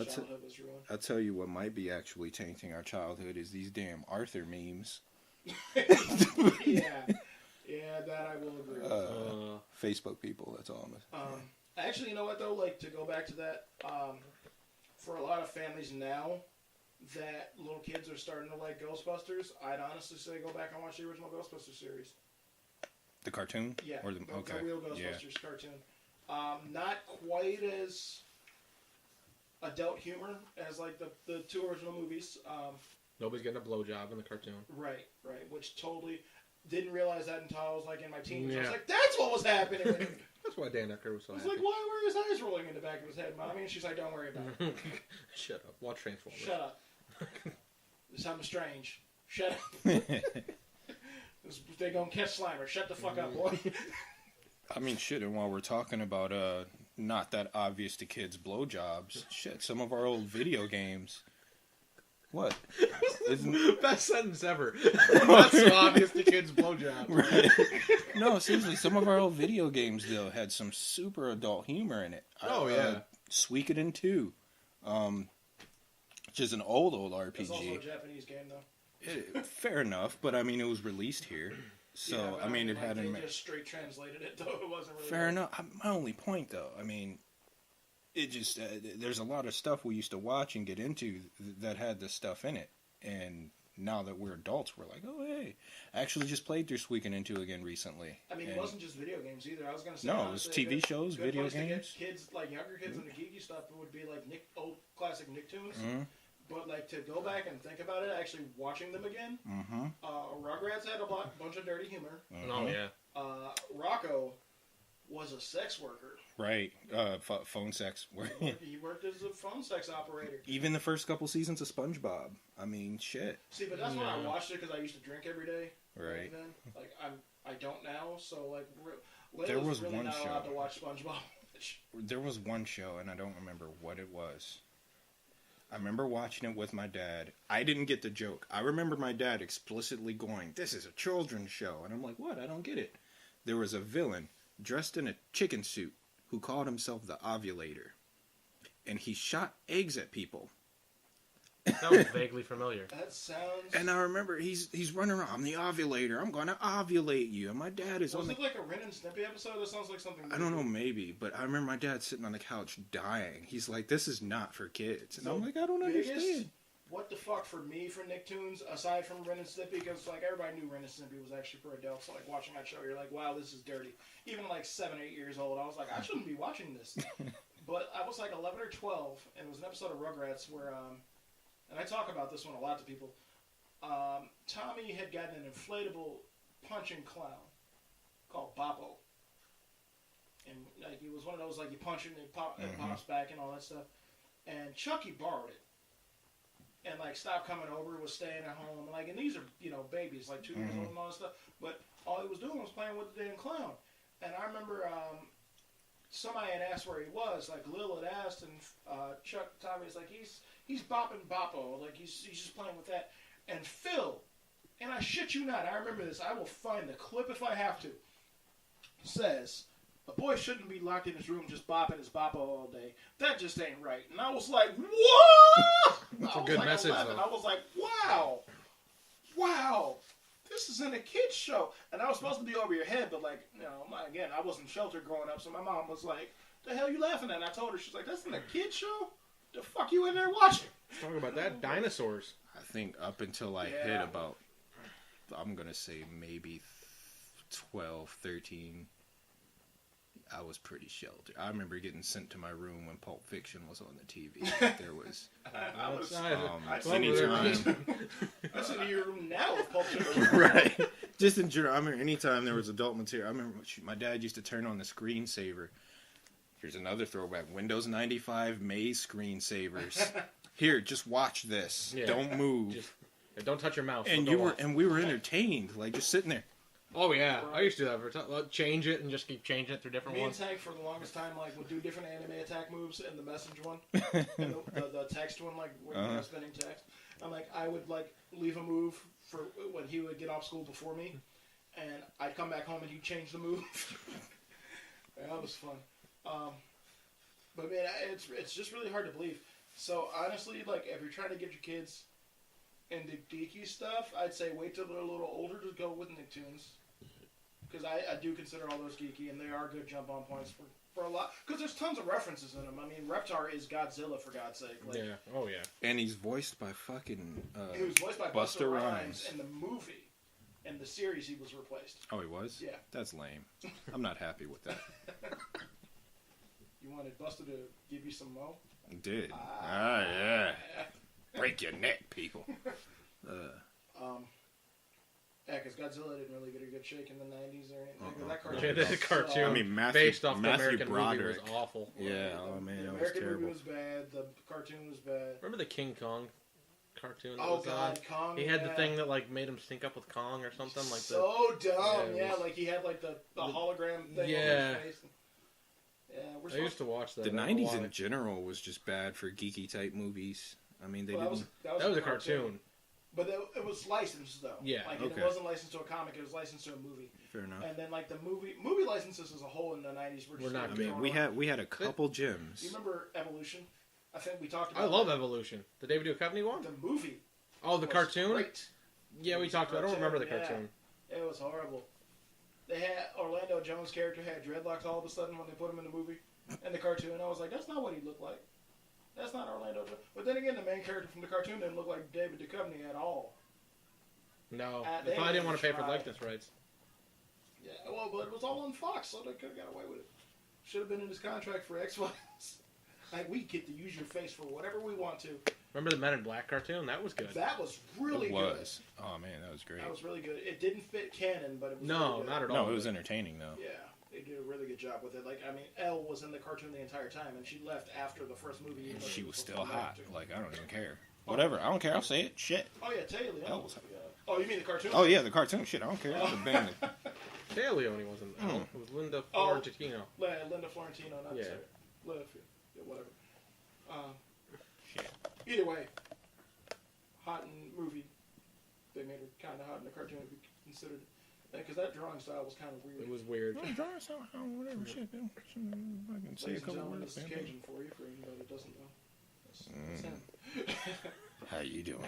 [SPEAKER 1] Childhood was ruined.
[SPEAKER 3] I'll tell you what might be actually tainting our childhood is these damn Arthur memes.
[SPEAKER 1] Yeah, that I will agree with.
[SPEAKER 3] Facebook people, that's all I'm
[SPEAKER 1] Actually, you know what, though? Like, to go back to that, for a lot of families now, that little kids are starting to like Ghostbusters, I'd honestly say go back and watch the original Ghostbusters series.
[SPEAKER 3] The cartoon?
[SPEAKER 1] Yeah,
[SPEAKER 3] or
[SPEAKER 1] the real Ghostbusters cartoon. Not quite as adult humor as like the 2 original movies.
[SPEAKER 2] Nobody's getting a blowjob in the cartoon.
[SPEAKER 1] Right. Which totally didn't realize that until I was like in my teens. Yeah. I was like, that's what was happening.
[SPEAKER 2] That's why Dan Aykroyd was so happy.
[SPEAKER 1] I was like, why were his eyes rolling in the back of his head, Mommy? And she's like, don't worry about it.
[SPEAKER 2] Shut up. Watch Transformers.
[SPEAKER 1] Shut up. There's something strange. Shut up. They're going to catch Slimer. Shut the fuck up, boy.
[SPEAKER 3] I mean, shit, and while we're talking about not that obvious to kids blowjobs, shit, some of our old video games, What?
[SPEAKER 2] Best sentence ever. That's so obvious the kid's blowjob.
[SPEAKER 3] Right. No, seriously, some of our old video games, though, had some super adult humor in it.
[SPEAKER 2] Oh, yeah.
[SPEAKER 3] Suikoden 2. Which is an old RPG.
[SPEAKER 1] It's also a Japanese game, though.
[SPEAKER 3] Fair enough, but I mean, it was released here. So,
[SPEAKER 1] Yeah,
[SPEAKER 3] I mean, it had...
[SPEAKER 1] They just straight translated it, though. It wasn't really...
[SPEAKER 3] Fair enough. My only point, though, I mean... It just there's a lot of stuff we used to watch and get into that had this stuff in it, and now that we're adults, we're like, oh hey, I actually just played through Suikoden 2 again recently.
[SPEAKER 1] I mean, it wasn't just video games either. I was gonna say
[SPEAKER 3] no, it was TV shows, video games.
[SPEAKER 1] Kids, like younger kids, into geeky stuff would be like old classic Nicktoons.
[SPEAKER 3] Mm-hmm.
[SPEAKER 1] But like to go back and think about it, actually watching them again.
[SPEAKER 3] Mm-hmm.
[SPEAKER 1] Rugrats had a bunch of dirty humor.
[SPEAKER 3] Mm-hmm.
[SPEAKER 2] Oh yeah.
[SPEAKER 1] Rocco was a sex worker.
[SPEAKER 3] Right, phone sex.
[SPEAKER 1] He worked as a phone sex operator.
[SPEAKER 3] Even the first couple seasons of SpongeBob. I mean, shit.
[SPEAKER 1] See, but that's when I watched it because I used to drink every day.
[SPEAKER 3] Right.
[SPEAKER 1] Then, like I don't now, so like
[SPEAKER 3] there was
[SPEAKER 1] really
[SPEAKER 3] one
[SPEAKER 1] not
[SPEAKER 3] show.
[SPEAKER 1] allowed to watch SpongeBob.
[SPEAKER 3] There was one show, and I don't remember what it was. I remember watching it with my dad. I didn't get the joke. I remember my dad explicitly going, "This is a children's show," and I'm like, "What? I don't get it." There was a villain dressed in a chicken suit who called himself the Ovulator, and he shot eggs at people.
[SPEAKER 2] That was vaguely familiar.
[SPEAKER 1] That sounds.
[SPEAKER 3] And I remember he's running around. I'm the Ovulator. I'm gonna ovulate you. And my dad is
[SPEAKER 1] Was
[SPEAKER 3] on
[SPEAKER 1] it like a Ren and Snippy episode? That sounds like something.
[SPEAKER 3] I don't know, maybe, but I remember my dad sitting on the couch dying. He's like, "This is not for kids," and
[SPEAKER 1] So
[SPEAKER 3] I'm like, "I don't understand."
[SPEAKER 1] What the fuck for me for Nicktoons aside from Ren and Snippy? Because like everybody knew Ren and Snippy was actually for adults. So like watching that show, you're like, wow, this is dirty. Even like 7, 8 years old, I was like, I shouldn't be watching this. But I was like 11 or 12, and it was an episode of Rugrats where, and I talk about this one a lot to people. Tommy had gotten an inflatable punching clown called Boppo, and like he was one of those like you punch it and it pops back and all that stuff. And Chucky borrowed it. And like stopped coming over, was staying at home, like, and these are babies, like 2 years old and all that stuff. But all he was doing was playing with the damn clown. And I remember somebody had asked where he was, like Lil had asked, and Tommy's like he's bopping Boppo, like he's just playing with that. And Phil, and I shit you not, I remember this. I will find the clip if I have to. Says, a boy shouldn't be locked in his room just bopping his Boppo all day. That just ain't right. And I was like, what?
[SPEAKER 2] That's a good message, though.
[SPEAKER 1] I was like, wow, this is in a kid's show. And I was supposed to be over your head, but like, again, I wasn't sheltered growing up, so my mom was like, the hell you laughing at? And I told her, she's like, that's in a kid's show? The fuck you in there watching?
[SPEAKER 2] Talk about that, dinosaurs.
[SPEAKER 3] I think up until I hit about, I'm going to say maybe 12, 13, I was pretty sheltered. I remember getting sent to my room when Pulp Fiction was on the TV. There was anytime.
[SPEAKER 1] I sit in your room now with Pulp Fiction.
[SPEAKER 3] Right. Just in general, I remember anytime there was adult material. I remember my dad used to turn on the screensaver. Here's another throwback: Windows 95 Maze screensavers. Here, just watch this. Yeah. Don't move.
[SPEAKER 2] Don't touch your mouse.
[SPEAKER 3] And we were entertained, like just sitting there.
[SPEAKER 2] Oh yeah, I used to do that. Change it and just keep changing it through different ones.
[SPEAKER 1] Me and Tank for the longest time would do different anime attack moves in the message one, and the text one, like when you're spinning text. I'm like, I would like leave a move for when he would get off school before me, and I'd come back home and he'd change the move. That was fun. But man, it's just really hard to believe. So honestly, like if you're trying to get your kids into geeky stuff, I'd say wait till they're a little older to go with Nicktoons. Because I do consider all those geeky, and they are good jump-on points for a lot. Because there's tons of references in them. I mean, Reptar is Godzilla, for God's sake. Like,
[SPEAKER 2] yeah. Oh, yeah.
[SPEAKER 3] And he's voiced by fucking
[SPEAKER 1] he was voiced by Busta Rhymes in the movie. In the series, he was replaced.
[SPEAKER 3] Oh, he was?
[SPEAKER 1] Yeah.
[SPEAKER 3] That's lame. I'm not happy with that.
[SPEAKER 1] You wanted Busta to give you some mo?
[SPEAKER 3] I did. Yeah. Break your neck, people.
[SPEAKER 1] Yeah, because Godzilla didn't really get a good shake in the 90s or anything. That
[SPEAKER 2] cartoon,
[SPEAKER 3] I mean,
[SPEAKER 2] based off the
[SPEAKER 3] Matthew
[SPEAKER 2] American
[SPEAKER 3] Broderick
[SPEAKER 2] movie was awful.
[SPEAKER 3] Yeah, oh man,
[SPEAKER 1] the
[SPEAKER 3] that was
[SPEAKER 1] American
[SPEAKER 3] terrible.
[SPEAKER 1] movie was bad. The cartoon was bad.
[SPEAKER 2] Remember the King Kong cartoon? That
[SPEAKER 1] Oh
[SPEAKER 2] was
[SPEAKER 1] God,
[SPEAKER 2] on?
[SPEAKER 1] Kong!
[SPEAKER 2] He had the thing that like made him sync up with Kong or something like that.
[SPEAKER 1] So dumb,
[SPEAKER 2] yeah.
[SPEAKER 1] Like he had like the hologram thing on his face. Yeah,
[SPEAKER 2] I used to watch that.
[SPEAKER 3] The 90s in general was just bad for geeky type movies. I mean, they
[SPEAKER 1] Well,
[SPEAKER 3] didn't.
[SPEAKER 2] That was a cartoon.
[SPEAKER 1] But it was licensed though.
[SPEAKER 2] Yeah.
[SPEAKER 1] Like
[SPEAKER 3] Okay.
[SPEAKER 1] it wasn't licensed to a comic; it was licensed to a movie.
[SPEAKER 3] Fair enough.
[SPEAKER 1] And then like the movie licenses as a whole in the '90s were just.
[SPEAKER 2] We're not
[SPEAKER 3] I
[SPEAKER 2] good.
[SPEAKER 3] mean, we had a couple gems.
[SPEAKER 1] Do you remember Evolution? I think we talked about.
[SPEAKER 2] I love
[SPEAKER 1] that.
[SPEAKER 2] Evolution. The David Duchovny one?
[SPEAKER 1] The movie.
[SPEAKER 2] Oh, the
[SPEAKER 1] was
[SPEAKER 2] cartoon?
[SPEAKER 1] Great.
[SPEAKER 2] Yeah, we
[SPEAKER 1] was
[SPEAKER 2] talked about it. I don't remember the
[SPEAKER 1] cartoon,
[SPEAKER 2] cartoon.
[SPEAKER 1] It was horrible. They had Orlando Jones' character had dreadlocks all of a sudden when they put him in the movie and the cartoon. I was like, that's not what he looked like. That's not Orlando Jones. But then again, the main character from the cartoon didn't look like David Duchovny at all.
[SPEAKER 2] No.
[SPEAKER 1] They
[SPEAKER 2] They probably didn't want to pay for
[SPEAKER 1] tried.
[SPEAKER 2] likeness rights.
[SPEAKER 1] Yeah, well, but it was all on Fox, so they could have got away with it. Should have been in his contract for X-Files. Like, we get to use your face for whatever we want to.
[SPEAKER 2] Remember the Men in Black cartoon? That was good.
[SPEAKER 1] That was really
[SPEAKER 3] It
[SPEAKER 1] good.
[SPEAKER 3] was. Oh man, that was great.
[SPEAKER 1] That was really good. It didn't fit canon, but it was
[SPEAKER 2] No,
[SPEAKER 1] really good.
[SPEAKER 2] not at all.
[SPEAKER 3] No, it was entertaining though.
[SPEAKER 1] Yeah, they did a really good job with it. Like, I mean, Elle was in the cartoon the entire time, and she left after the first movie. even though
[SPEAKER 3] She was
[SPEAKER 1] supposed
[SPEAKER 3] still
[SPEAKER 1] to come
[SPEAKER 3] hot.
[SPEAKER 1] back to-
[SPEAKER 3] Like I don't even care. Whatever. I don't care. I'll say it. Shit.
[SPEAKER 1] Oh yeah, Taylor.
[SPEAKER 3] Elle was hot.
[SPEAKER 1] Yeah. Oh, you mean the cartoon?
[SPEAKER 3] Oh yeah, the cartoon. Shit. I don't care. I've been
[SPEAKER 2] Tay Leone wasn't.
[SPEAKER 3] Hmm.
[SPEAKER 2] It was Linda
[SPEAKER 1] Oh.
[SPEAKER 2] Florentino.
[SPEAKER 1] Linda Florentino, not
[SPEAKER 2] Yeah.
[SPEAKER 1] Sarah. Yeah, whatever.
[SPEAKER 3] Shit.
[SPEAKER 1] Either way, hot in movie. They made her kind of hot in the cartoon if you considered it. Because that drawing style was kind of weird.
[SPEAKER 2] It was weird.
[SPEAKER 3] Whatever. Shit. Dude. I can say a
[SPEAKER 1] Ladies and
[SPEAKER 3] couple
[SPEAKER 1] gentlemen,
[SPEAKER 3] words.
[SPEAKER 1] this is
[SPEAKER 3] man.
[SPEAKER 1] Cajun for you, for anybody that doesn't know. That's him.
[SPEAKER 3] How you doing?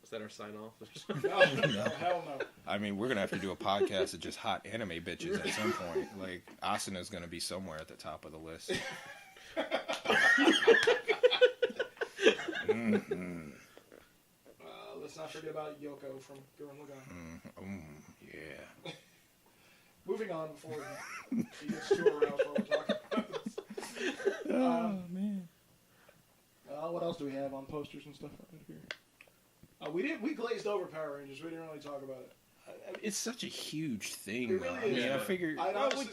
[SPEAKER 2] Was that our sign off?
[SPEAKER 1] No, hell no.
[SPEAKER 3] I mean, we're gonna have to do a podcast of just hot anime bitches at some point. Like Asuna's gonna be somewhere at the top of the list.
[SPEAKER 1] Let's not forget about Yoko from Gurren Lagann.
[SPEAKER 3] Yeah.
[SPEAKER 1] Moving on before he gets too aroused while we're talking about this.
[SPEAKER 3] Oh man.
[SPEAKER 1] What else do we have on posters and stuff right here? We glazed over Power Rangers. We didn't really talk about it.
[SPEAKER 3] It's such a huge thing.
[SPEAKER 1] It
[SPEAKER 3] though.
[SPEAKER 1] really
[SPEAKER 3] I mean,
[SPEAKER 1] is.
[SPEAKER 3] I figured.
[SPEAKER 1] I honestly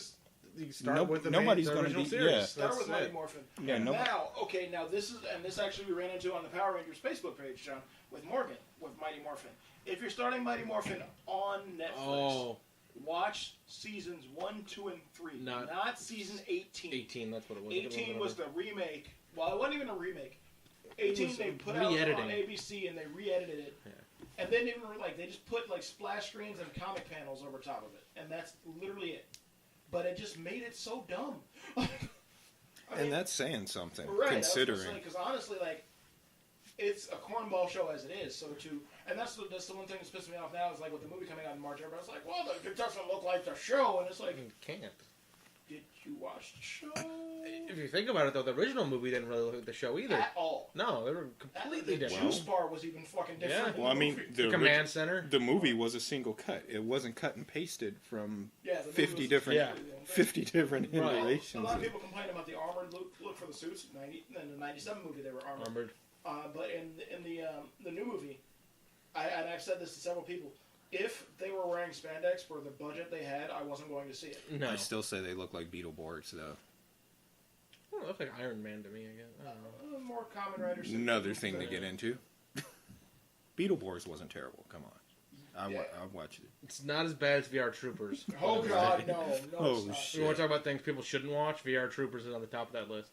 [SPEAKER 2] You start with the
[SPEAKER 3] nobody's
[SPEAKER 2] the
[SPEAKER 3] gonna
[SPEAKER 2] original
[SPEAKER 3] be-
[SPEAKER 2] series.
[SPEAKER 3] yeah.
[SPEAKER 1] start with
[SPEAKER 2] That's
[SPEAKER 1] Mighty
[SPEAKER 2] it.
[SPEAKER 1] Morphin.
[SPEAKER 3] Yeah,
[SPEAKER 1] And
[SPEAKER 3] no-
[SPEAKER 1] now this actually we ran into on the Power Rangers Facebook page, John, with Morgan, with Mighty Morphin. If you're starting Mighty Morphin on Netflix,
[SPEAKER 2] Oh,
[SPEAKER 1] watch seasons 1, 2, and 3. Not season 18.
[SPEAKER 2] 18, that's what it was.
[SPEAKER 1] 18 was the remake. Well, it wasn't even a remake. 18
[SPEAKER 2] was
[SPEAKER 1] they put out
[SPEAKER 2] re-editing.
[SPEAKER 1] on ABC and they re-edited it.
[SPEAKER 2] Yeah.
[SPEAKER 1] And then they just put like splash screens and comic panels over top of it, and that's literally it. But it just made it so dumb.
[SPEAKER 3] And that's saying something,
[SPEAKER 1] right,
[SPEAKER 3] considering.
[SPEAKER 1] because honestly, like, it's a cornball show as it is. So and that's the one thing that's pissing me off now is like with the movie coming out in March, everybody's like, well, it doesn't look like the show, and it's like,
[SPEAKER 2] You can't.
[SPEAKER 1] did you watch the show
[SPEAKER 2] If you think about it, though, the original movie didn't really look like the show either.
[SPEAKER 1] at all?
[SPEAKER 2] No, they were completely
[SPEAKER 1] The
[SPEAKER 2] different.
[SPEAKER 1] juice bar was even fucking different.
[SPEAKER 2] Yeah.
[SPEAKER 1] in
[SPEAKER 3] Well, I
[SPEAKER 1] the
[SPEAKER 3] mean,
[SPEAKER 1] movie.
[SPEAKER 2] The command center.
[SPEAKER 3] the movie was a single cut. It wasn't cut and pasted from
[SPEAKER 1] Yeah, the movie
[SPEAKER 3] 50
[SPEAKER 1] was
[SPEAKER 3] different,
[SPEAKER 2] Yeah.
[SPEAKER 3] 50 different
[SPEAKER 2] Right.
[SPEAKER 3] iterations.
[SPEAKER 1] A lot of people complain about the armored look for the suits. In the '97 movie, they were armored.
[SPEAKER 2] Armored.
[SPEAKER 1] But in the new movie, and I've said this to several people, if they were wearing spandex for the budget they had, I wasn't going to see it.
[SPEAKER 2] No.
[SPEAKER 3] I still say they look like Beetleborgs, though.
[SPEAKER 2] It looks like Iron Man to me, I guess. I don't know.
[SPEAKER 1] More common writers.
[SPEAKER 3] Another thing to get into. Beetleborgs wasn't terrible. Come on. I watched it.
[SPEAKER 2] It's not as bad as VR Troopers.
[SPEAKER 1] Oh God, no,
[SPEAKER 3] Oh,
[SPEAKER 1] it's not.
[SPEAKER 3] shit.
[SPEAKER 2] You want to talk about things people shouldn't watch? VR Troopers is on the top of that list,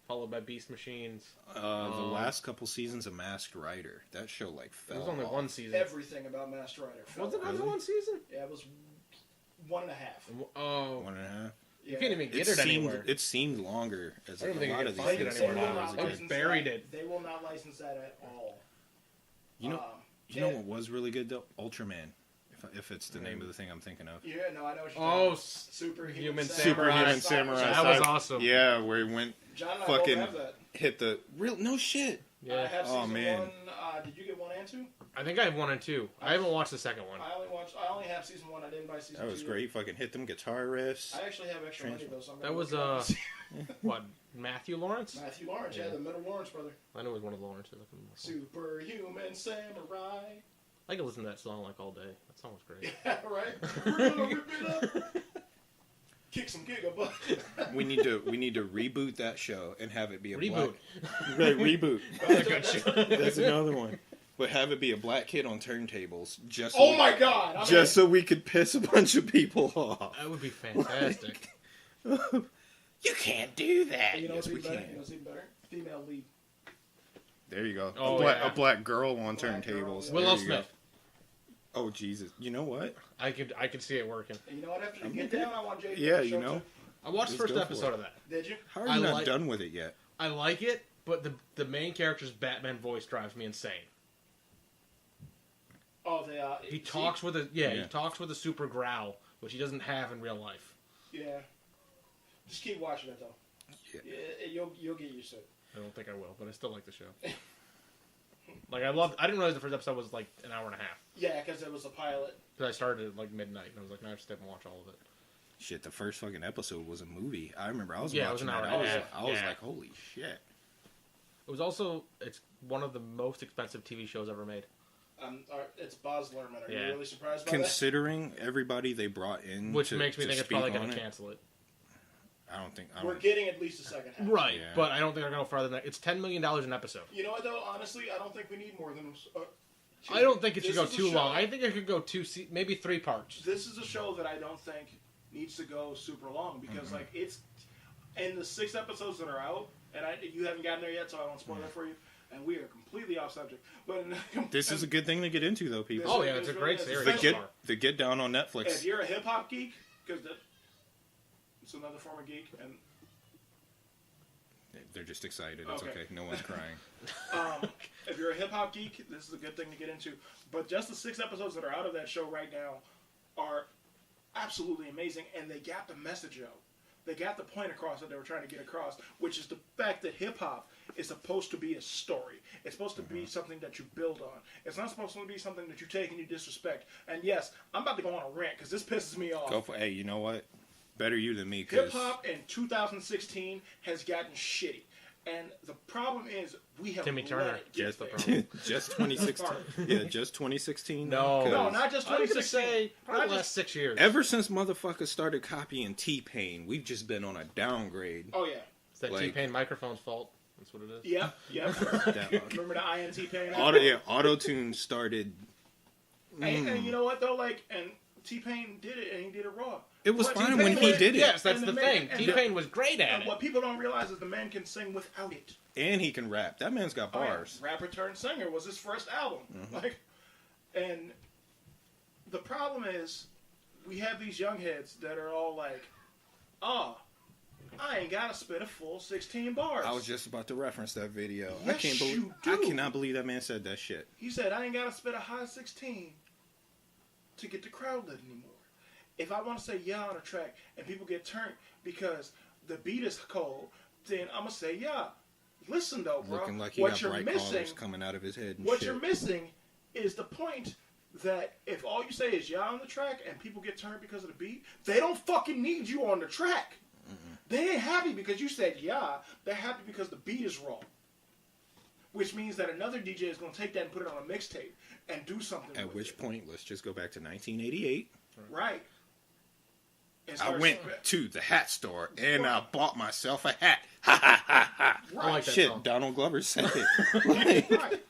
[SPEAKER 2] followed by Beast Machines.
[SPEAKER 3] The last couple seasons of Masked Rider, that show like fell.
[SPEAKER 2] There was only
[SPEAKER 3] off.
[SPEAKER 2] one season.
[SPEAKER 1] Everything about Master Rider. fell
[SPEAKER 2] Was it
[SPEAKER 1] off.
[SPEAKER 2] only one season?
[SPEAKER 1] Yeah, it was 1.5.
[SPEAKER 2] Oh,
[SPEAKER 3] 1.5.
[SPEAKER 2] you can't even get it anywhere.
[SPEAKER 3] It seemed longer as
[SPEAKER 2] I don't
[SPEAKER 3] a
[SPEAKER 2] think
[SPEAKER 3] lot
[SPEAKER 2] you
[SPEAKER 3] of
[SPEAKER 2] can
[SPEAKER 3] these
[SPEAKER 2] find it
[SPEAKER 3] things
[SPEAKER 1] They
[SPEAKER 2] anywhere
[SPEAKER 1] will
[SPEAKER 3] when I
[SPEAKER 2] now.
[SPEAKER 3] was a
[SPEAKER 1] not
[SPEAKER 2] They
[SPEAKER 3] kid.
[SPEAKER 1] license
[SPEAKER 2] buried
[SPEAKER 1] that.
[SPEAKER 2] it.
[SPEAKER 1] They will not license that at all.
[SPEAKER 3] You know
[SPEAKER 1] Yeah.
[SPEAKER 3] what was really good though? Ultraman. If it's the name of the thing I'm thinking of.
[SPEAKER 1] Yeah, no, I know what you're
[SPEAKER 2] Oh,
[SPEAKER 1] talking Superhuman
[SPEAKER 2] Human
[SPEAKER 3] Superhuman
[SPEAKER 2] Samurai.
[SPEAKER 3] Samurai.
[SPEAKER 2] That was awesome.
[SPEAKER 3] Yeah, where he went
[SPEAKER 1] John and I
[SPEAKER 3] fucking
[SPEAKER 1] both have that.
[SPEAKER 3] hit the real no shit.
[SPEAKER 1] I
[SPEAKER 2] Yeah,
[SPEAKER 1] have
[SPEAKER 3] Oh,
[SPEAKER 1] season
[SPEAKER 3] man.
[SPEAKER 1] 1. Did you get 1 and 2?
[SPEAKER 2] I think I have 1 and 2. I haven't watched the second one.
[SPEAKER 1] I only have season 1. I didn't buy season 2.
[SPEAKER 3] That was great. Fucking hit them guitar riffs.
[SPEAKER 1] I actually have extra money though, so I'm
[SPEAKER 2] That
[SPEAKER 1] gonna
[SPEAKER 2] was
[SPEAKER 1] look it up.
[SPEAKER 2] what? Matthew Lawrence?
[SPEAKER 1] Matthew Lawrence, yeah,
[SPEAKER 2] Yeah.
[SPEAKER 1] the middle Lawrence brother.
[SPEAKER 2] I know it was one of the Lawrences.
[SPEAKER 1] Superhuman Samurai.
[SPEAKER 2] I could listen to that song like all day. That song was great.
[SPEAKER 1] Yeah, right. We're gonna rip it up. Kick some gigabutt.
[SPEAKER 3] We need to reboot that show and have it be a
[SPEAKER 2] Reboot.
[SPEAKER 3] black right, reboot.
[SPEAKER 2] Another good show.
[SPEAKER 3] That's another one. But have it be a black kid on turntables just so
[SPEAKER 1] Oh my God! I'm
[SPEAKER 3] just so we could piss a bunch of people off.
[SPEAKER 2] That would be fantastic.
[SPEAKER 3] You can't do that.
[SPEAKER 1] You know
[SPEAKER 3] Yes,
[SPEAKER 1] what's
[SPEAKER 3] we
[SPEAKER 1] even better?
[SPEAKER 3] can.
[SPEAKER 1] You know what's even better? female lead.
[SPEAKER 3] There you go.
[SPEAKER 2] Oh,
[SPEAKER 3] A black girl on turntables.
[SPEAKER 1] girl,
[SPEAKER 2] Willow
[SPEAKER 3] There you go.
[SPEAKER 2] Smith.
[SPEAKER 3] Oh Jesus! You know what?
[SPEAKER 2] I could see it working.
[SPEAKER 1] And you know what? After you get down, I want Jay to
[SPEAKER 3] Yeah,
[SPEAKER 1] show
[SPEAKER 3] you know.
[SPEAKER 1] too.
[SPEAKER 2] I watched the
[SPEAKER 3] Let's
[SPEAKER 2] first
[SPEAKER 3] go
[SPEAKER 2] episode
[SPEAKER 3] for
[SPEAKER 2] of that.
[SPEAKER 1] Did you?
[SPEAKER 3] How are
[SPEAKER 2] I
[SPEAKER 3] you not
[SPEAKER 2] like-
[SPEAKER 3] done with it yet?
[SPEAKER 2] I like it, but the main character's Batman voice drives me insane.
[SPEAKER 1] Oh, they
[SPEAKER 2] He talks with a he talks with a super growl, which he doesn't have in real life.
[SPEAKER 1] Yeah. Just keep watching it though.
[SPEAKER 3] Yeah.
[SPEAKER 1] You'll get used to it.
[SPEAKER 2] I don't think I will, but I still like the show. Like I didn't realize the first episode was like an hour and a half.
[SPEAKER 1] Yeah, because it was a pilot.
[SPEAKER 2] Because I started at like midnight, and I was like, no, I have to stay up and watch all of it.
[SPEAKER 3] Shit, the first fucking episode was a movie. I remember I was
[SPEAKER 2] Yeah, it was
[SPEAKER 3] watching
[SPEAKER 2] an
[SPEAKER 3] that.
[SPEAKER 2] hour and a half.
[SPEAKER 3] I was
[SPEAKER 2] Yeah.
[SPEAKER 3] like, holy shit.
[SPEAKER 2] It was also it's one of the most expensive TV shows ever made.
[SPEAKER 1] It's Baz Luhrmann. Are
[SPEAKER 2] Yeah.
[SPEAKER 1] you really surprised by that?
[SPEAKER 3] Considering everybody they brought in,
[SPEAKER 2] Which
[SPEAKER 3] to,
[SPEAKER 2] makes me
[SPEAKER 3] to
[SPEAKER 2] think it's
[SPEAKER 3] speak
[SPEAKER 2] probably going
[SPEAKER 3] on
[SPEAKER 2] to
[SPEAKER 3] it,
[SPEAKER 2] cancel it.
[SPEAKER 3] I don't think.
[SPEAKER 1] We're getting at least a second half.
[SPEAKER 2] Right,
[SPEAKER 3] Yeah.
[SPEAKER 2] but I don't think they're going to go farther than that. It's $10 million an episode.
[SPEAKER 1] You know what though? Honestly, I don't think we need more than.
[SPEAKER 2] I don't think it should
[SPEAKER 1] This
[SPEAKER 2] go
[SPEAKER 1] is a
[SPEAKER 2] too
[SPEAKER 1] show-
[SPEAKER 2] long. I think it could go maybe 3 parts.
[SPEAKER 1] This is a show that I don't think needs to go super long because like it's in the 6 episodes that are out, and you haven't gotten there yet, so I won't spoil that for you. And we are completely off subject, but
[SPEAKER 3] This is a good thing to get into, though, people.
[SPEAKER 2] Oh, yeah, it's a great
[SPEAKER 1] This
[SPEAKER 2] series.
[SPEAKER 1] really is.
[SPEAKER 3] The Get Down on
[SPEAKER 1] If
[SPEAKER 3] Netflix.
[SPEAKER 1] you're a hip hop geek, because it's another form of geek, and
[SPEAKER 3] They're just excited. It's
[SPEAKER 1] Okay.
[SPEAKER 3] okay. No one's crying.
[SPEAKER 1] if you're a hip hop geek, this is a good thing to get into. But just the 6 episodes that are out of that show right now are absolutely amazing, and they got the message out. They got the point across that they were trying to get across, which is the fact that hip hop is supposed to be a story. It's supposed to be something that you build on. It's not supposed to be something that you take and you disrespect. And yes, I'm about to go on a rant because this pisses me off.
[SPEAKER 3] Go for. Hey, you know what? Better you than me,
[SPEAKER 1] Hip
[SPEAKER 3] because
[SPEAKER 1] hop in 2016 has gotten shitty. And the problem is we have
[SPEAKER 2] Timmy
[SPEAKER 1] let
[SPEAKER 2] Turner,
[SPEAKER 1] it get
[SPEAKER 2] just the
[SPEAKER 1] there.
[SPEAKER 2] problem.
[SPEAKER 3] just 2016. Yeah, just 2016.
[SPEAKER 2] No.
[SPEAKER 1] No, not just
[SPEAKER 2] I was going to
[SPEAKER 1] 2016.
[SPEAKER 2] say probably
[SPEAKER 1] Not
[SPEAKER 2] the last
[SPEAKER 1] just-
[SPEAKER 2] 6 years.
[SPEAKER 3] Ever since motherfuckers started copying T-Pain, we've just been on a downgrade.
[SPEAKER 1] Oh yeah.
[SPEAKER 2] It's that
[SPEAKER 3] like-
[SPEAKER 2] T-Pain microphone's fault. That's what it is.
[SPEAKER 1] Yep.
[SPEAKER 3] That-
[SPEAKER 1] Remember the INT pain?
[SPEAKER 3] Auto-tune started.
[SPEAKER 1] And you know what though? Like, and T-Pain did it, and he did it raw.
[SPEAKER 3] It was
[SPEAKER 1] But
[SPEAKER 3] fine
[SPEAKER 1] T-Pain
[SPEAKER 3] when he
[SPEAKER 1] was-
[SPEAKER 3] did it.
[SPEAKER 2] Yes, that's
[SPEAKER 1] And
[SPEAKER 2] the
[SPEAKER 1] the
[SPEAKER 2] thing.
[SPEAKER 1] man- and
[SPEAKER 2] T-Pain was great at
[SPEAKER 1] And
[SPEAKER 2] it.
[SPEAKER 1] what people don't realize is the man can sing without it.
[SPEAKER 3] And he can rap. That man's got
[SPEAKER 1] Oh, yeah.
[SPEAKER 3] bars.
[SPEAKER 1] Rapper turned singer was his first album. Like, and the problem is, we have these young heads that are all like, "Oh, I ain't gotta spit a full 16 bars."
[SPEAKER 3] I was just about to reference that video.
[SPEAKER 1] Yes,
[SPEAKER 3] I can't believe.
[SPEAKER 1] you
[SPEAKER 3] I
[SPEAKER 1] do.
[SPEAKER 3] cannot believe that man said that shit.
[SPEAKER 1] He said, "I ain't gotta spit a high 16 to get the crowd lit anymore. If I want to say yeah on a track and people get turned because the beat is cold, then I'm gonna say yeah. Listen though, bro.
[SPEAKER 3] Looking like he
[SPEAKER 1] what
[SPEAKER 3] got
[SPEAKER 1] you're
[SPEAKER 3] bright
[SPEAKER 1] missing,
[SPEAKER 3] colors coming out of his head and
[SPEAKER 1] what
[SPEAKER 3] shit.
[SPEAKER 1] you're missing, is the point that if all you say is yeah on the track and people get turned because of the beat, they don't fucking need you on the track. They ain't happy because you said yeah. They're happy because the beat is wrong. Which means that another DJ is going to take that and put it on a mixtape and do something
[SPEAKER 3] At
[SPEAKER 1] with
[SPEAKER 3] which
[SPEAKER 1] it.
[SPEAKER 3] point, let's just go back to 1988.
[SPEAKER 1] Right. And
[SPEAKER 3] I
[SPEAKER 1] start
[SPEAKER 3] went
[SPEAKER 1] sp-
[SPEAKER 3] to the hat store and I bought myself a hat. Ha ha ha ha.
[SPEAKER 2] I like that
[SPEAKER 3] Shit,
[SPEAKER 2] song.
[SPEAKER 3] Donald Glover said it.
[SPEAKER 1] right.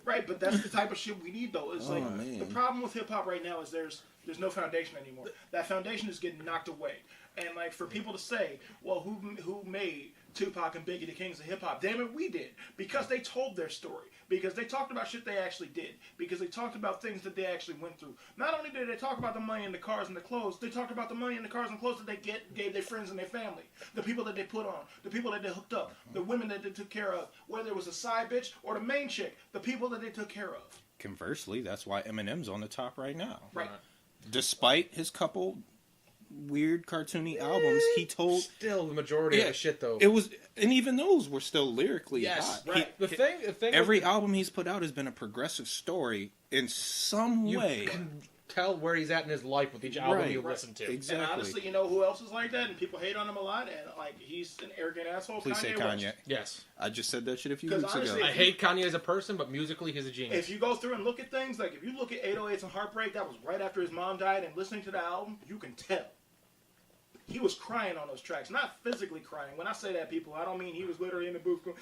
[SPEAKER 1] Right, but that's the type of shit we need though. It's
[SPEAKER 3] Oh,
[SPEAKER 1] like
[SPEAKER 3] man.
[SPEAKER 1] the problem with hip hop right now is there's no foundation anymore. That foundation is getting knocked away. And like for people to say, well, who made Tupac and Biggie the kings of hip hop? Damn it, we did, because they told their story, because they talked about shit they actually did, because they talked about things that they actually went through. Not only did they talk about the money and the cars and the clothes, they talked about the money and the cars and clothes that they gave their friends and their family, the people that they put on, the people that they hooked up, the women that they took care of, whether it was a side bitch or the main chick, the people that they took care of.
[SPEAKER 3] Conversely, that's why Eminem's on the top right now.
[SPEAKER 1] Right.
[SPEAKER 3] Despite his couple weird cartoony albums, he told
[SPEAKER 2] Still, the majority of
[SPEAKER 3] Yeah,
[SPEAKER 2] the shit though.
[SPEAKER 3] it was, and even those were still lyrically
[SPEAKER 2] Yes,
[SPEAKER 3] hot.
[SPEAKER 1] right.
[SPEAKER 2] the thing.
[SPEAKER 3] Every album he's put out has been a progressive story in some
[SPEAKER 2] you
[SPEAKER 3] way.
[SPEAKER 2] can tell where he's at in his life with each album
[SPEAKER 3] Right,
[SPEAKER 2] you
[SPEAKER 1] right.
[SPEAKER 2] listen to.
[SPEAKER 3] Exactly.
[SPEAKER 1] And honestly, you know who else is like that, and people hate on him a lot, and like he's an arrogant asshole.
[SPEAKER 3] Please say
[SPEAKER 1] West.
[SPEAKER 3] Kanye.
[SPEAKER 2] Yes,
[SPEAKER 3] I just said that shit a few
[SPEAKER 1] 'Cause
[SPEAKER 3] weeks
[SPEAKER 1] honestly,
[SPEAKER 3] ago.
[SPEAKER 2] I hate Kanye as a person, but musically he's a genius.
[SPEAKER 1] If you go through and look at things, like if you look at 808s and Heartbreak, that was right after his mom died, and listening to the album, you can tell. He was crying on those tracks. Not physically crying. When I say that, people, I don't mean he was literally in the booth going,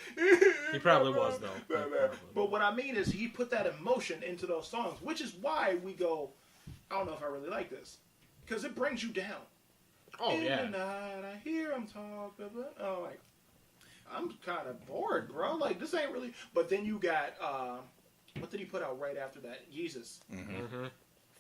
[SPEAKER 2] He probably was, though. He probably was.
[SPEAKER 1] But what I mean is he put that emotion into those songs, which is why we go, I don't know if I really like this. Because it brings you down.
[SPEAKER 2] Oh
[SPEAKER 1] In
[SPEAKER 2] yeah.
[SPEAKER 1] the night, I hear him talk. Blah, blah. Oh, like, I'm kind of bored, bro. Like, this ain't really. But then you got, what did he put out right after that? Jesus.
[SPEAKER 2] Mm-hmm.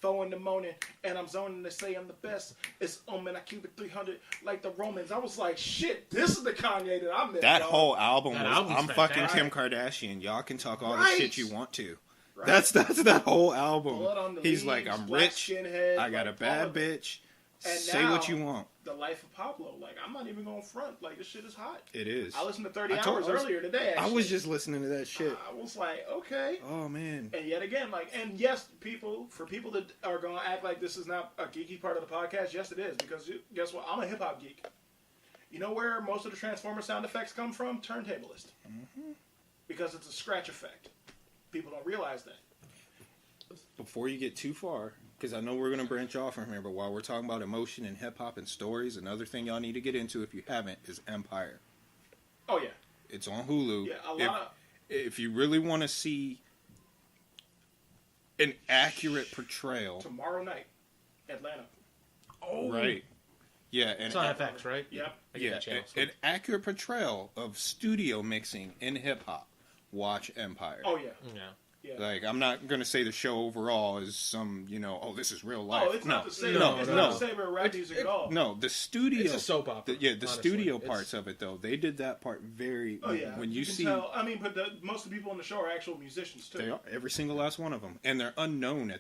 [SPEAKER 1] 4 in the morning, and I'm zoning to say I'm the best. It's and I keep it 300 like the Romans. I was like, shit, this is the Kanye that I missed.
[SPEAKER 3] That
[SPEAKER 1] dog.
[SPEAKER 3] whole album
[SPEAKER 2] That
[SPEAKER 3] was,
[SPEAKER 2] album's
[SPEAKER 3] I'm fucking
[SPEAKER 2] fantastic.
[SPEAKER 3] Kim Kardashian. Y'all can talk all the
[SPEAKER 1] Right.
[SPEAKER 3] shit you want to.
[SPEAKER 1] Right.
[SPEAKER 3] That's that whole album.
[SPEAKER 1] Blood on the
[SPEAKER 3] He's
[SPEAKER 1] leaves,
[SPEAKER 3] like, I'm
[SPEAKER 1] black
[SPEAKER 3] rich.
[SPEAKER 1] skinhead,
[SPEAKER 3] I got
[SPEAKER 1] like,
[SPEAKER 3] a bad
[SPEAKER 1] all of it.
[SPEAKER 3] bitch.
[SPEAKER 1] And
[SPEAKER 3] Say
[SPEAKER 1] now,
[SPEAKER 3] what you want.
[SPEAKER 1] The life of Pablo. Like, I'm not even going front. Like, this shit is hot.
[SPEAKER 3] It is.
[SPEAKER 1] I listened to 30
[SPEAKER 3] I told-
[SPEAKER 1] Hours
[SPEAKER 3] I was-
[SPEAKER 1] earlier today,
[SPEAKER 3] I
[SPEAKER 1] actually.
[SPEAKER 3] was just listening to that shit.
[SPEAKER 1] I was like, okay.
[SPEAKER 3] Oh man.
[SPEAKER 1] And yet again, like, and yes, people that are going to act like this is not a geeky part of the podcast, yes, it is. Because guess what? I'm a hip hop geek. You know where most of the Transformer sound effects come from? Turntablist.
[SPEAKER 3] Mm-hmm.
[SPEAKER 1] Because it's a scratch effect. People don't realize that.
[SPEAKER 3] Before you get too far, because I know we're going to branch off from here, but while we're talking about emotion and hip hop and stories, another thing y'all need to get into if you haven't is Empire.
[SPEAKER 1] Oh, yeah.
[SPEAKER 3] It's on Hulu.
[SPEAKER 1] Yeah, a lot
[SPEAKER 3] If you really want to see an accurate portrayal,
[SPEAKER 1] tomorrow night, Atlanta.
[SPEAKER 2] Oh,
[SPEAKER 3] right? Yeah, and
[SPEAKER 2] It's on FX, right?
[SPEAKER 1] Yep.
[SPEAKER 2] I get
[SPEAKER 3] yeah,
[SPEAKER 2] that channel.
[SPEAKER 3] an accurate portrayal of studio mixing in hip hop. Watch Empire.
[SPEAKER 1] Oh, yeah.
[SPEAKER 2] Yeah.
[SPEAKER 1] Yeah.
[SPEAKER 3] Like, I'm not going to say the show overall is some, oh, this is real life.
[SPEAKER 1] Oh, it's not the same.
[SPEAKER 2] No,
[SPEAKER 1] it's
[SPEAKER 2] no.
[SPEAKER 1] not the same as rap music at all.
[SPEAKER 3] No, the studio.
[SPEAKER 2] It's a soap opera.
[SPEAKER 3] the
[SPEAKER 2] honestly.
[SPEAKER 3] studio
[SPEAKER 2] It's-
[SPEAKER 3] parts of it, though, they did that part very.
[SPEAKER 1] Oh yeah.
[SPEAKER 3] When you
[SPEAKER 1] can
[SPEAKER 3] see,
[SPEAKER 1] tell. I mean, but most of the people on the show are actual musicians too.
[SPEAKER 3] they are, every single last one of them, and they're unknown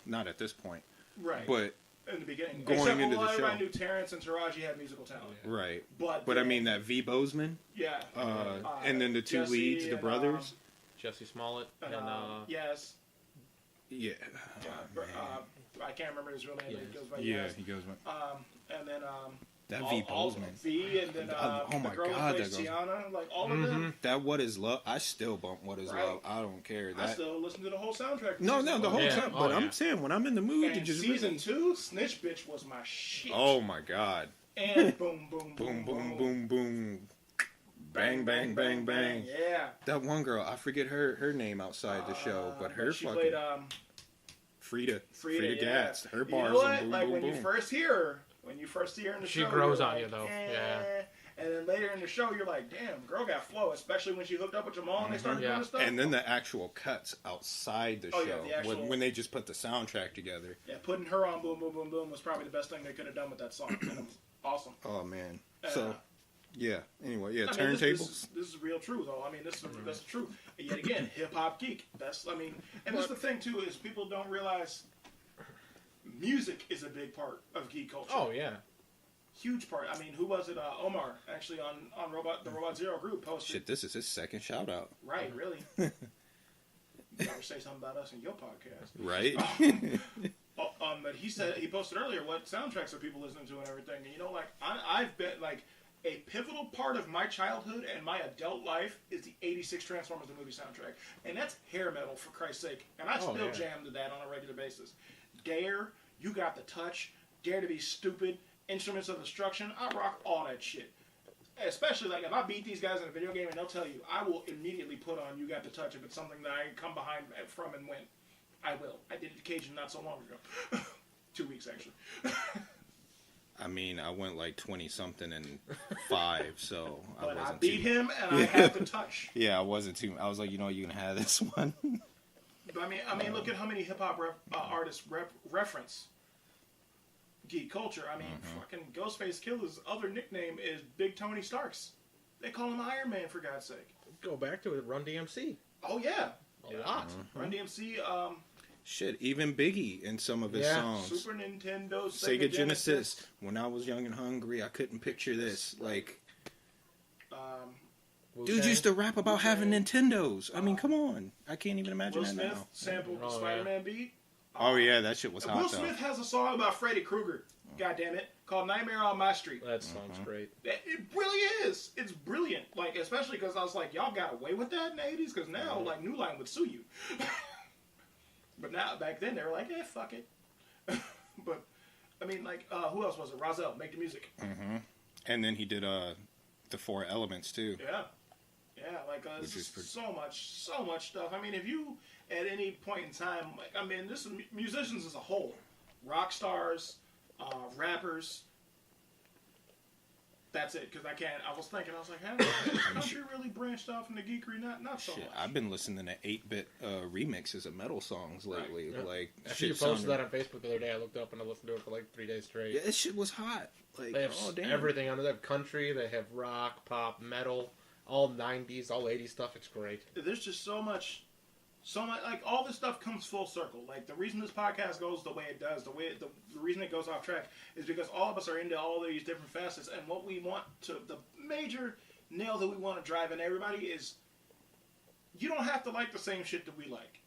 [SPEAKER 3] not at this point,
[SPEAKER 1] Right.
[SPEAKER 3] but
[SPEAKER 1] in the beginning,
[SPEAKER 3] going
[SPEAKER 1] except
[SPEAKER 3] into
[SPEAKER 1] for
[SPEAKER 3] the
[SPEAKER 1] everybody
[SPEAKER 3] show.
[SPEAKER 1] knew Terrence and Taraji had musical talent.
[SPEAKER 3] right.
[SPEAKER 1] But
[SPEAKER 3] But I
[SPEAKER 1] then-
[SPEAKER 3] mean that V Bozeman,
[SPEAKER 1] yeah.
[SPEAKER 3] and then the two
[SPEAKER 1] Jesse
[SPEAKER 3] leads, the
[SPEAKER 1] and,
[SPEAKER 3] brothers.
[SPEAKER 2] Jesse Smollett and
[SPEAKER 1] yes.
[SPEAKER 3] Yeah.
[SPEAKER 1] I can't remember his real name. But he goes by
[SPEAKER 3] Yeah,
[SPEAKER 1] Yes.
[SPEAKER 3] he goes.
[SPEAKER 1] And then
[SPEAKER 3] That V
[SPEAKER 1] all
[SPEAKER 3] Bozeman.
[SPEAKER 1] V, and then
[SPEAKER 3] Oh my
[SPEAKER 1] the girl
[SPEAKER 3] God,
[SPEAKER 1] who plays
[SPEAKER 3] that goes-
[SPEAKER 1] Tiana, like all of them.
[SPEAKER 3] That What Is Love? I still bump What Is
[SPEAKER 1] Right.
[SPEAKER 3] Love. I don't care.
[SPEAKER 1] I
[SPEAKER 3] That
[SPEAKER 1] still listen to the whole soundtrack.
[SPEAKER 3] no, the whole
[SPEAKER 2] Yeah.
[SPEAKER 3] time.
[SPEAKER 2] Oh,
[SPEAKER 3] But
[SPEAKER 2] yeah.
[SPEAKER 3] I'm saying when I'm in the mood to
[SPEAKER 1] And
[SPEAKER 3] just
[SPEAKER 1] season
[SPEAKER 3] really,
[SPEAKER 1] 2, Snitch Bitch was my shit.
[SPEAKER 3] oh my God.
[SPEAKER 1] And boom, boom,
[SPEAKER 3] Boom, boom, boom, boom. Bang, bang, bang, bang.
[SPEAKER 1] Yeah.
[SPEAKER 3] That one girl, I forget her name outside the show, but her
[SPEAKER 1] she
[SPEAKER 3] fucking
[SPEAKER 1] played
[SPEAKER 3] Frida
[SPEAKER 1] Frida, yeah.
[SPEAKER 3] Gatz. Her
[SPEAKER 1] You
[SPEAKER 3] bars
[SPEAKER 1] know what?
[SPEAKER 3] and boom,
[SPEAKER 1] Like
[SPEAKER 3] boom,
[SPEAKER 1] when
[SPEAKER 3] boom.
[SPEAKER 1] you first hear her, in the
[SPEAKER 2] She
[SPEAKER 1] show,
[SPEAKER 2] grows
[SPEAKER 1] you're
[SPEAKER 2] on
[SPEAKER 1] like,
[SPEAKER 2] you, though.
[SPEAKER 1] eh.
[SPEAKER 2] Yeah.
[SPEAKER 1] And then later in the show, you're like, damn, girl got flow, especially when she hooked up with Jamal and they started
[SPEAKER 2] Yeah.
[SPEAKER 1] doing this stuff.
[SPEAKER 3] And then the actual cuts outside the
[SPEAKER 1] Oh,
[SPEAKER 3] show,
[SPEAKER 1] yeah, the actual-
[SPEAKER 3] when they just put the soundtrack together.
[SPEAKER 1] yeah, putting her on Boom Boom Boom Boom was probably the best thing they could have done with that song. And it was awesome.
[SPEAKER 3] Oh man.
[SPEAKER 1] Uh,
[SPEAKER 3] So yeah. Anyway, yeah,
[SPEAKER 1] I mean,
[SPEAKER 3] turntables.
[SPEAKER 1] this is real true, though. I mean, that's the truth. And yet again, hip hop geek. And that's the thing too is people don't realize music is a big part of geek culture.
[SPEAKER 2] Oh yeah.
[SPEAKER 1] Huge part. I mean, who was it? Omar actually on the Robot Zero group posted.
[SPEAKER 3] Shit, this is his second shout out.
[SPEAKER 1] Right, really. You never say something about us in your podcast.
[SPEAKER 3] Right?
[SPEAKER 1] But he said he posted earlier what soundtracks are people listening to and everything. And like I've been like a pivotal part of my childhood and my adult life is the '86 Transformers the movie soundtrack, and that's hair metal for Christ's sake. And I still
[SPEAKER 2] yeah.
[SPEAKER 1] jam to that on a regular basis. Dare, You Got the Touch, Dare to Be Stupid, Instruments of Destruction. I rock all that shit. Especially like if I beat these guys in a video game and they'll tell you, I will immediately put on You Got the Touch if it's something that I come behind from and win. I will. I did it to Cajun not so long ago. 2 weeks actually.
[SPEAKER 3] I mean, I went like 20 something and 5, so
[SPEAKER 1] But I
[SPEAKER 3] wasn't
[SPEAKER 1] beat
[SPEAKER 3] too,
[SPEAKER 1] him and I had the touch.
[SPEAKER 3] Yeah, I wasn't too. I was like, you can have this one.
[SPEAKER 1] But I mean, look at how many hip hop artists reference geek culture. I mean, fucking Ghostface Killer's other nickname is Big Tony Starks. They call him Iron Man for God's sake.
[SPEAKER 2] Go back to it. Run DMC.
[SPEAKER 1] Oh yeah,
[SPEAKER 2] A lot.
[SPEAKER 1] Run DMC,
[SPEAKER 3] Shit, even Biggie in some of his
[SPEAKER 2] Yeah.
[SPEAKER 3] songs.
[SPEAKER 1] Super Nintendo,
[SPEAKER 3] Sega Genesis. When I was young and hungry, I couldn't picture this. Like, dude used to rap about having Nintendos. I mean, come on. I can't even imagine
[SPEAKER 1] Will
[SPEAKER 3] that
[SPEAKER 1] Smith
[SPEAKER 3] now.
[SPEAKER 1] sampled
[SPEAKER 2] Oh,
[SPEAKER 1] Spider-Man beat.
[SPEAKER 3] Oh yeah, that shit was
[SPEAKER 1] Will
[SPEAKER 3] hot though.
[SPEAKER 1] Smith has a song about Freddy Krueger. God damn it, called Nightmare on My Street.
[SPEAKER 2] That song's great.
[SPEAKER 1] It really is. It's brilliant. Like, especially because I was like, y'all got away with that in the 80s? Because now, like, New Line would sue you. But now, back then, they were like, fuck it. But, I mean, like, who else was it? Rozelle, Make the Music.
[SPEAKER 3] And then he did the 4 Elements too.
[SPEAKER 1] Yeah. Yeah, like,
[SPEAKER 3] Which
[SPEAKER 1] this
[SPEAKER 3] is pretty-
[SPEAKER 1] so much stuff. I mean, if you, at any point in time, like, I mean, this is musicians as a whole. Rock stars, rappers. that's it, because I can't. I was thinking, I was like, has country really branched off into geekery? Not so much.
[SPEAKER 3] I've been listening to 8-bit remixes of metal songs lately.
[SPEAKER 2] Right.
[SPEAKER 3] Like,
[SPEAKER 2] after you posted that on Facebook the other day, I looked up and I listened to it for like 3 days straight.
[SPEAKER 3] Yeah, this shit was hot. Like,
[SPEAKER 2] They have everything on it. They have country, they have rock, pop, metal, all 90s, all 80s stuff. It's great.
[SPEAKER 1] There's just so much, like, all this stuff comes full circle. Like, the reason this podcast goes the way it does, the reason it goes off track, is because all of us are into all these different facets, and what we want to, the major nail that we want to drive in everybody is, you don't have to like the same shit that we like,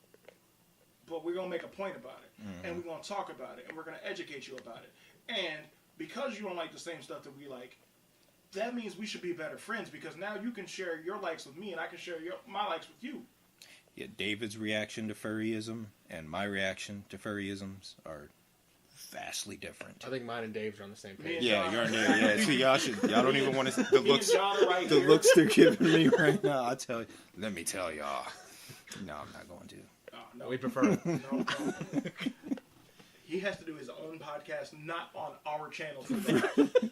[SPEAKER 1] but we're going to make a point about it, and we're going to talk about it, and we're going to educate you about it. And because you don't like the same stuff that we like, that means we should be better friends, because now you can share your likes with me, and I can share my likes with you.
[SPEAKER 3] Yeah, David's reaction to furryism and my reaction to furryisms are vastly different.
[SPEAKER 2] I think mine and Dave's are on the same page.
[SPEAKER 3] Yeah, you're on there. Yeah, see, y'all don't even want to the
[SPEAKER 1] Me
[SPEAKER 3] looks.
[SPEAKER 1] and John are right
[SPEAKER 3] The
[SPEAKER 1] here.
[SPEAKER 3] looks they're giving me right now. I tell you. Let me tell y'all. No, I'm not going to.
[SPEAKER 1] Oh, no.
[SPEAKER 2] We prefer it.
[SPEAKER 1] No. He has to do his own podcast, not on our channel. For that.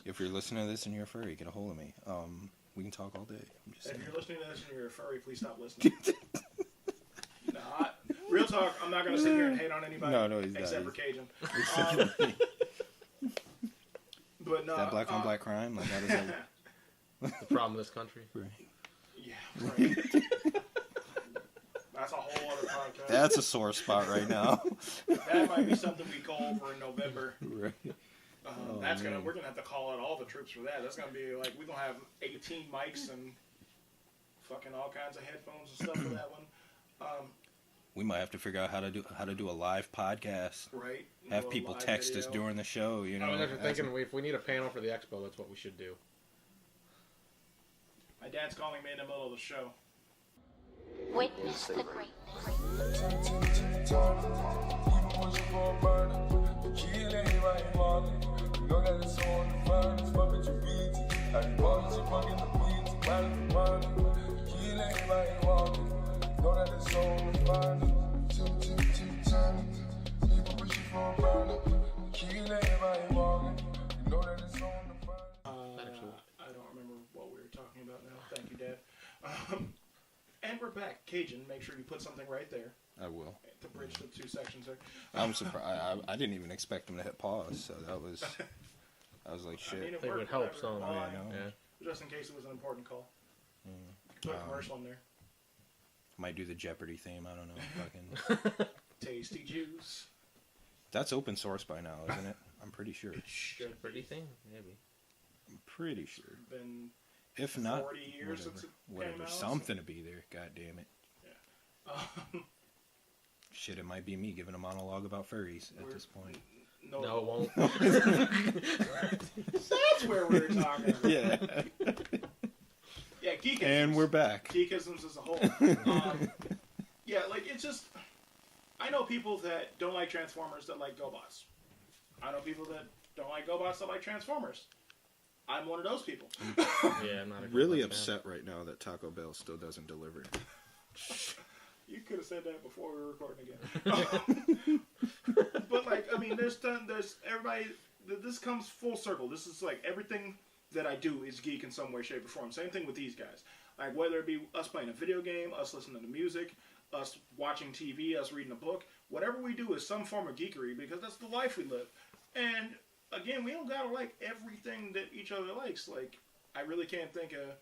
[SPEAKER 3] If you're listening to this and you're a furry, get a hold of me. We can talk all day. I'm just
[SPEAKER 1] If
[SPEAKER 3] saying.
[SPEAKER 1] you're listening to this and you're a furry, please stop listening. Real talk, I'm not going to sit here and hate on anybody.
[SPEAKER 3] No, he's not.
[SPEAKER 1] Except for Cajun. But no.
[SPEAKER 3] That black on black crime? Like, how does that
[SPEAKER 2] The problem in this country.
[SPEAKER 3] work?
[SPEAKER 1] Yeah, right. That's a whole other podcast.
[SPEAKER 3] That's a sore spot right now.
[SPEAKER 1] That might be something we go over in November.
[SPEAKER 3] Right.
[SPEAKER 1] We're gonna have to call out all the troops for that. That's gonna be like we're gonna have 18 mics and fucking all kinds of headphones and stuff for that one.
[SPEAKER 3] We might have to figure out how to do a live podcast.
[SPEAKER 1] Right.
[SPEAKER 3] Have
[SPEAKER 1] Do a
[SPEAKER 3] people
[SPEAKER 1] live
[SPEAKER 3] text us
[SPEAKER 1] video.
[SPEAKER 3] during the show. You know.
[SPEAKER 2] I was actually thinking if we need a panel for the expo, that's what we should do.
[SPEAKER 1] My dad's calling me in the middle of the show.
[SPEAKER 6] Witness the greatness.
[SPEAKER 1] I don't remember what we were talking about now. Thank you, Dad. And we're back. Cajun, make sure you put something right there
[SPEAKER 3] I will.
[SPEAKER 1] to bridge the two sections there.
[SPEAKER 3] I'm surprised. I didn't even expect him to hit pause. So that was. I was like, shit.
[SPEAKER 2] It would help some.
[SPEAKER 1] Oh,
[SPEAKER 3] Yeah,
[SPEAKER 1] I
[SPEAKER 3] I know.
[SPEAKER 2] Yeah.
[SPEAKER 1] Just in case it was an important call. Put a commercial in there.
[SPEAKER 3] Might do the Jeopardy theme. I don't know. Fucking.
[SPEAKER 1] Tasty juice.
[SPEAKER 3] That's open source by now, isn't it? I'm pretty sure.
[SPEAKER 2] Pretty thing, maybe.
[SPEAKER 3] I'm pretty sure.
[SPEAKER 1] Been
[SPEAKER 3] If not,
[SPEAKER 1] 40 years since it
[SPEAKER 3] whatever.
[SPEAKER 1] came out.
[SPEAKER 3] Something to be there. God damn it.
[SPEAKER 1] Yeah.
[SPEAKER 3] Shit, it might be me giving a monologue about furries at this point.
[SPEAKER 1] No,
[SPEAKER 2] No, it won't.
[SPEAKER 1] That's where we were talking about.
[SPEAKER 3] Yeah.
[SPEAKER 1] Yeah, geekisms.
[SPEAKER 3] And we're back.
[SPEAKER 1] Geekisms as a whole. Yeah, like, it's just... I know people that don't like Transformers that like GoBots. I know people that don't like GoBots that like Transformers. I'm one of those people.
[SPEAKER 2] Yeah, I'm not a
[SPEAKER 3] Really
[SPEAKER 2] GoBots fan.
[SPEAKER 3] upset right now that Taco Bell still doesn't deliver.
[SPEAKER 1] You could have said that before we were recording again. But, like, I mean, there's everybody... This comes full circle. This is, like, everything that I do is geek in some way, shape, or form. Same thing with these guys. Like, whether it be us playing a video game, us listening to music, us watching TV, us reading a book, whatever we do is some form of geekery because that's the life we live. And, again, we don't gotta like everything that each other likes. Like, I really can't think of...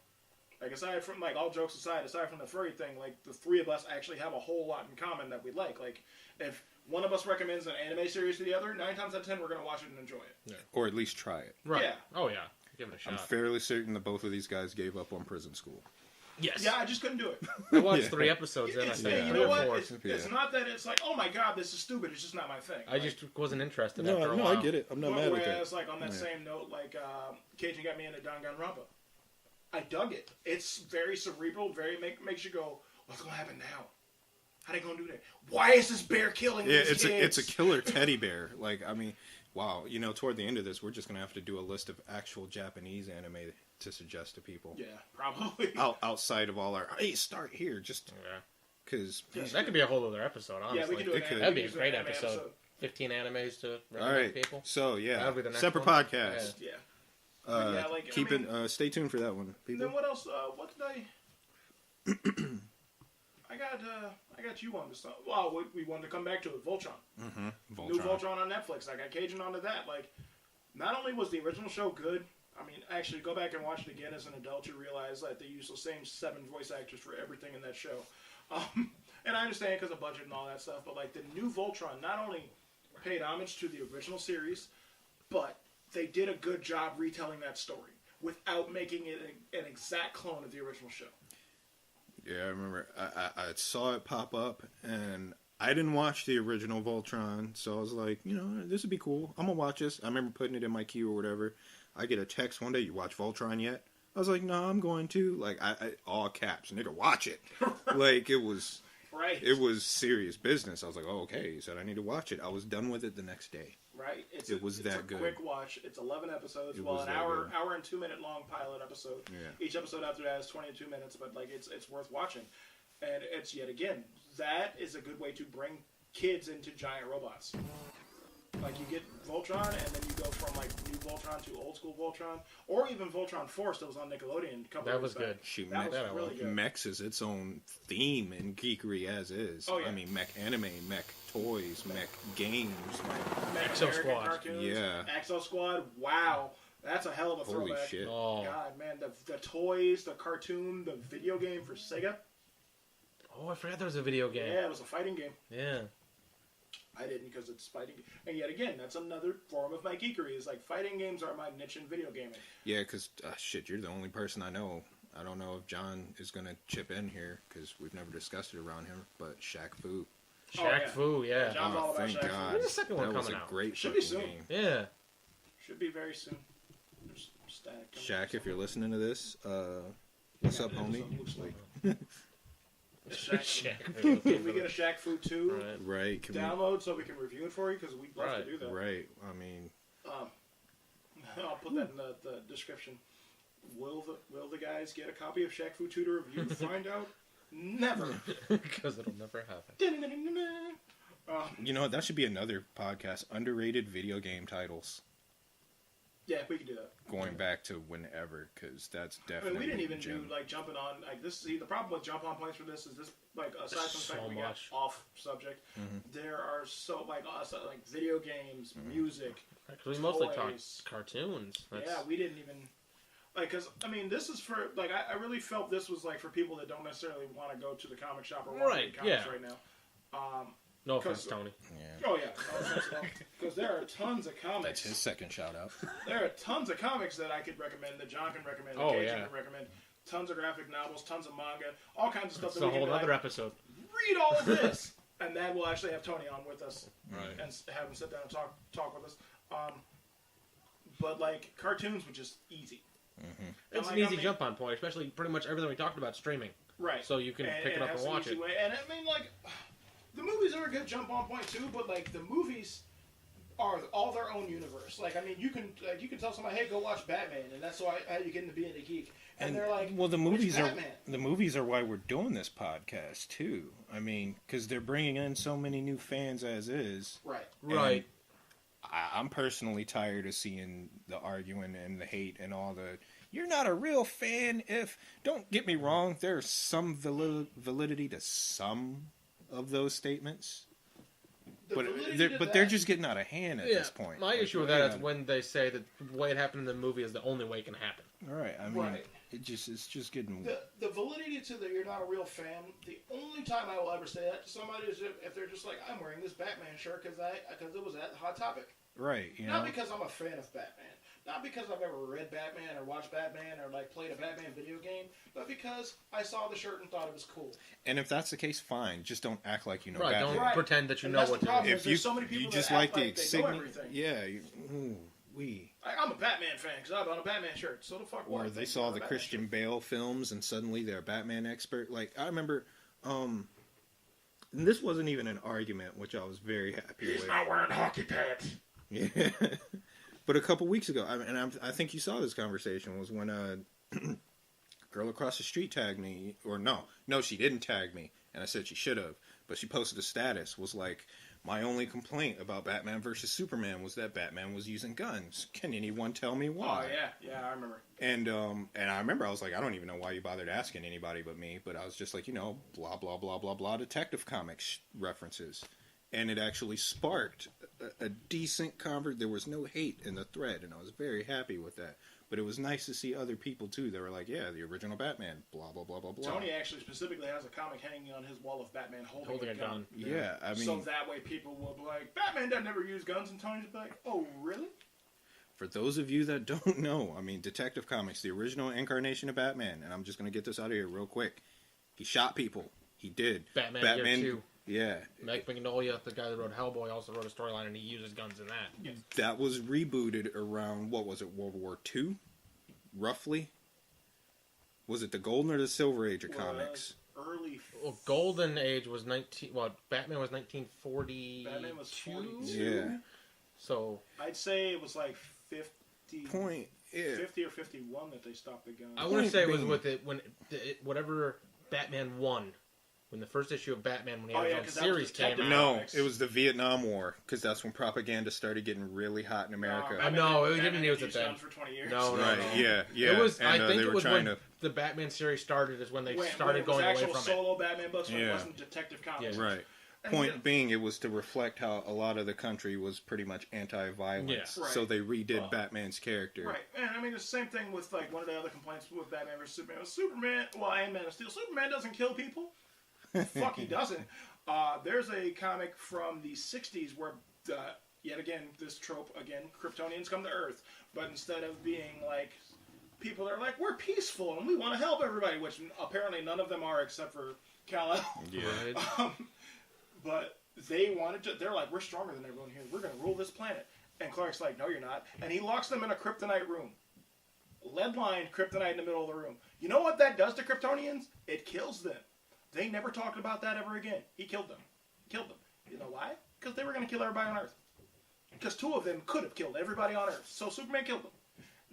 [SPEAKER 1] Like, aside from, like, all jokes aside from the furry thing, like, the three of us actually have a whole lot in common that we like. Like, if one of us recommends an anime series to the other, 9 times out of 10 we're going to watch it and enjoy it.
[SPEAKER 3] Or at least try it.
[SPEAKER 2] Right.
[SPEAKER 1] Yeah.
[SPEAKER 2] Oh, yeah. Give it a shot.
[SPEAKER 3] I'm fairly certain that both of these guys gave up on prison school.
[SPEAKER 2] Yes.
[SPEAKER 1] Yeah, I just couldn't do it.
[SPEAKER 2] I watched
[SPEAKER 3] Yeah.
[SPEAKER 2] 3 episodes and I
[SPEAKER 1] It's,
[SPEAKER 2] think
[SPEAKER 1] you
[SPEAKER 2] 3
[SPEAKER 1] know
[SPEAKER 2] or
[SPEAKER 1] what?
[SPEAKER 2] 4.
[SPEAKER 1] It's not that it's like, oh my god, this is stupid. It's just not my thing.
[SPEAKER 2] I just wasn't interested after a
[SPEAKER 3] No,
[SPEAKER 2] while.
[SPEAKER 3] I get it. I'm not mad at
[SPEAKER 1] Whereas,
[SPEAKER 3] that.
[SPEAKER 1] like, on that
[SPEAKER 3] Yeah.
[SPEAKER 1] same note, like, Cajun got me into Danganronpa. I dug it. It's very cerebral, very makes you go, what's going to happen now? How they going to do that? Why is this bear killing
[SPEAKER 3] Yeah,
[SPEAKER 1] these
[SPEAKER 3] it's a
[SPEAKER 1] kids?
[SPEAKER 3] killer teddy bear. Like, I mean, wow. You know, toward the end of this, we're just gonna have to do a list of actual Japanese anime to suggest to people.
[SPEAKER 1] Yeah, probably.
[SPEAKER 3] Outside of all our, hey, start here, just
[SPEAKER 2] Yeah.
[SPEAKER 3] because.
[SPEAKER 2] That could be a whole other episode, honestly.
[SPEAKER 1] Yeah, we can do
[SPEAKER 3] It
[SPEAKER 1] an
[SPEAKER 3] could.
[SPEAKER 1] anime.
[SPEAKER 2] That'd be
[SPEAKER 1] we
[SPEAKER 2] a
[SPEAKER 1] can do
[SPEAKER 2] great
[SPEAKER 1] an anime
[SPEAKER 2] episode. 15 animes to
[SPEAKER 3] All
[SPEAKER 2] recommend
[SPEAKER 3] right.
[SPEAKER 2] people.
[SPEAKER 3] So yeah,
[SPEAKER 2] That'll be the next
[SPEAKER 3] separate
[SPEAKER 2] one.
[SPEAKER 3] podcast.
[SPEAKER 1] Yeah. Yeah, like,
[SPEAKER 3] keep it. Stay tuned for that one, people.
[SPEAKER 1] Then what else? What did I? I got you on this stuff. Well, we wanted to come back to it. Voltron.
[SPEAKER 3] Mm-hmm.
[SPEAKER 1] New Voltron on Netflix. I got Cajun onto that. Like, not only was the original show good. I mean, actually, go back and watch it again as an adult. You realize that they use the same 7 voice actors for everything in that show. And I understand because of budget and all that stuff. But like the new Voltron, not only paid homage to the original series, but they did a good job retelling that story without making it an exact clone of the original show.
[SPEAKER 3] Yeah, I remember. I saw it pop up, and I didn't watch the original Voltron, so I was like, this would be cool. I'm going to watch this. I remember putting it in my queue or whatever. I get a text one day, you watch Voltron yet? I was like, no, I'm going to. Like, I all caps, nigga, watch it. Like, it was...
[SPEAKER 1] Right.
[SPEAKER 3] It was serious business. I was like, oh, okay. He said I need to watch it. I was done with it the next day.
[SPEAKER 1] Right. It's
[SPEAKER 3] that
[SPEAKER 1] a
[SPEAKER 3] good.
[SPEAKER 1] Quick watch. It's 11 episodes.
[SPEAKER 3] It
[SPEAKER 1] Well,
[SPEAKER 3] was
[SPEAKER 1] an
[SPEAKER 3] that
[SPEAKER 1] hour
[SPEAKER 3] good.
[SPEAKER 1] and 2 minute long pilot episode.
[SPEAKER 3] Yeah.
[SPEAKER 1] Each episode after that is 22 minutes, but like it's worth watching. And it's yet again, that is a good way to bring kids into giant robots. Like you get Voltron, and then you go from like new Voltron to old school Voltron, or even Voltron Force that was on Nickelodeon. A couple
[SPEAKER 2] That
[SPEAKER 1] years
[SPEAKER 2] was
[SPEAKER 1] back.
[SPEAKER 2] good.
[SPEAKER 3] Shoot,
[SPEAKER 1] That was really good.
[SPEAKER 3] Mechs is its own theme in geekery as is.
[SPEAKER 1] Oh, yeah.
[SPEAKER 3] I mean, mech anime, mech toys, mech games.
[SPEAKER 1] Mech
[SPEAKER 2] Exo
[SPEAKER 1] American
[SPEAKER 2] Squad.
[SPEAKER 1] cartoons,
[SPEAKER 3] Yeah.
[SPEAKER 1] Exo Squad. Wow, that's a hell of a
[SPEAKER 3] Holy
[SPEAKER 1] throwback.
[SPEAKER 3] shit.
[SPEAKER 2] Oh.
[SPEAKER 1] God, man, the toys, the cartoon, the video game for Sega.
[SPEAKER 2] Oh, I forgot there was a video game.
[SPEAKER 1] Yeah, it was a fighting game.
[SPEAKER 2] Yeah.
[SPEAKER 1] I didn't because it's fighting. And yet again, that's another form of my geekery. Is like fighting games are my niche in video gaming.
[SPEAKER 3] Yeah, because, shit, you're the only person I know. I don't know if John is going to chip in here, because we've never discussed it around him, but Shaq Fu.
[SPEAKER 1] Oh,
[SPEAKER 2] Shaq
[SPEAKER 1] yeah.
[SPEAKER 2] Fu, yeah.
[SPEAKER 1] John's all about
[SPEAKER 3] Thank
[SPEAKER 1] Shaq Fu.
[SPEAKER 3] God.
[SPEAKER 2] When's the second one
[SPEAKER 3] That was
[SPEAKER 2] coming
[SPEAKER 3] a
[SPEAKER 2] out?
[SPEAKER 3] great
[SPEAKER 1] Should be
[SPEAKER 3] fucking
[SPEAKER 1] soon.
[SPEAKER 3] game.
[SPEAKER 2] Yeah.
[SPEAKER 1] Should be very soon. There's static coming.
[SPEAKER 3] Shaq, if you're listening to this, what's up, homie?
[SPEAKER 1] Looks like. Shaq.
[SPEAKER 2] Shaq.
[SPEAKER 1] Can we get a Shaq Fu 2
[SPEAKER 2] Right.
[SPEAKER 3] Right. Can
[SPEAKER 1] download so we can review it for you? Because we'd love to do that.
[SPEAKER 3] Right. I mean,
[SPEAKER 1] I'll put that in the description. Will the guys get a copy of Shaq Fu 2 to review? Find out. Never.
[SPEAKER 2] Because it'll never happen.
[SPEAKER 3] that should be another podcast. Underrated video game titles.
[SPEAKER 1] Yeah, we can do that.
[SPEAKER 3] Going back to whenever, because that's
[SPEAKER 1] I mean,
[SPEAKER 3] definitely.
[SPEAKER 1] we didn't even
[SPEAKER 3] gem.
[SPEAKER 1] do like jumping on like this. See, the problem with jump on points for this is this like aside from the fact
[SPEAKER 2] So
[SPEAKER 1] we got
[SPEAKER 2] much.
[SPEAKER 1] off subject, there are so like video games, music.
[SPEAKER 2] Because we mostly talk
[SPEAKER 1] Toys.
[SPEAKER 2] cartoons. That's,
[SPEAKER 1] Yeah, we didn't even like because I mean this is for like I really felt this was like for people that don't necessarily want to go to the comic shop or want to
[SPEAKER 2] Right,
[SPEAKER 1] read comics
[SPEAKER 2] yeah.
[SPEAKER 1] right now.
[SPEAKER 2] No offense,
[SPEAKER 1] 'Cause-
[SPEAKER 2] Tony.
[SPEAKER 3] Yeah.
[SPEAKER 1] Oh yeah, because there are tons of comics.
[SPEAKER 3] That's his second shout out.
[SPEAKER 1] There are tons of comics that I could recommend, that John can recommend, that
[SPEAKER 2] Oh,
[SPEAKER 1] Cajun
[SPEAKER 2] yeah.
[SPEAKER 1] can recommend. Tons of graphic novels, tons of manga, all kinds of stuff.
[SPEAKER 2] It's
[SPEAKER 1] that
[SPEAKER 2] a
[SPEAKER 1] we can
[SPEAKER 2] whole
[SPEAKER 1] be like,
[SPEAKER 2] other episode.
[SPEAKER 1] read all of this, and then we'll actually have Tony on with us
[SPEAKER 3] Right.
[SPEAKER 1] and have him sit down and talk with us. But like cartoons were just easy. And,
[SPEAKER 2] It's
[SPEAKER 1] like,
[SPEAKER 2] an
[SPEAKER 1] I
[SPEAKER 2] easy
[SPEAKER 1] mean-
[SPEAKER 2] jump on point, especially pretty much everything we talked about streaming.
[SPEAKER 1] right?
[SPEAKER 2] So you can pick it up
[SPEAKER 1] has
[SPEAKER 2] and
[SPEAKER 1] an
[SPEAKER 2] watch
[SPEAKER 1] easy
[SPEAKER 2] it.
[SPEAKER 1] way. And I mean, like the movies are a good jump on point too, but like the movies are all their own universe. Like I mean, you can tell somebody, hey, go watch Batman, and that's how you get into being a geek. And they're like,
[SPEAKER 3] well, the
[SPEAKER 1] "Which
[SPEAKER 3] movies are
[SPEAKER 1] Batman?"
[SPEAKER 3] why we're doing this podcast too. I mean, because they're bringing in so many new fans as is.
[SPEAKER 1] Right.
[SPEAKER 2] Right.
[SPEAKER 3] I'm personally tired of seeing the arguing and the hate and all the. You're not a real fan if. Don't get me wrong. There's some validity to some of those statements, but they're just getting out of hand at this point.
[SPEAKER 2] My
[SPEAKER 3] Like,
[SPEAKER 2] issue with that is when they say that the way it happened in the movie is the only way it can happen.
[SPEAKER 3] All right. I mean,
[SPEAKER 1] Right.
[SPEAKER 3] it's just getting.
[SPEAKER 1] The validity to the you're not a real fan. The only time I will ever say that to somebody is if they're just like, I'm wearing this Batman shirt because it was at Hot Topic.
[SPEAKER 3] Right. You
[SPEAKER 1] Not
[SPEAKER 3] know.
[SPEAKER 1] because I'm a fan of Batman. Not because I've ever read Batman or watched Batman or like played a Batman video game, but because I saw the shirt and thought it was cool.
[SPEAKER 3] And if that's the case, fine. Just don't act like you know
[SPEAKER 2] Right,
[SPEAKER 3] Batman.
[SPEAKER 2] don't
[SPEAKER 1] Right.
[SPEAKER 2] pretend that you
[SPEAKER 1] And
[SPEAKER 2] know
[SPEAKER 1] that's
[SPEAKER 2] what
[SPEAKER 1] the
[SPEAKER 2] to
[SPEAKER 1] problem.
[SPEAKER 2] do.
[SPEAKER 3] If
[SPEAKER 1] There's so many people
[SPEAKER 3] you
[SPEAKER 1] that
[SPEAKER 3] just
[SPEAKER 1] act
[SPEAKER 3] like the
[SPEAKER 1] like they know
[SPEAKER 3] insignia,
[SPEAKER 1] everything.
[SPEAKER 3] yeah,
[SPEAKER 1] I'm a Batman fan because I bought a Batman shirt. So the fuck
[SPEAKER 3] or
[SPEAKER 1] what?
[SPEAKER 3] they
[SPEAKER 1] Think
[SPEAKER 3] saw
[SPEAKER 1] about
[SPEAKER 3] the
[SPEAKER 1] a Batman
[SPEAKER 3] Christian
[SPEAKER 1] shirt.
[SPEAKER 3] Bale films and suddenly they're a Batman expert. Like I remember, and this wasn't even an argument, which I was very happy with.
[SPEAKER 1] Not wearing hockey pads.
[SPEAKER 3] Yeah. But a couple weeks ago, I think you saw this conversation, was when a girl across the street tagged me, or no, she didn't tag me, and I said she should have, but she posted a status, was like, My only complaint about Batman versus Superman was that Batman was using guns. Can anyone tell me
[SPEAKER 1] Oh,
[SPEAKER 3] why?
[SPEAKER 1] yeah, I remember.
[SPEAKER 3] And I remember I was like, I don't even know why you bothered asking anybody but me. But I was just like, blah, blah, blah, blah, blah, Detective Comics references. And it actually sparked a decent conversation. There was no hate in the thread, and I was very happy with that. But it was nice to see other people, too, that were like, yeah, the original Batman, blah, blah, blah, blah, blah.
[SPEAKER 1] Tony actually specifically has a comic hanging on his wall of Batman holding a gun.
[SPEAKER 3] Yeah, I mean...
[SPEAKER 1] So that way people will be like, Batman doesn't ever use guns, and Tony's like, oh, really?
[SPEAKER 3] For those of you that don't know, I mean, Detective Comics, the original incarnation of Batman, and I'm just going to get this out of here real quick. He shot people. He did.
[SPEAKER 2] Batman Year 2.
[SPEAKER 3] Yeah.
[SPEAKER 2] Mike Mignola, the guy that wrote Hellboy, also wrote a storyline, and he uses guns in that.
[SPEAKER 1] Yes.
[SPEAKER 3] That was rebooted around, what was it, World War II? Roughly? Was it the Golden or the Silver Age of comics?
[SPEAKER 1] Early.
[SPEAKER 2] Well, Golden Age was Batman was 1942.
[SPEAKER 1] Batman was 42.
[SPEAKER 3] Yeah.
[SPEAKER 2] So
[SPEAKER 1] I'd say it was like 50.
[SPEAKER 3] Point. Yeah.
[SPEAKER 1] 50 or 51 that they stopped the gun.
[SPEAKER 2] I want to say it was with it when whatever Batman 1. When the first issue of Batman, when he had his own series came out.
[SPEAKER 3] No, it was the Vietnam War, because that's when propaganda started getting really hot in America.
[SPEAKER 2] No, it didn't use it then.
[SPEAKER 1] For 20 years.
[SPEAKER 2] No,
[SPEAKER 3] right,
[SPEAKER 2] no.
[SPEAKER 3] yeah.
[SPEAKER 2] It was,
[SPEAKER 3] and,
[SPEAKER 2] I think
[SPEAKER 3] they
[SPEAKER 2] it
[SPEAKER 3] were
[SPEAKER 2] was
[SPEAKER 3] trying
[SPEAKER 2] when the Batman series started, is when they started going away from it.
[SPEAKER 1] Solo Batman books, when it wasn't Detective Comics.
[SPEAKER 2] Yeah.
[SPEAKER 3] Right. Point being, it was to reflect how a lot of the country was pretty much anti-violence.
[SPEAKER 1] Yeah. Right.
[SPEAKER 3] So they redid Batman's character.
[SPEAKER 1] Right. And I mean, it's the same thing with like one of the other complaints with Batman vs. Superman. And Man of Steel. Superman doesn't kill people. Fuck, he doesn't. There's a comic from the 60s where, yet again, this trope, Kryptonians come to Earth. But instead of being like, people that are like, we're peaceful and we want to help everybody, which apparently none of them are except for Kal-El.
[SPEAKER 3] Yeah.
[SPEAKER 1] But they wanted to, they're like, we're stronger than everyone here. We're going to rule this planet. And Clark's like, no, you're not. And he locks them in a kryptonite room. Lead-lined kryptonite in the middle of the room. You know what that does to Kryptonians? It kills them. They never talked about that ever again. He killed them. You know why? Because they were going to kill everybody on Earth. Because two of them could have killed everybody on Earth. So Superman killed them.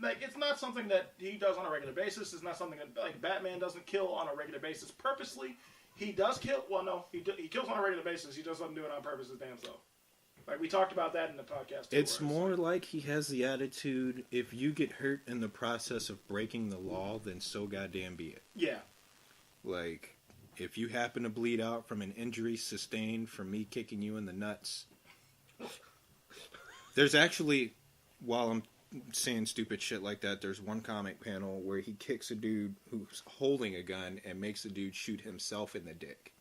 [SPEAKER 1] Like, it's not something that he does on a regular basis. It's not something that, like, Batman doesn't kill on a regular basis purposely. He does kill. Well, no, he kills on a regular basis. He just doesn't do it on purpose his damn self. Like, we talked about that in the podcast. Too,
[SPEAKER 3] it's more like he has the attitude, if you get hurt in the process of breaking the law, then so goddamn be it.
[SPEAKER 1] Yeah.
[SPEAKER 3] Like, if you happen to bleed out from an injury sustained from me kicking you in the nuts. There's actually, while I'm saying stupid shit like that, there's one comic panel where he kicks a dude who's holding a gun and makes the dude shoot himself in the dick.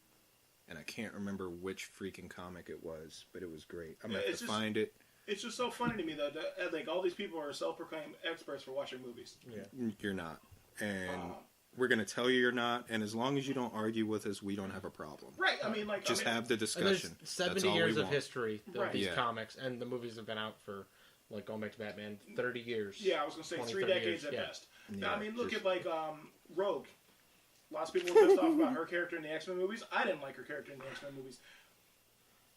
[SPEAKER 3] And I can't remember which freaking comic it was, but it was great. I'm going to have to find it.
[SPEAKER 1] It's just so funny to me, though, that like, all these people are self-proclaimed experts for watching movies.
[SPEAKER 2] Yeah.
[SPEAKER 3] You're not. And we're going to tell you you're not, and as long as you don't argue with us, we don't have a problem.
[SPEAKER 1] Right, I mean, like...
[SPEAKER 3] Just have the discussion.
[SPEAKER 2] There's 70 years of history of these
[SPEAKER 3] Yeah.
[SPEAKER 2] comics, and the movies have been out for, like, going back to Batman, 30 years.
[SPEAKER 1] Yeah, I was going to say 3 decades at best.
[SPEAKER 3] Yeah,
[SPEAKER 1] Now, I mean, look at, like, Rogue. Lots of people were pissed off about her character in the X-Men movies. I didn't like her character in the X-Men movies.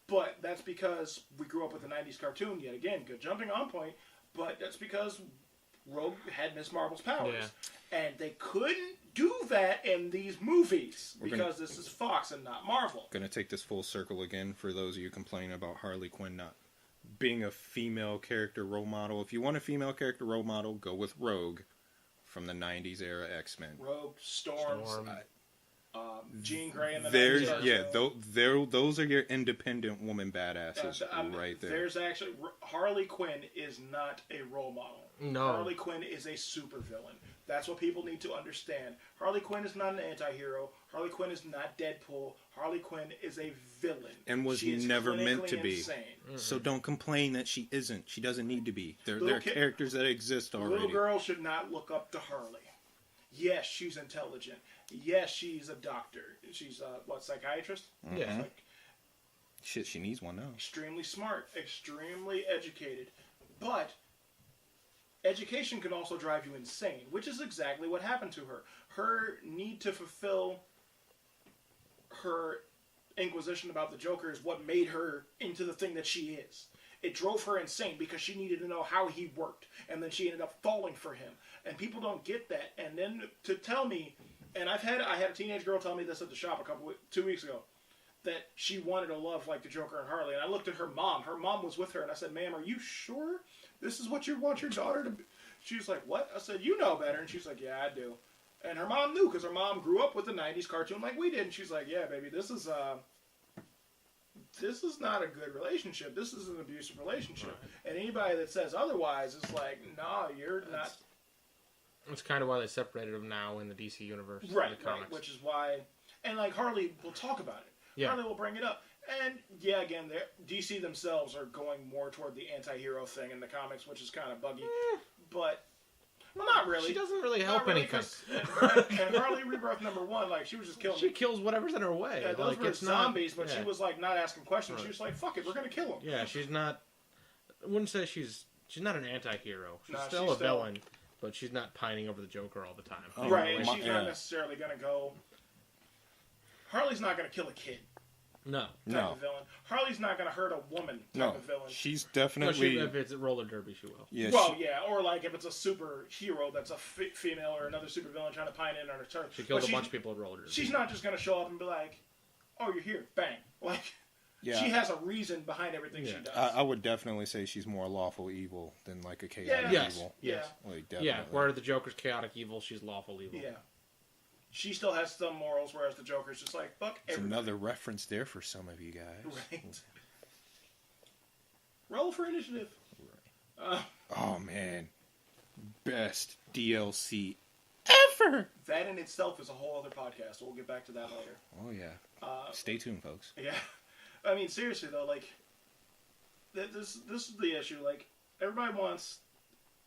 [SPEAKER 1] But that's because we grew up with the 90s cartoon, yet again, good jumping on point, but that's because Rogue had Miss Marvel's powers.
[SPEAKER 2] Yeah.
[SPEAKER 1] And they couldn't do that in these movies because this is Fox and not Marvel.
[SPEAKER 3] Going to take this full circle again for those of you complaining about Harley Quinn not being a female character role model. If you want a female character role model, go with Rogue from the 90s era X-Men.
[SPEAKER 1] Rogue, Storm. Jean Grey in the
[SPEAKER 3] There's
[SPEAKER 1] 90s.
[SPEAKER 3] those are your independent woman badasses right there.
[SPEAKER 1] There's actually Harley Quinn is not a role model.
[SPEAKER 2] No.
[SPEAKER 1] Harley Quinn is a supervillain. That's what people need to understand. Harley Quinn is not an anti-hero. Harley Quinn is not Deadpool. Harley Quinn is a villain.
[SPEAKER 3] And was never meant to be.
[SPEAKER 1] Insane.
[SPEAKER 3] So don't complain that she isn't. She doesn't need to be. There are characters that exist already.
[SPEAKER 1] Little girls should not look up to Harley. Yes, she's intelligent. Yes, she's a doctor. She's a psychiatrist?
[SPEAKER 3] Mm-hmm.
[SPEAKER 2] Yeah.
[SPEAKER 3] Shit, she needs one now.
[SPEAKER 1] Extremely smart, extremely educated. But education can also drive you insane, which is exactly what happened to her. Her need to fulfill her inquisition about the Joker is what made her into the thing that she is. It drove her insane because she needed to know how he worked. And then she ended up falling for him. And people don't get that. And then to tell me, and I had a teenage girl tell me this at the shop 2 weeks ago, that she wanted to love like the Joker and Harley. And I looked at her mom. Her mom was with her, and I said, "Ma'am, are you sure this is what you want your daughter to be?" She was like, "What?" I said, "You know better." And she's like, "Yeah, I do." And her mom knew, because her mom grew up with the 90s cartoon like we did. And she's like, "Yeah, baby, this is not a good relationship. This is an abusive relationship." Right. And anybody that says otherwise is like, "No, you're not."
[SPEAKER 2] That's kind of why they separated them now in the DC universe.
[SPEAKER 1] Right, right, which is why... And, like, Harley will talk about it. Yeah. Harley will bring it up. And, yeah, again, DC themselves are going more toward the anti-hero thing in the comics, which is kind of buggy. But, well, not really.
[SPEAKER 2] She doesn't really help anything.
[SPEAKER 1] And Harley Rebirth #1, like, she was just killing...
[SPEAKER 2] She kills whatever's in her way.
[SPEAKER 1] Yeah, those were zombies, but she was, like, not asking questions. Right. She was like, fuck it, we're going to kill them.
[SPEAKER 2] Yeah, she's not... I wouldn't say she's not an anti-hero. She's still a villain, but she's not pining over the Joker all the time.
[SPEAKER 1] Oh, right, and she's not necessarily going to go... Harley's not going to kill a kid.
[SPEAKER 2] No.
[SPEAKER 1] Type of villain. Harley's not going to hurt a woman type of villain.
[SPEAKER 3] She's definitely...
[SPEAKER 2] if it's a roller derby, she will.
[SPEAKER 3] Yeah,
[SPEAKER 1] or like if it's a superhero that's a female or another supervillain trying to pine in on her turn.
[SPEAKER 2] She kills a bunch of people at roller derby.
[SPEAKER 1] She's not just going to show up and be like, "Oh, you're here. Bang." Like, she has a reason behind everything she does.
[SPEAKER 3] I would definitely say she's more lawful evil than like a chaotic evil.
[SPEAKER 2] Yes.
[SPEAKER 3] Like, definitely.
[SPEAKER 2] Yeah, where the Joker's chaotic evil, she's lawful evil.
[SPEAKER 1] Yeah. She still has some morals, whereas the Joker's just like, fuck everything.
[SPEAKER 3] There's another reference there for some of you guys.
[SPEAKER 1] Right. Roll for initiative.
[SPEAKER 3] Right. Oh, man. Best DLC ever!
[SPEAKER 1] That in itself is a whole other podcast. We'll get back to that later.
[SPEAKER 3] Oh, yeah. Stay tuned, folks.
[SPEAKER 1] Yeah. I mean, seriously, though, like, this is the issue. Like, everybody wants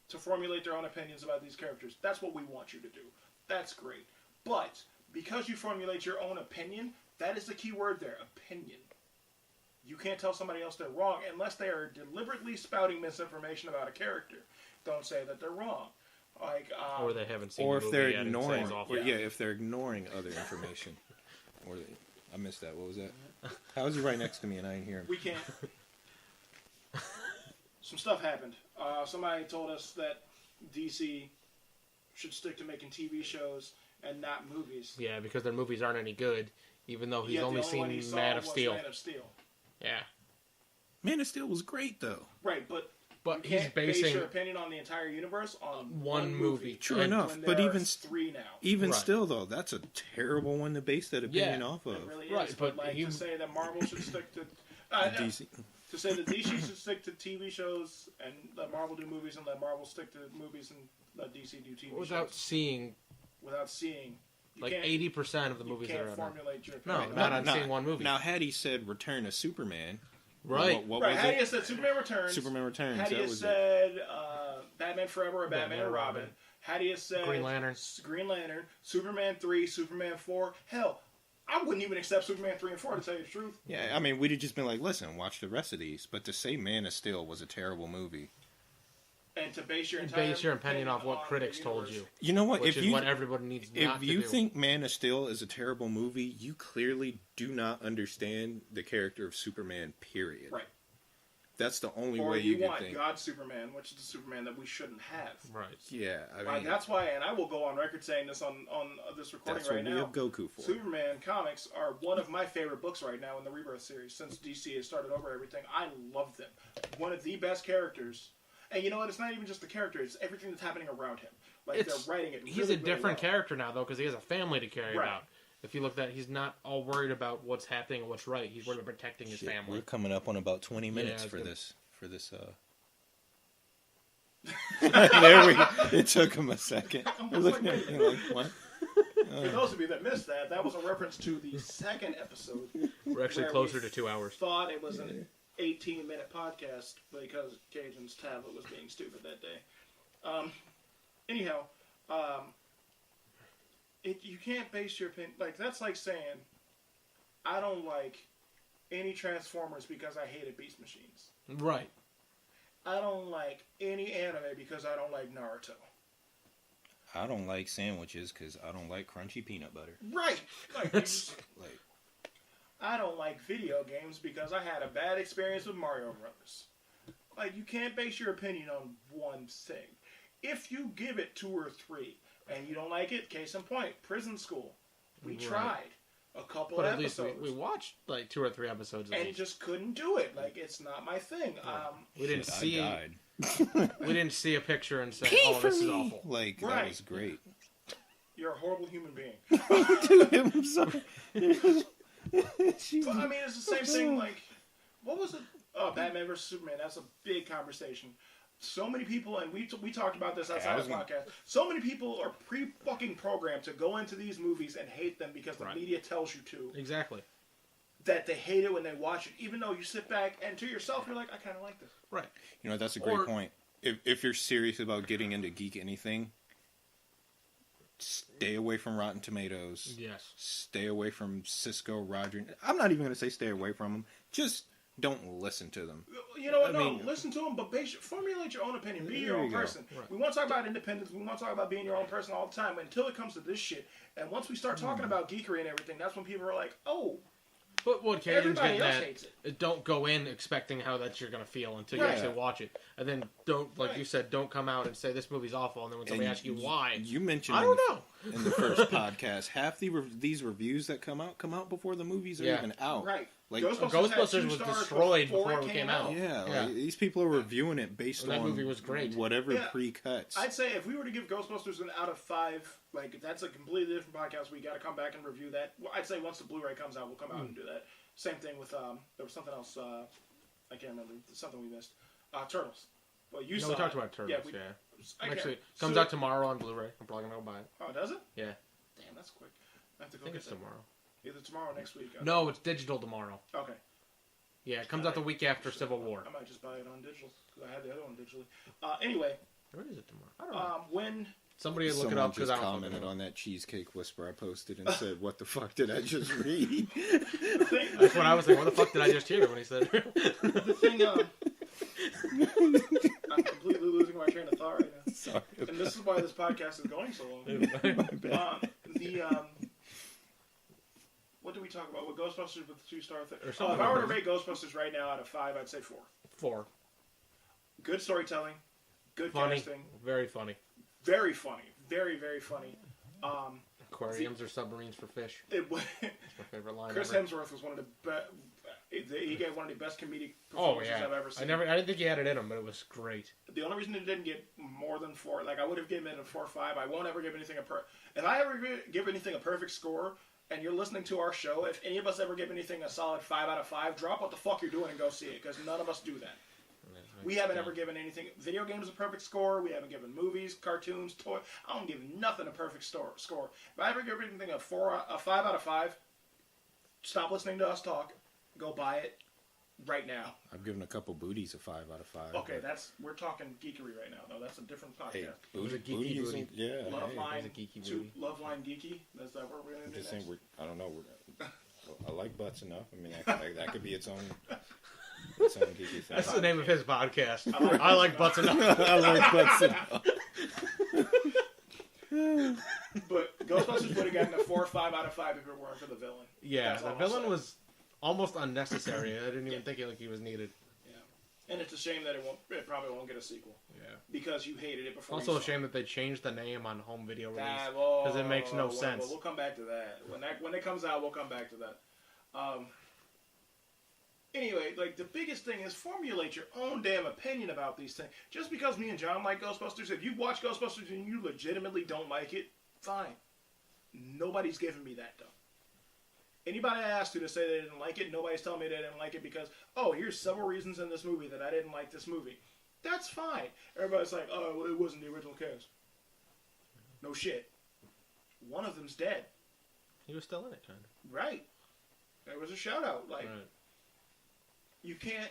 [SPEAKER 1] to formulate their own opinions about these characters. That's what we want you to do. That's great. But because you formulate your own opinion, that is the key word there, opinion. You can't tell somebody else they're wrong unless they are deliberately spouting misinformation about a character. Don't say that they're wrong. Like,
[SPEAKER 2] or they haven't seen
[SPEAKER 3] or
[SPEAKER 2] the
[SPEAKER 3] if
[SPEAKER 2] movie
[SPEAKER 3] they're
[SPEAKER 2] yet
[SPEAKER 3] ignoring,
[SPEAKER 2] if
[SPEAKER 3] they're ignoring other information. I missed that. What was that? How was he right next to me and I didn't hear him?
[SPEAKER 1] We can't. Some stuff happened. Somebody told us that DC should stick to making TV shows and not movies.
[SPEAKER 2] Yeah, because their movies aren't any good, even though he's only seen Man of Steel.
[SPEAKER 1] Man of Steel.
[SPEAKER 2] Yeah.
[SPEAKER 3] Man of Steel was great, though.
[SPEAKER 1] Right, but
[SPEAKER 2] he's
[SPEAKER 1] can't
[SPEAKER 2] basing
[SPEAKER 1] base your opinion on the entire universe on
[SPEAKER 2] one movie.
[SPEAKER 3] True enough, but even
[SPEAKER 1] 3 now.
[SPEAKER 3] Even still, though, that's a terrible one to base that opinion off of.
[SPEAKER 1] It really is. But like to say that Marvel should stick to DC. To say that DC should stick to TV shows and let Marvel do movies, and let Marvel stick to movies and let DC do TV shows.
[SPEAKER 2] Without seeing.
[SPEAKER 1] Like
[SPEAKER 2] 80% of the movies that are
[SPEAKER 1] out. You can't formulate your opinion.
[SPEAKER 2] No, not on seeing one movie.
[SPEAKER 3] Now, had he said Return of Superman...
[SPEAKER 2] Right.
[SPEAKER 3] What
[SPEAKER 1] right.
[SPEAKER 3] was
[SPEAKER 1] Had
[SPEAKER 3] it?
[SPEAKER 1] he said Superman Returns.
[SPEAKER 3] Superman Returns.
[SPEAKER 1] Had he said Batman Forever or Batman and Robin. Had he said
[SPEAKER 2] Green Lantern,
[SPEAKER 1] Superman 3, Superman 4. Hell, I wouldn't even accept Superman 3 and 4 to tell you the truth.
[SPEAKER 3] Yeah, I mean, we'd have just been like, listen, watch the rest of these. But to say Man of Steel was a terrible movie.
[SPEAKER 1] And to base your
[SPEAKER 2] opinion off what critics told you.
[SPEAKER 3] You know what?
[SPEAKER 2] Which is what everybody needs not to do.
[SPEAKER 3] If you think Man of Steel is a terrible movie, you clearly do not understand the character of Superman, period.
[SPEAKER 1] Right.
[SPEAKER 3] That's the only way you can think.
[SPEAKER 1] Or you want God Superman, which is the Superman that we shouldn't have.
[SPEAKER 2] Right.
[SPEAKER 3] Yeah, I mean...
[SPEAKER 1] that's why, and I will go on record saying this on this recording right now.
[SPEAKER 3] That's what we have Goku for.
[SPEAKER 1] Superman comics are one of my favorite books right now in the Rebirth series. Since DC has started over everything, I love them. One of the best characters. And you know what? It's not even just the character. It's everything that's happening around him. Like, they're writing it really,
[SPEAKER 2] he's a different
[SPEAKER 1] well.
[SPEAKER 2] character now, though, because he has a family to care about. If you look at it, he's not all worried about what's happening and what's right. He's worried about protecting his family.
[SPEAKER 3] We're coming up on about 20 minutes for this. There we go. It took him a second.
[SPEAKER 1] Like, what? For those of you that missed that, that was a reference to the second episode.
[SPEAKER 2] We're actually closer to 2 hours.
[SPEAKER 1] Thought it was an 18-minute podcast because Cajun's tablet was being stupid that day. Anyhow, you can't base your opinion... Like, that's like saying, I don't like any Transformers because I hated Beast Machines.
[SPEAKER 2] Right.
[SPEAKER 1] I don't like any anime because I don't like Naruto.
[SPEAKER 3] I don't like sandwiches because I don't like crunchy peanut butter.
[SPEAKER 1] Right. I don't like video games because I had a bad experience with Mario Brothers. Like, you can't base your opinion on one thing. If you give it 2 or 3 and you don't like it, case in point, Prison School. We tried. a couple
[SPEAKER 2] But
[SPEAKER 1] of
[SPEAKER 2] at least
[SPEAKER 1] episodes.
[SPEAKER 2] we watched like 2 or 3 episodes.
[SPEAKER 1] And just couldn't do it. Like, it's not my thing.
[SPEAKER 2] We didn't
[SPEAKER 3] Shit,
[SPEAKER 2] see.
[SPEAKER 3] I died.
[SPEAKER 2] We didn't see a picture and say,
[SPEAKER 3] Pee
[SPEAKER 2] "Oh,
[SPEAKER 3] for
[SPEAKER 2] this is
[SPEAKER 3] me.
[SPEAKER 2] awful."
[SPEAKER 3] Like, that
[SPEAKER 1] Right.
[SPEAKER 3] was great.
[SPEAKER 1] You're a horrible human being.
[SPEAKER 3] Dude, I'm sorry.
[SPEAKER 1] But, I mean, it's the same thing, like, what was it? Oh, Batman vs. Superman. That's a big conversation. So many people, and we talked about this outside of the podcast, so many people are pre-fucking programmed to go into these movies and hate them because the media tells you to.
[SPEAKER 2] Exactly.
[SPEAKER 1] That they hate it when they watch it, even though you sit back and to yourself, you're like, I kind of like this.
[SPEAKER 2] Right.
[SPEAKER 3] You know, that's a great point. If you're serious about getting into geek anything, stay away from Rotten Tomatoes.
[SPEAKER 2] Yes.
[SPEAKER 3] Stay away from Cisco, Roger. I'm not even going to say stay away from them. Just don't listen to them.
[SPEAKER 1] You know what?
[SPEAKER 3] I mean,
[SPEAKER 1] listen to them, but formulate your own opinion. Be
[SPEAKER 3] There
[SPEAKER 1] your own
[SPEAKER 3] you go.
[SPEAKER 1] person.
[SPEAKER 2] Right.
[SPEAKER 1] We want to talk about independence. We want to talk about being your own person all the time until it comes to this shit. And once we start talking about geekery and everything, that's when people are like, oh,
[SPEAKER 2] But what Cajun's
[SPEAKER 1] everybody
[SPEAKER 2] getting
[SPEAKER 1] else
[SPEAKER 2] at,
[SPEAKER 1] hates it.
[SPEAKER 2] don't go in expecting how that you're going to feel until you
[SPEAKER 1] Right.
[SPEAKER 2] actually watch it. And then don't, like
[SPEAKER 1] Right.
[SPEAKER 2] you said, don't come out and say this movie's awful. And then when somebody
[SPEAKER 3] And
[SPEAKER 2] asks you why,
[SPEAKER 3] You mentioned
[SPEAKER 2] I don't know.
[SPEAKER 3] in the first podcast, half these reviews that come out before the movies are
[SPEAKER 2] Yeah.
[SPEAKER 3] even out.
[SPEAKER 1] Right.
[SPEAKER 3] Like,
[SPEAKER 1] Ghostbusters had 2
[SPEAKER 2] was
[SPEAKER 1] stars
[SPEAKER 2] destroyed before it came out.
[SPEAKER 3] yeah,
[SPEAKER 2] Yeah.
[SPEAKER 3] like, these people are reviewing it based
[SPEAKER 2] And that
[SPEAKER 3] on
[SPEAKER 2] movie was great.
[SPEAKER 3] whatever
[SPEAKER 1] Yeah.
[SPEAKER 3] pre-cuts.
[SPEAKER 1] I'd say if we were to give Ghostbusters an out of 5, like, that's a completely different podcast. We got to come back and review that. Well, I'd say once the Blu-ray comes out, we'll come out and do that. Same thing with, there was something else, I can't remember, something we missed. Turtles. Well, you saw
[SPEAKER 2] we talked
[SPEAKER 1] it.
[SPEAKER 2] about Turtles, yeah.
[SPEAKER 1] I can't-
[SPEAKER 2] Actually, it comes
[SPEAKER 1] so-
[SPEAKER 2] out tomorrow on Blu-ray. I'm probably going to go buy it.
[SPEAKER 1] Oh, does it?
[SPEAKER 2] Yeah.
[SPEAKER 1] Damn, that's quick. I have to
[SPEAKER 2] I
[SPEAKER 1] go
[SPEAKER 2] think
[SPEAKER 1] get
[SPEAKER 2] it's
[SPEAKER 1] that.
[SPEAKER 2] tomorrow.
[SPEAKER 1] Either tomorrow or next week.
[SPEAKER 2] No, it's digital tomorrow.
[SPEAKER 1] Okay.
[SPEAKER 2] Yeah, it comes out the week after Civil War.
[SPEAKER 1] I might just buy it on digital because I had the other one digitally. Anyway,
[SPEAKER 2] Where is it tomorrow? I don't know.
[SPEAKER 1] when
[SPEAKER 2] Somebody look
[SPEAKER 3] Someone
[SPEAKER 2] it up because
[SPEAKER 3] just
[SPEAKER 2] I don't
[SPEAKER 3] commented
[SPEAKER 2] know.
[SPEAKER 3] on that cheesecake whisper I posted and said, "What the fuck did I just read?"
[SPEAKER 1] the thing,
[SPEAKER 2] That's what I was like. What the fuck did I just hear when he said?
[SPEAKER 1] the thing, I'm completely losing my train of thought right now.
[SPEAKER 3] Sorry.
[SPEAKER 1] And this is why this podcast is going so long. What did we talk about? With Ghostbusters with the 2-star thing?
[SPEAKER 2] Or
[SPEAKER 1] If
[SPEAKER 2] something
[SPEAKER 1] I were to
[SPEAKER 2] like
[SPEAKER 1] rate Ghostbusters right now out of 5, I'd say 4.
[SPEAKER 2] 4.
[SPEAKER 1] Good storytelling, good
[SPEAKER 2] Funny.
[SPEAKER 1] casting,
[SPEAKER 2] Very funny.
[SPEAKER 1] very funny, very very funny.
[SPEAKER 2] Aquariums or submarines for fish.
[SPEAKER 1] It,
[SPEAKER 2] That's my favorite line
[SPEAKER 1] Chris
[SPEAKER 2] ever.
[SPEAKER 1] Hemsworth was one of the best. He gave one of the best comedic
[SPEAKER 2] Oh
[SPEAKER 1] performances
[SPEAKER 2] yeah.
[SPEAKER 1] I've ever seen.
[SPEAKER 2] I didn't think he had it in him, but it was great.
[SPEAKER 1] The only reason it didn't get more than 4, like I would have given it a 4 or 5. I won't ever give anything if I ever give anything a perfect score, and you're listening to our show, if any of us ever give anything a solid 5 out of 5, drop what the fuck you're doing and go see it, because none of us do that. We haven't ever given anything. Video games a perfect score. We haven't given movies, cartoons, toys. I don't give nothing a perfect score. If I ever give anything a 5 out of 5, stop listening to us talk. Go buy it right now.
[SPEAKER 3] I've given a couple booties a 5 out of 5.
[SPEAKER 1] Okay,
[SPEAKER 3] but,
[SPEAKER 1] we're talking geekery right now. No, that's a different podcast.
[SPEAKER 3] hey,
[SPEAKER 2] It was a geeky
[SPEAKER 3] booty
[SPEAKER 2] booty.
[SPEAKER 3] isn't- yeah.
[SPEAKER 1] Love
[SPEAKER 3] hey,
[SPEAKER 1] line,
[SPEAKER 2] a geeky
[SPEAKER 1] to
[SPEAKER 2] movie.
[SPEAKER 1] Love line geeky. Is that what we're gonna
[SPEAKER 3] I'm
[SPEAKER 1] do
[SPEAKER 3] just
[SPEAKER 1] next?
[SPEAKER 3] saying, I don't know. I like butts enough. I mean, that could be its own geeky thing.
[SPEAKER 2] That's the name of his podcast. I like butts enough.
[SPEAKER 3] I like butts enough.
[SPEAKER 1] But Ghostbusters would have gotten a 4 or 5 out of 5 if it weren't for the villain.
[SPEAKER 2] Yeah,
[SPEAKER 1] That's
[SPEAKER 2] the
[SPEAKER 1] all I'll
[SPEAKER 2] villain
[SPEAKER 1] say.
[SPEAKER 2] was almost unnecessary. I didn't even think he was needed.
[SPEAKER 1] Yeah, and it's a shame that it probably won't get a sequel
[SPEAKER 2] Yeah.
[SPEAKER 1] because you hated it before.
[SPEAKER 2] Also
[SPEAKER 1] you
[SPEAKER 2] a
[SPEAKER 1] saw
[SPEAKER 2] shame that they changed the name on home video release.
[SPEAKER 1] Because
[SPEAKER 2] Because it makes no sense.
[SPEAKER 1] We'll come back to that. When it comes out, we'll come back to that. Anyway, like the biggest thing is formulate your own damn opinion about these things. Just because me and John like Ghostbusters, if you watch Ghostbusters and you legitimately don't like it, fine. Nobody's giving me that though. Anybody I asked to say they didn't like it, nobody's telling me they didn't like it because, oh, here's several reasons in this movie that I didn't like this movie. That's fine. Everybody's like, oh, well, it wasn't the original cast. No shit. One of them's dead.
[SPEAKER 2] He was still in it, kind of.
[SPEAKER 1] Right. There was a shout out. Like,
[SPEAKER 2] Right.
[SPEAKER 1] you can't.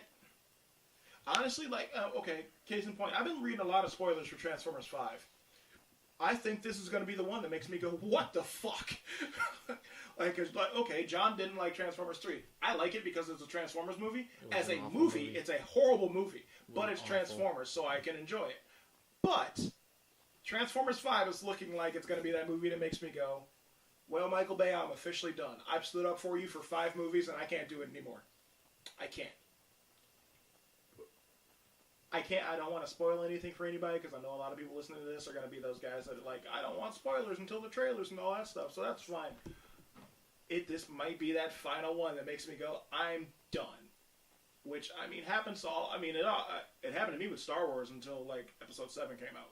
[SPEAKER 1] Honestly, like, okay, case in point, I've been reading a lot of spoilers for Transformers 5. I think this is going to be the one that makes me go, what the fuck? Okay, John didn't like Transformers 3. I like it because it's a Transformers movie.
[SPEAKER 2] was
[SPEAKER 1] As a
[SPEAKER 2] an awful
[SPEAKER 1] movie,
[SPEAKER 2] movie.
[SPEAKER 1] it's a horrible movie. But
[SPEAKER 2] was
[SPEAKER 1] it's
[SPEAKER 2] awful.
[SPEAKER 1] Transformers, so I can enjoy it. But Transformers 5 is looking like it's going to be that movie that makes me go, well, Michael Bay, I'm officially done. I've stood up for you for 5 movies, and I can't do it anymore. I can't. I don't want to spoil anything for anybody because I know a lot of people listening to this are going to be those guys that are like, I don't want spoilers until the trailers and all that stuff, so that's fine. this might be that final one that makes me go, I'm done. Which, I mean, happens to all. I mean, it happened to me with Star Wars until, like, Episode 7 came out.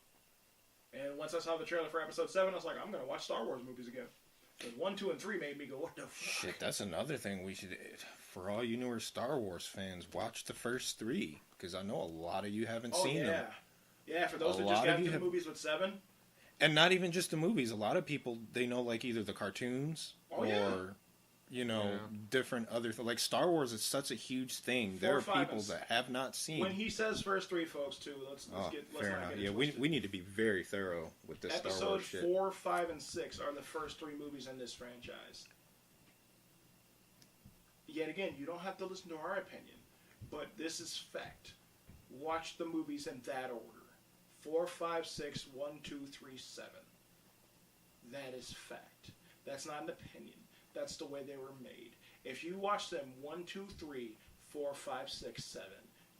[SPEAKER 1] And once I saw the trailer for Episode 7, I was like, I'm going to watch Star Wars movies again. Because 1, 2, and 3 made me go, what the fuck?
[SPEAKER 3] Shit, that's another thing we should... For all you newer Star Wars fans, watch the first 3. Because I know a lot of you haven't seen them.
[SPEAKER 1] Yeah, for those that just got into the movies with 7.
[SPEAKER 3] And not even just the movies. A lot of people, they know, like, either the cartoons or... You know, different other like Star Wars is such a huge thing. There are people that have not seen.
[SPEAKER 1] When he says first 3, folks, too, let's
[SPEAKER 3] fair enough. Yeah, we need to be very thorough with this Star Wars shit.
[SPEAKER 1] Episode 4, 5, and 6 are the first 3 movies in this franchise. Yet again, you don't have to listen to our opinion, but this is fact. Watch the movies in that order: 4, 5, 6, 1, 2, 3, 7. That is fact. That's not an opinion. That's the way they were made. If you watch them 1, 2, 3, 4, 5, 6, 7,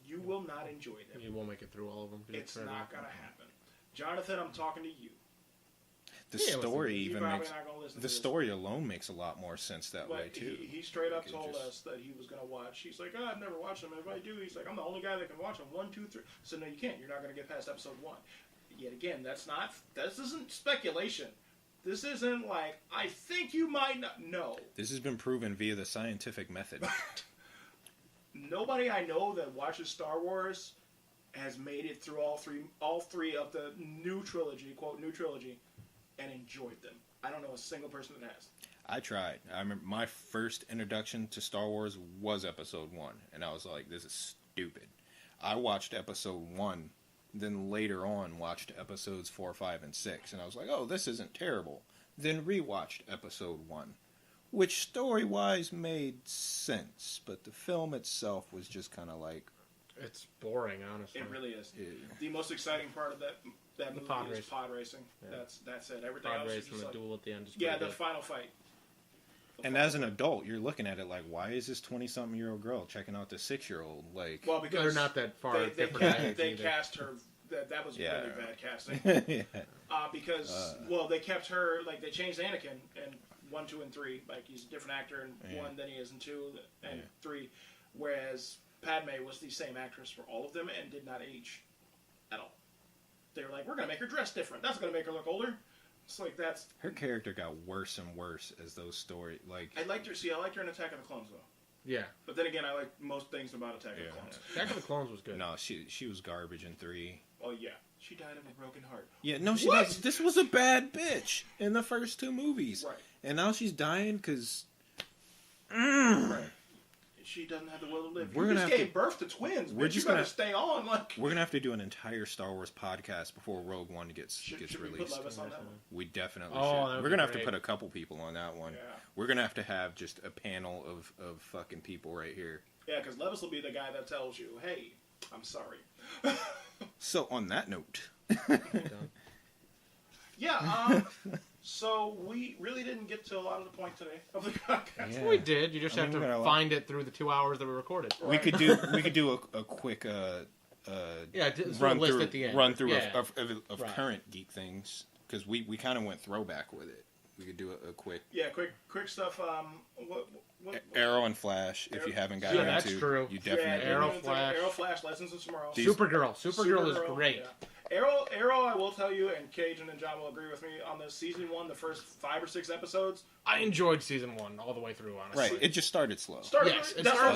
[SPEAKER 1] you will not enjoy them.
[SPEAKER 2] You won't make it through all of them.
[SPEAKER 1] It's not going to happen. Jonathan, I'm talking to you.
[SPEAKER 3] The story even makes... The story alone makes a lot more sense that way, too.
[SPEAKER 1] He straight up told us that he was going to watch. He's like, I've never watched them. If I do, he's like, I'm the only guy that can watch them 1, 2, 3. So, no, you can't. You're not going to get past episode 1. Yet again, this isn't speculation. This isn't like, I think you might not know.
[SPEAKER 3] This has been proven via the scientific method.
[SPEAKER 1] Nobody I know that watches Star Wars has made it through all three of the new trilogy, quote, new trilogy, and enjoyed them. I don't know a single person that has.
[SPEAKER 3] I tried. I remember my first introduction to Star Wars was episode 1, and I was like, this is stupid. I watched episode 1, then later on watched episodes 4, 5, and 6, and I was like, oh, this isn't terrible. Then rewatched episode 1, which story-wise made sense, but the film itself was just kind of like...
[SPEAKER 2] It's boring, honestly.
[SPEAKER 1] It really is. Yeah. The most exciting part of that movie is pod racing. Yeah. That's it. Everything
[SPEAKER 2] pod
[SPEAKER 1] else
[SPEAKER 2] racing,
[SPEAKER 1] is
[SPEAKER 2] the
[SPEAKER 1] like,
[SPEAKER 2] duel at the end is
[SPEAKER 1] the
[SPEAKER 2] good.
[SPEAKER 1] final fight.
[SPEAKER 3] And as an adult, you're looking at it like, why is this 20-something-year-old girl checking out the 6-year-old? Like,
[SPEAKER 1] well, because
[SPEAKER 2] they're not that far different.
[SPEAKER 1] They cast her. That was really bad casting. Because they kept her, like, they changed Anakin in 1, 2, and 3. Like, he's a different actor in 1 than he is in 2 and 3. Whereas Padme was the same actress for all of them and did not age at all. They were like, we're going to make her dress different. That's going to make her look older. It's like that's...
[SPEAKER 3] Her character got worse and worse as those stories... Like,
[SPEAKER 1] I liked her in Attack of the Clones, though.
[SPEAKER 2] Yeah.
[SPEAKER 1] But then again, I like most things about Attack of the Clones.
[SPEAKER 2] Attack of the Clones was good.
[SPEAKER 3] No, she was garbage in 3.
[SPEAKER 1] Oh, yeah. She died of a broken heart.
[SPEAKER 3] Yeah, no, she does. This was a bad bitch in the first 2 movies.
[SPEAKER 1] Right.
[SPEAKER 3] And now she's dying because...
[SPEAKER 1] Right. She doesn't have the will to live. You just gave birth to twins. We're just going to stay on. Like,
[SPEAKER 3] we're going to have to do an entire Star Wars podcast before Rogue One gets
[SPEAKER 1] should
[SPEAKER 3] released.
[SPEAKER 1] We put Levis on that one?
[SPEAKER 3] We definitely should. We're going to have to put a couple people on that one.
[SPEAKER 1] Yeah.
[SPEAKER 3] We're going to have just a panel of fucking people right here.
[SPEAKER 1] Yeah, because Levis will be the guy that tells you, hey, I'm sorry.
[SPEAKER 3] So, on that note...
[SPEAKER 1] So we really didn't get to a lot of the point today of the podcast.
[SPEAKER 2] Yeah. We did. You just have to find it through the 2 hours that we recorded.
[SPEAKER 3] Right. We could do a quick run through of current geek things, because we kind of went throwback with it. We could do a quick
[SPEAKER 1] quick stuff. What
[SPEAKER 3] Arrow and Flash. If you haven't gotten into,
[SPEAKER 2] that's true.
[SPEAKER 3] You definitely
[SPEAKER 2] Arrow,
[SPEAKER 1] Flash, Legends of Tomorrow.
[SPEAKER 2] Supergirl is great.
[SPEAKER 1] Yeah. Arrow, I will tell you, and Cajun and John will agree with me on this. Season 1, the first 5 or 6 episodes.
[SPEAKER 2] I enjoyed season 1 all the way through, honestly.
[SPEAKER 3] Right, it just started slow.
[SPEAKER 2] It started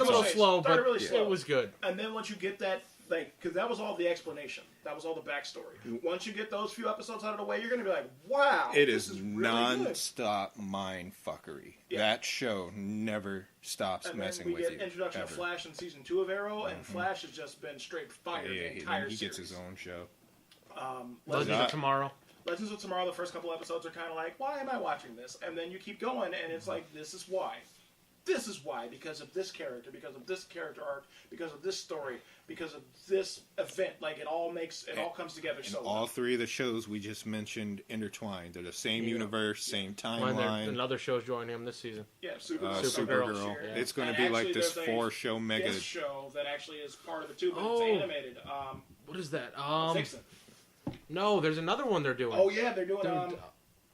[SPEAKER 2] a little slow, but it was good.
[SPEAKER 1] And then once you get that, because that was all the explanation. That was all the backstory. Once you get those few episodes out of the way, you're going to be like, wow,
[SPEAKER 3] this is non-stop mind fuckery. Yeah. That show never stops messing with you.
[SPEAKER 1] We get introduction of Flash in season 2 of Arrow, and Flash has just been straight fire the entire series.
[SPEAKER 3] He gets his own show.
[SPEAKER 2] Legends of Tomorrow.
[SPEAKER 1] Legends of Tomorrow, the first couple episodes are kind of like, why am I watching this? And then you keep going, and it's like, this is why. This is why, because of this character, because of this character arc, because of this story, because of this event. Like, it all comes together so well.
[SPEAKER 3] All 3 of the shows we just mentioned intertwined. They're the same universe, same timeline.
[SPEAKER 2] Another show's joining him this season.
[SPEAKER 1] Yeah,
[SPEAKER 3] Supergirl. Yeah. It's going to be like this 4-show mega
[SPEAKER 1] show that actually is part of it too, but it's animated.
[SPEAKER 2] What is that?
[SPEAKER 1] Vixen.
[SPEAKER 2] No, there's another one they're doing.
[SPEAKER 1] Oh yeah, they're doing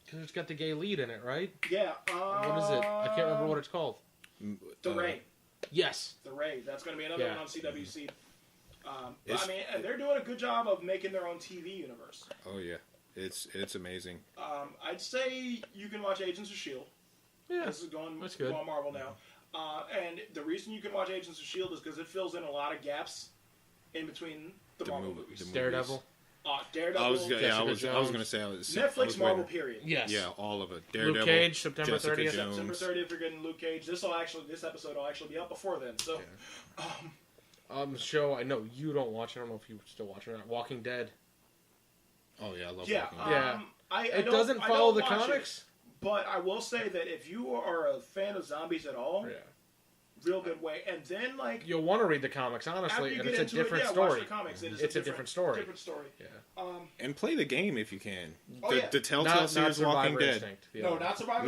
[SPEAKER 2] Because it's got the gay lead in it, right?
[SPEAKER 1] Yeah.
[SPEAKER 2] What is it? I can't remember what it's called.
[SPEAKER 1] The Ray.
[SPEAKER 2] Yes.
[SPEAKER 1] The Ray. That's going to be another
[SPEAKER 2] Yeah.
[SPEAKER 1] one on CWC. I mean, and they're doing a good job of making their own TV universe.
[SPEAKER 3] Oh yeah, it's amazing.
[SPEAKER 1] I'd say you can watch Agents of S.H.I.E.L.D.
[SPEAKER 2] Yeah,
[SPEAKER 1] This is going
[SPEAKER 2] that's good.
[SPEAKER 1] on Marvel now. And the reason you can watch Agents of S.H.I.E.L.D. is because it fills in a lot of gaps in between the Marvel movies.
[SPEAKER 2] Daredevil.
[SPEAKER 1] Daredevil.
[SPEAKER 3] I was going
[SPEAKER 2] Jones.
[SPEAKER 3] to say
[SPEAKER 1] Netflix Marvel period.
[SPEAKER 2] Yes.
[SPEAKER 3] Yeah, all of it. Daredevil,
[SPEAKER 2] Luke Cage, September
[SPEAKER 3] Jessica
[SPEAKER 2] 30th.
[SPEAKER 3] Jones.
[SPEAKER 1] September 30th, you're getting Luke Cage. This episode will actually be up before then. So,
[SPEAKER 2] Show I know you don't watch. I don't know if you still watch it or not. Walking Dead.
[SPEAKER 3] Oh yeah, I love
[SPEAKER 1] yeah,
[SPEAKER 3] Walking Dead.
[SPEAKER 2] Yeah.
[SPEAKER 1] I
[SPEAKER 2] It
[SPEAKER 1] don't-
[SPEAKER 2] doesn't
[SPEAKER 1] I
[SPEAKER 2] follow
[SPEAKER 1] don't
[SPEAKER 2] the
[SPEAKER 1] watch it,
[SPEAKER 2] comics.
[SPEAKER 1] but I will say that if you are a fan of zombies at all,
[SPEAKER 2] Yeah.
[SPEAKER 1] real good way. And then like
[SPEAKER 2] You'll want to read the comics,
[SPEAKER 1] after
[SPEAKER 2] honestly,
[SPEAKER 1] you
[SPEAKER 2] and
[SPEAKER 1] get
[SPEAKER 2] it's a
[SPEAKER 1] into
[SPEAKER 2] different
[SPEAKER 1] it, yeah,
[SPEAKER 2] story.
[SPEAKER 1] watch the comics.
[SPEAKER 2] It's a different story.
[SPEAKER 1] Different story.
[SPEAKER 2] Yeah.
[SPEAKER 3] And play the game if you can.
[SPEAKER 1] Oh,
[SPEAKER 3] the,
[SPEAKER 1] yeah.
[SPEAKER 3] the Telltale series Walking
[SPEAKER 2] Survivor
[SPEAKER 3] Dead.
[SPEAKER 2] Instinct. Yeah.
[SPEAKER 1] No, not Survivor.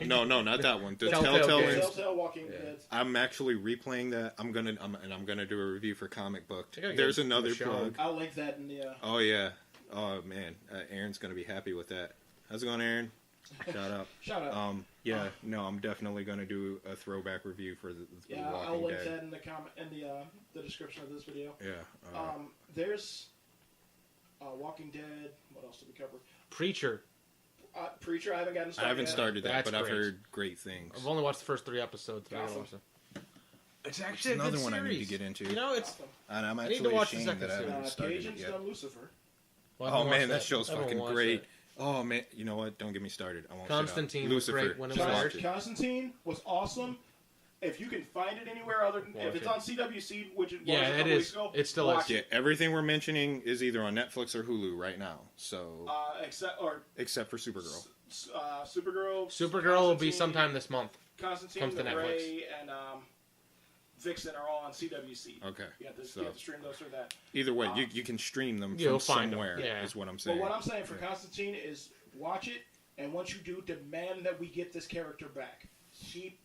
[SPEAKER 3] No, not that one. The
[SPEAKER 2] Telltale
[SPEAKER 3] Telltale.
[SPEAKER 2] games.
[SPEAKER 1] Telltale Walking
[SPEAKER 2] Yeah.
[SPEAKER 1] Dead.
[SPEAKER 3] I'm actually replaying that. I'm gonna do a review for Comic Book.
[SPEAKER 2] I gotta
[SPEAKER 3] There's
[SPEAKER 2] get
[SPEAKER 3] another
[SPEAKER 2] the show.
[SPEAKER 3] plug.
[SPEAKER 1] I'll link that in the.
[SPEAKER 3] Oh yeah. Oh man, Aaron's gonna be happy with that. How's it going, Aaron? Shout out.
[SPEAKER 1] Shout out.
[SPEAKER 3] Yeah. No, I'm definitely gonna do a throwback review for the
[SPEAKER 1] Yeah,
[SPEAKER 3] Walking
[SPEAKER 1] I'll link
[SPEAKER 3] Dead.
[SPEAKER 1] that in the comment in the description of this video.
[SPEAKER 3] Yeah.
[SPEAKER 1] There's Walking Dead. What else did we cover?
[SPEAKER 2] Preacher.
[SPEAKER 1] Preacher. I haven't gotten started.
[SPEAKER 3] I haven't
[SPEAKER 1] yet.
[SPEAKER 3] started that,
[SPEAKER 2] That's
[SPEAKER 3] but I've
[SPEAKER 2] great.
[SPEAKER 3] heard great things.
[SPEAKER 2] I've only watched the first 3 episodes.
[SPEAKER 1] Gotham.
[SPEAKER 2] It's actually
[SPEAKER 3] Another
[SPEAKER 2] a good
[SPEAKER 3] one I need to
[SPEAKER 2] series.
[SPEAKER 3] get into.
[SPEAKER 2] You know, it's
[SPEAKER 1] Gotham.
[SPEAKER 3] And I'm
[SPEAKER 2] I need to
[SPEAKER 3] actually
[SPEAKER 2] watch the
[SPEAKER 3] ashamed
[SPEAKER 2] second
[SPEAKER 3] that I haven't
[SPEAKER 2] season.
[SPEAKER 3] started it
[SPEAKER 1] Cajun's
[SPEAKER 3] yet.
[SPEAKER 1] done Lucifer.
[SPEAKER 2] well, I
[SPEAKER 3] Oh
[SPEAKER 2] haven't
[SPEAKER 3] man,
[SPEAKER 2] watched
[SPEAKER 3] that show's
[SPEAKER 2] I haven't
[SPEAKER 3] fucking
[SPEAKER 2] watched
[SPEAKER 3] great.
[SPEAKER 2] it.
[SPEAKER 3] Oh man, you know what? Don't get me started. I won't. shut up.
[SPEAKER 2] Constantine was
[SPEAKER 3] Lucifer.
[SPEAKER 2] great when it
[SPEAKER 3] Just
[SPEAKER 2] was
[SPEAKER 3] watch
[SPEAKER 2] aired.
[SPEAKER 3] it.
[SPEAKER 1] Constantine was awesome. If you can find it anywhere other than
[SPEAKER 2] Watch
[SPEAKER 1] if it's
[SPEAKER 2] it.
[SPEAKER 1] on CWC, which it was
[SPEAKER 2] Yeah,
[SPEAKER 1] a
[SPEAKER 2] it
[SPEAKER 1] couple
[SPEAKER 2] is.
[SPEAKER 1] weeks ago,
[SPEAKER 2] It still
[SPEAKER 1] watch
[SPEAKER 2] is.
[SPEAKER 3] Yeah,
[SPEAKER 1] it.
[SPEAKER 3] everything we're mentioning is either on Netflix or Hulu right now. So except for Supergirl.
[SPEAKER 1] Supergirl.
[SPEAKER 2] Supergirl will be
[SPEAKER 1] Constantine,
[SPEAKER 2] sometime this month.
[SPEAKER 1] Constantine,
[SPEAKER 2] comes to
[SPEAKER 1] the
[SPEAKER 2] Netflix.
[SPEAKER 1] Ray, and Vixen are all on CWC.
[SPEAKER 3] Okay.
[SPEAKER 1] You have to
[SPEAKER 3] So
[SPEAKER 1] stream those through that.
[SPEAKER 3] either way, you can stream them
[SPEAKER 2] You'll
[SPEAKER 3] from
[SPEAKER 2] find 'em,
[SPEAKER 3] somewhere.
[SPEAKER 2] yeah.
[SPEAKER 3] Is what I'm
[SPEAKER 1] But
[SPEAKER 3] saying.
[SPEAKER 1] what I'm saying for Constantine is watch it, and once you do, demand that we get this character back. Keep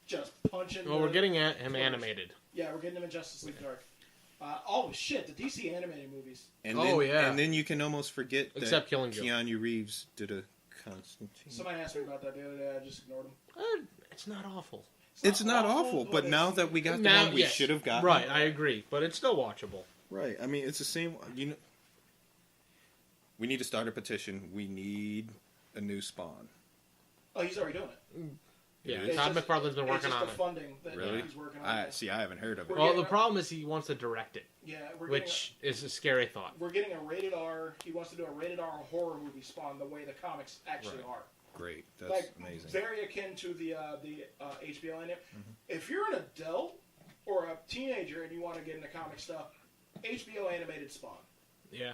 [SPEAKER 1] just punching.
[SPEAKER 2] Well, we're getting at him animated.
[SPEAKER 1] Yeah, we're getting him in Justice League Dark. Oh shit, the DC animated movies.
[SPEAKER 3] And
[SPEAKER 2] Oh,
[SPEAKER 3] then,
[SPEAKER 2] yeah.
[SPEAKER 3] And then you can almost forget
[SPEAKER 2] Except
[SPEAKER 3] that
[SPEAKER 2] Killing Joke.
[SPEAKER 3] Keanu Reeves did a Constantine.
[SPEAKER 1] Somebody asked me about that the other day. I just ignored him.
[SPEAKER 2] It's not awful.
[SPEAKER 3] It's not awful, but
[SPEAKER 1] it's-
[SPEAKER 3] now that we got the
[SPEAKER 2] Now,
[SPEAKER 3] one we
[SPEAKER 2] yes.
[SPEAKER 3] should have gotten.
[SPEAKER 2] Right, I agree, but it's still watchable.
[SPEAKER 3] Right. I mean, it's the same. You know, we need to start a petition. We need a new Spawn.
[SPEAKER 1] Oh, he's already doing it.
[SPEAKER 2] Yeah,
[SPEAKER 1] It's
[SPEAKER 2] Todd
[SPEAKER 1] just-
[SPEAKER 2] McFarlane's been working
[SPEAKER 1] it's just
[SPEAKER 2] on
[SPEAKER 1] the
[SPEAKER 2] it.
[SPEAKER 1] funding that
[SPEAKER 3] Really?
[SPEAKER 1] he's working on.
[SPEAKER 3] I see. I haven't heard of it.
[SPEAKER 1] We're
[SPEAKER 2] Well,
[SPEAKER 1] getting
[SPEAKER 2] the
[SPEAKER 1] a-
[SPEAKER 2] problem is he wants to direct it,
[SPEAKER 1] Yeah,
[SPEAKER 2] which is a scary thought.
[SPEAKER 1] we're getting a rated R. He wants to do a rated R horror movie Spawn the way the comics actually
[SPEAKER 3] Right.
[SPEAKER 1] are.
[SPEAKER 3] Great. That's
[SPEAKER 1] Like
[SPEAKER 3] amazing.
[SPEAKER 1] very akin to the HBO anime.
[SPEAKER 3] Mm-hmm.
[SPEAKER 1] If you're an adult or a teenager and you want to get into comic stuff, HBO animated Spawn.
[SPEAKER 2] Yeah.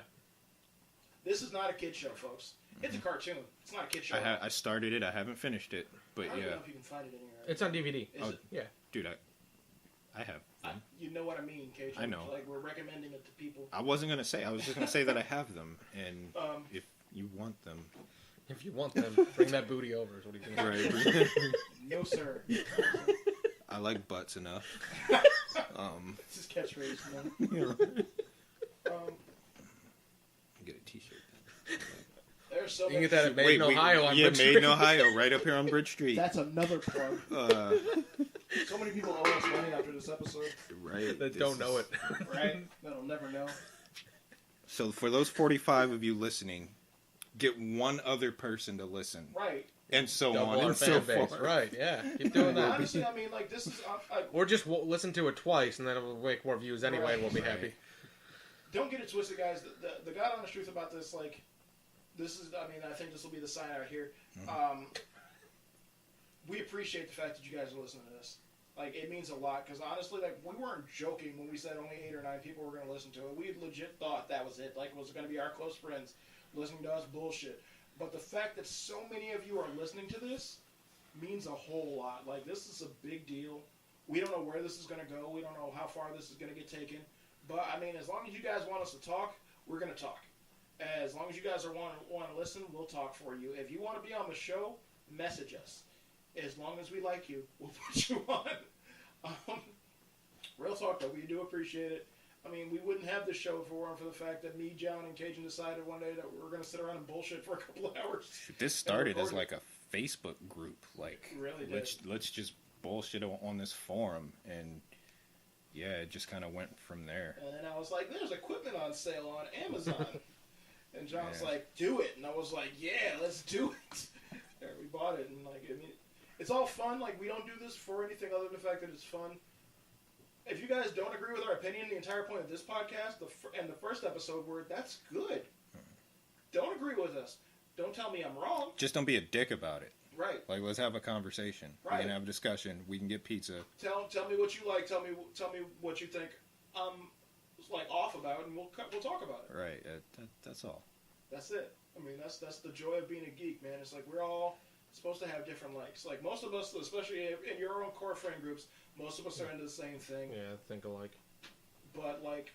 [SPEAKER 1] This is not a kid show, folks. It's a cartoon. It's not a kid show.
[SPEAKER 3] I started it. I haven't finished it, but
[SPEAKER 1] I don't
[SPEAKER 3] yeah,
[SPEAKER 1] know if you can find it anywhere.
[SPEAKER 2] It's on DVD.
[SPEAKER 1] Is
[SPEAKER 3] Oh,
[SPEAKER 1] it?
[SPEAKER 2] Yeah.
[SPEAKER 3] dude, I have.
[SPEAKER 1] You know what I mean, Cajun.
[SPEAKER 3] I know.
[SPEAKER 1] Like we're recommending it to people.
[SPEAKER 3] I wasn't gonna say. I was just gonna say that I have them, and if you want them,
[SPEAKER 2] If you want them, bring that booty over. Is what he's gonna say.
[SPEAKER 3] right?
[SPEAKER 1] No, sir.
[SPEAKER 3] I like butts enough.
[SPEAKER 1] This is catchphrase, man.
[SPEAKER 3] Get a T-shirt.
[SPEAKER 1] There's so
[SPEAKER 2] You can
[SPEAKER 1] many.
[SPEAKER 2] get that at Made in Ohio on Bridge
[SPEAKER 3] Made
[SPEAKER 2] Street.
[SPEAKER 3] in Ohio, right up here on Bridge Street.
[SPEAKER 1] That's another plug. So many people owe us money after this episode,
[SPEAKER 3] Right.
[SPEAKER 2] that
[SPEAKER 3] this
[SPEAKER 2] don't know
[SPEAKER 3] is-
[SPEAKER 2] it.
[SPEAKER 1] right? That'll never know.
[SPEAKER 3] So for those 45 of you listening, get one other person to listen,
[SPEAKER 1] Right.
[SPEAKER 3] and so
[SPEAKER 2] Double
[SPEAKER 3] on
[SPEAKER 2] our
[SPEAKER 3] and so
[SPEAKER 2] fan base.
[SPEAKER 3] forth.
[SPEAKER 2] Right, yeah. Keep doing that.
[SPEAKER 1] Honestly, I mean, like this is.
[SPEAKER 2] Or just listen to it twice, and then it'll make more views anyway, and we'll be
[SPEAKER 3] Right.
[SPEAKER 2] happy.
[SPEAKER 1] Don't get it twisted, guys. The God honest truth about this, like, this is. I mean, I think this will be the sign out here. We appreciate the fact that you guys are listening to this. Like, it means a lot because honestly, like, we weren't joking when we said only 8 or 9 people were going to listen to it. We legit thought that was it. Like, it was going to be our close friends listening to us bullshit. But the fact that so many of you are listening to this means a whole lot. Like, this is a big deal. We don't know where this is going to go. We don't know how far this is going to get taken. But, I mean, as long as you guys want us to talk, we're going to talk. As long as you guys want to listen, we'll talk for you. If you want to be on the show, message us. As long as we like you, we'll put you on. Real talk, though. We do appreciate it. I mean, we wouldn't have this show if it weren't for the fact that me, John, and Cajun decided one day that we were going to sit around and bullshit for a couple of hours.
[SPEAKER 3] This started as like a Facebook group. Like,
[SPEAKER 1] It really did.
[SPEAKER 3] let's just bullshit on this forum, and yeah, it just kind of went from there.
[SPEAKER 1] And then I was like, there's equipment on sale on Amazon. And John was
[SPEAKER 3] Yeah.
[SPEAKER 1] like, do it. And I was like, yeah, let's do it. And we bought it. And, like, I mean, it's all fun. Like, we don't do this for anything other than the fact that it's fun. If you guys don't agree with our opinion, the entire point of this podcast and the first episode were, that's good. Don't agree with us. Don't tell me I'm wrong.
[SPEAKER 3] Just don't be a dick about it.
[SPEAKER 1] Right.
[SPEAKER 3] Like, let's have a conversation.
[SPEAKER 1] Right.
[SPEAKER 3] We can have a discussion. We can get pizza.
[SPEAKER 1] Tell me what you like. Tell me what you think I'm like off about, and we'll talk about it.
[SPEAKER 3] Right. That's all.
[SPEAKER 1] That's it. I mean, that's the joy of being a geek, man. It's like we're all supposed to have different likes. Like most of us, especially in your own core friend groups, most of us are into the same thing.
[SPEAKER 2] Yeah, think alike.
[SPEAKER 1] But like,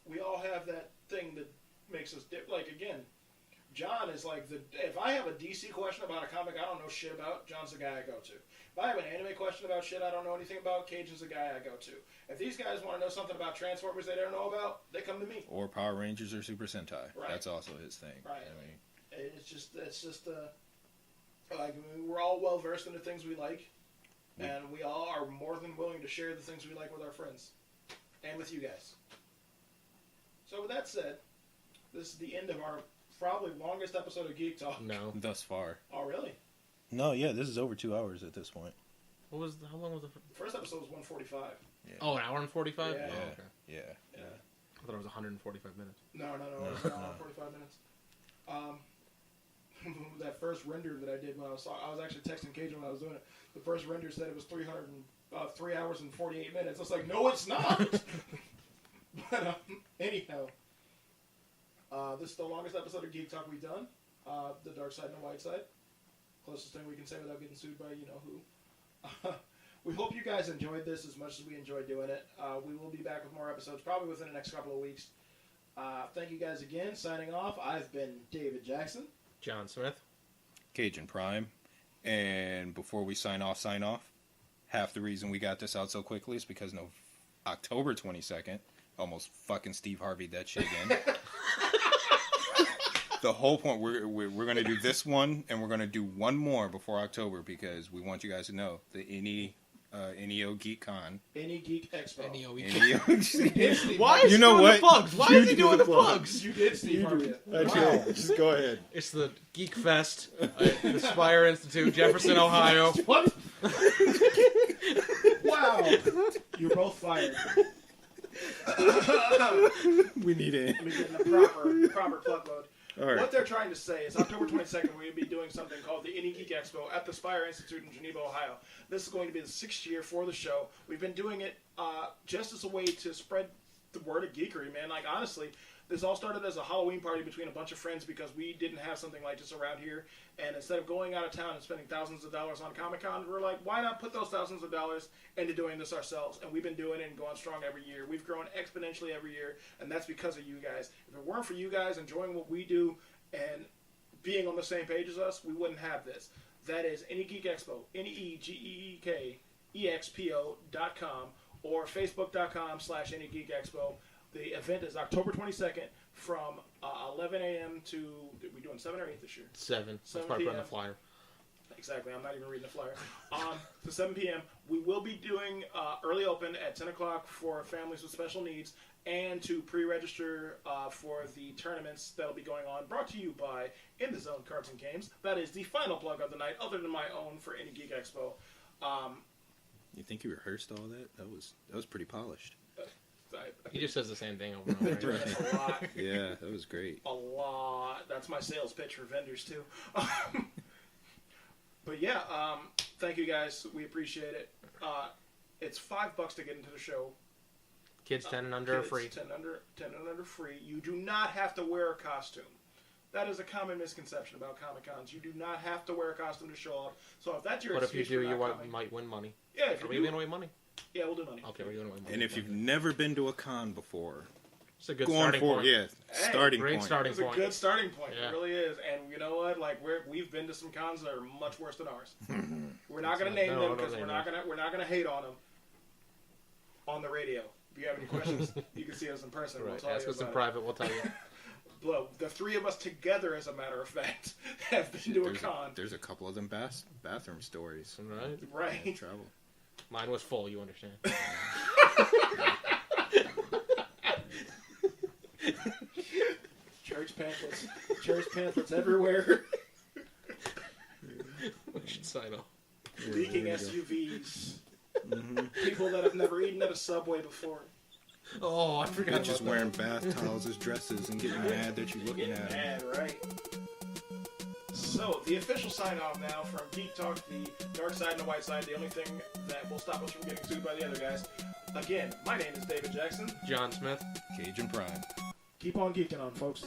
[SPEAKER 1] we all have that thing that makes us like again. John is like if I have a DC question about a comic I don't know shit about, John's the guy I go to. If I have an anime question about shit I don't know anything about, Cajun's the guy I go to. If these guys want to know something about Transformers they don't know about, they come to me.
[SPEAKER 3] Or Power Rangers or Super Sentai.
[SPEAKER 1] Right.
[SPEAKER 3] That's also his thing.
[SPEAKER 1] Right.
[SPEAKER 3] I mean,
[SPEAKER 1] It's just like I mean, we're all well versed in the things we like, and we all are more than willing to share the things we like with our friends and with you guys. So with that said, this is the end of our probably longest episode of Geek Talk.
[SPEAKER 2] No.
[SPEAKER 3] thus far.
[SPEAKER 1] Oh really?
[SPEAKER 3] No, yeah, this is over 2 hours at this point.
[SPEAKER 2] How long was the
[SPEAKER 1] The first episode was 145.
[SPEAKER 3] Yeah.
[SPEAKER 2] Oh, an hour and 45?
[SPEAKER 1] Yeah.
[SPEAKER 2] Oh, okay.
[SPEAKER 3] Yeah.
[SPEAKER 2] I thought it was 145 minutes.
[SPEAKER 1] No, it was an hour and 45 minutes. That first render that I did when I was actually texting Cajun when I was doing it. The first render said it was 3 hours and 48 minutes. I was like, no, it's not. But anyhow, this is the longest episode of Geek Talk we've done. The dark side and the white side. Closest thing we can say without getting sued by you know who. We hope you guys enjoyed this as much as we enjoyed doing it. We will be back with more episodes probably within the next couple of weeks. Thank you guys again. Signing off, I've been David Jackson.
[SPEAKER 2] John Smith.
[SPEAKER 3] Cajun Prime. And before we sign off, half the reason we got this out so quickly is because October 22nd, almost fucking Steve Harvey that shit again. The whole point, we're going to do this one, and we're going to do one more before October because we want you guys to know the NEO Geek Con.
[SPEAKER 1] Any Geek Expo.
[SPEAKER 3] NEO.
[SPEAKER 2] Why is
[SPEAKER 3] You
[SPEAKER 2] he
[SPEAKER 3] know
[SPEAKER 2] doing
[SPEAKER 3] what?
[SPEAKER 2] the plugs? Why
[SPEAKER 3] You
[SPEAKER 2] is he
[SPEAKER 3] do
[SPEAKER 2] doing
[SPEAKER 3] the
[SPEAKER 2] the plugs?
[SPEAKER 1] You did Steve Harvey.
[SPEAKER 3] Wow. Just go ahead.
[SPEAKER 2] It's the Geek Fest at the Spire Institute, Jefferson, Ohio.
[SPEAKER 1] What? Wow. You're both fired.
[SPEAKER 3] We need it.
[SPEAKER 1] Let me get in the proper plug mode.
[SPEAKER 3] All right.
[SPEAKER 1] What they're trying to say is October 22nd, we're going to be doing something called the Indie Geek Expo at the Spire Institute in Geneva, Ohio. This is going to be the 6th year for the show. We've been doing it just as a way to spread the word of geekery, man. Like, honestly, this all started as a Halloween party between a bunch of friends because we didn't have something like this around here. And instead of going out of town and spending thousands of dollars on Comic-Con, we're like, why not put those thousands of dollars into doing this ourselves? And we've been doing it and going strong every year. We've grown exponentially every year, and that's because of you guys. If it weren't for you guys enjoying what we do and being on the same page as us, we wouldn't have this. That is Any Geek Expo, NEGEEKEXPO.com or Facebook.com/Any Geek Expo. The event is October 22nd from 11 a.m. to, we're doing 7 or 8 this year?
[SPEAKER 2] 7. That's
[SPEAKER 1] 7
[SPEAKER 2] probably putting
[SPEAKER 1] p.m.
[SPEAKER 2] the flyer.
[SPEAKER 1] Exactly, I'm not even reading the flyer. To 7 p.m. We will be doing early open at 10 o'clock for families with special needs and to pre-register for the tournaments that will be going on, brought to you by In the Zone Cards and Games. That is the final plug of the night, other than my own for Any Geek Expo.
[SPEAKER 3] You think you rehearsed all that? That was pretty polished.
[SPEAKER 2] He just says the same thing over and over.
[SPEAKER 1] That's a lot.
[SPEAKER 3] Yeah, that was great.
[SPEAKER 1] A lot. That's my sales pitch for vendors, too. But yeah, thank you guys. We appreciate it. It's $5 to get into the show.
[SPEAKER 2] Kids 10 and under are free.
[SPEAKER 1] 10 and under free. You do not have to wear a costume. That is a common misconception about Comic-Cons. You do not have to wear a costume to show up. So if that's your
[SPEAKER 2] But if you
[SPEAKER 1] excuse
[SPEAKER 2] do,
[SPEAKER 1] for
[SPEAKER 2] you
[SPEAKER 1] not coming,
[SPEAKER 2] might win money.
[SPEAKER 1] yeah, if
[SPEAKER 2] Are
[SPEAKER 1] you
[SPEAKER 2] we
[SPEAKER 1] do,
[SPEAKER 2] giving away money?
[SPEAKER 1] yeah, we'll do money.
[SPEAKER 2] Okay, we're giving away money.
[SPEAKER 3] And if you've never been to a con before,
[SPEAKER 2] It's a good
[SPEAKER 3] going
[SPEAKER 2] starting
[SPEAKER 3] for
[SPEAKER 2] point.
[SPEAKER 3] yeah,
[SPEAKER 1] Hey,
[SPEAKER 3] starting
[SPEAKER 2] great
[SPEAKER 3] point.
[SPEAKER 2] starting
[SPEAKER 1] It's a
[SPEAKER 2] point.
[SPEAKER 1] good starting point.
[SPEAKER 2] Yeah.
[SPEAKER 1] It really is. And you know what? Like we've been to some cons that are much worse than ours. We're not going to name them because we're not going to hate on them on the radio. If you have any questions, you can see us in person.
[SPEAKER 2] Right.
[SPEAKER 1] We'll tell
[SPEAKER 2] Ask
[SPEAKER 1] you
[SPEAKER 2] us in
[SPEAKER 1] about
[SPEAKER 2] private. We'll tell you.
[SPEAKER 1] it. Well, the three of us together, as a matter of fact, have been to a con.
[SPEAKER 3] There's a couple of them bathroom stories.
[SPEAKER 2] Right.
[SPEAKER 1] Right.
[SPEAKER 3] Travel.
[SPEAKER 2] Mine was full. You understand?
[SPEAKER 1] Church pamphlets everywhere.
[SPEAKER 2] We should sign off.
[SPEAKER 1] Leaking SUVs. People that have never eaten at a Subway before.
[SPEAKER 2] Oh, I forgot.
[SPEAKER 3] Just wearing bath towels as dresses and getting mad that you're looking at them.
[SPEAKER 1] Mad, right? So, the official sign-off now from Geek Talk, the dark side and the white side, the only thing that will stop us from getting sued by the other guys. Again, my name is David Jackson.
[SPEAKER 2] John Smith.
[SPEAKER 3] Cajun Prime.
[SPEAKER 1] Keep on geeking on, folks.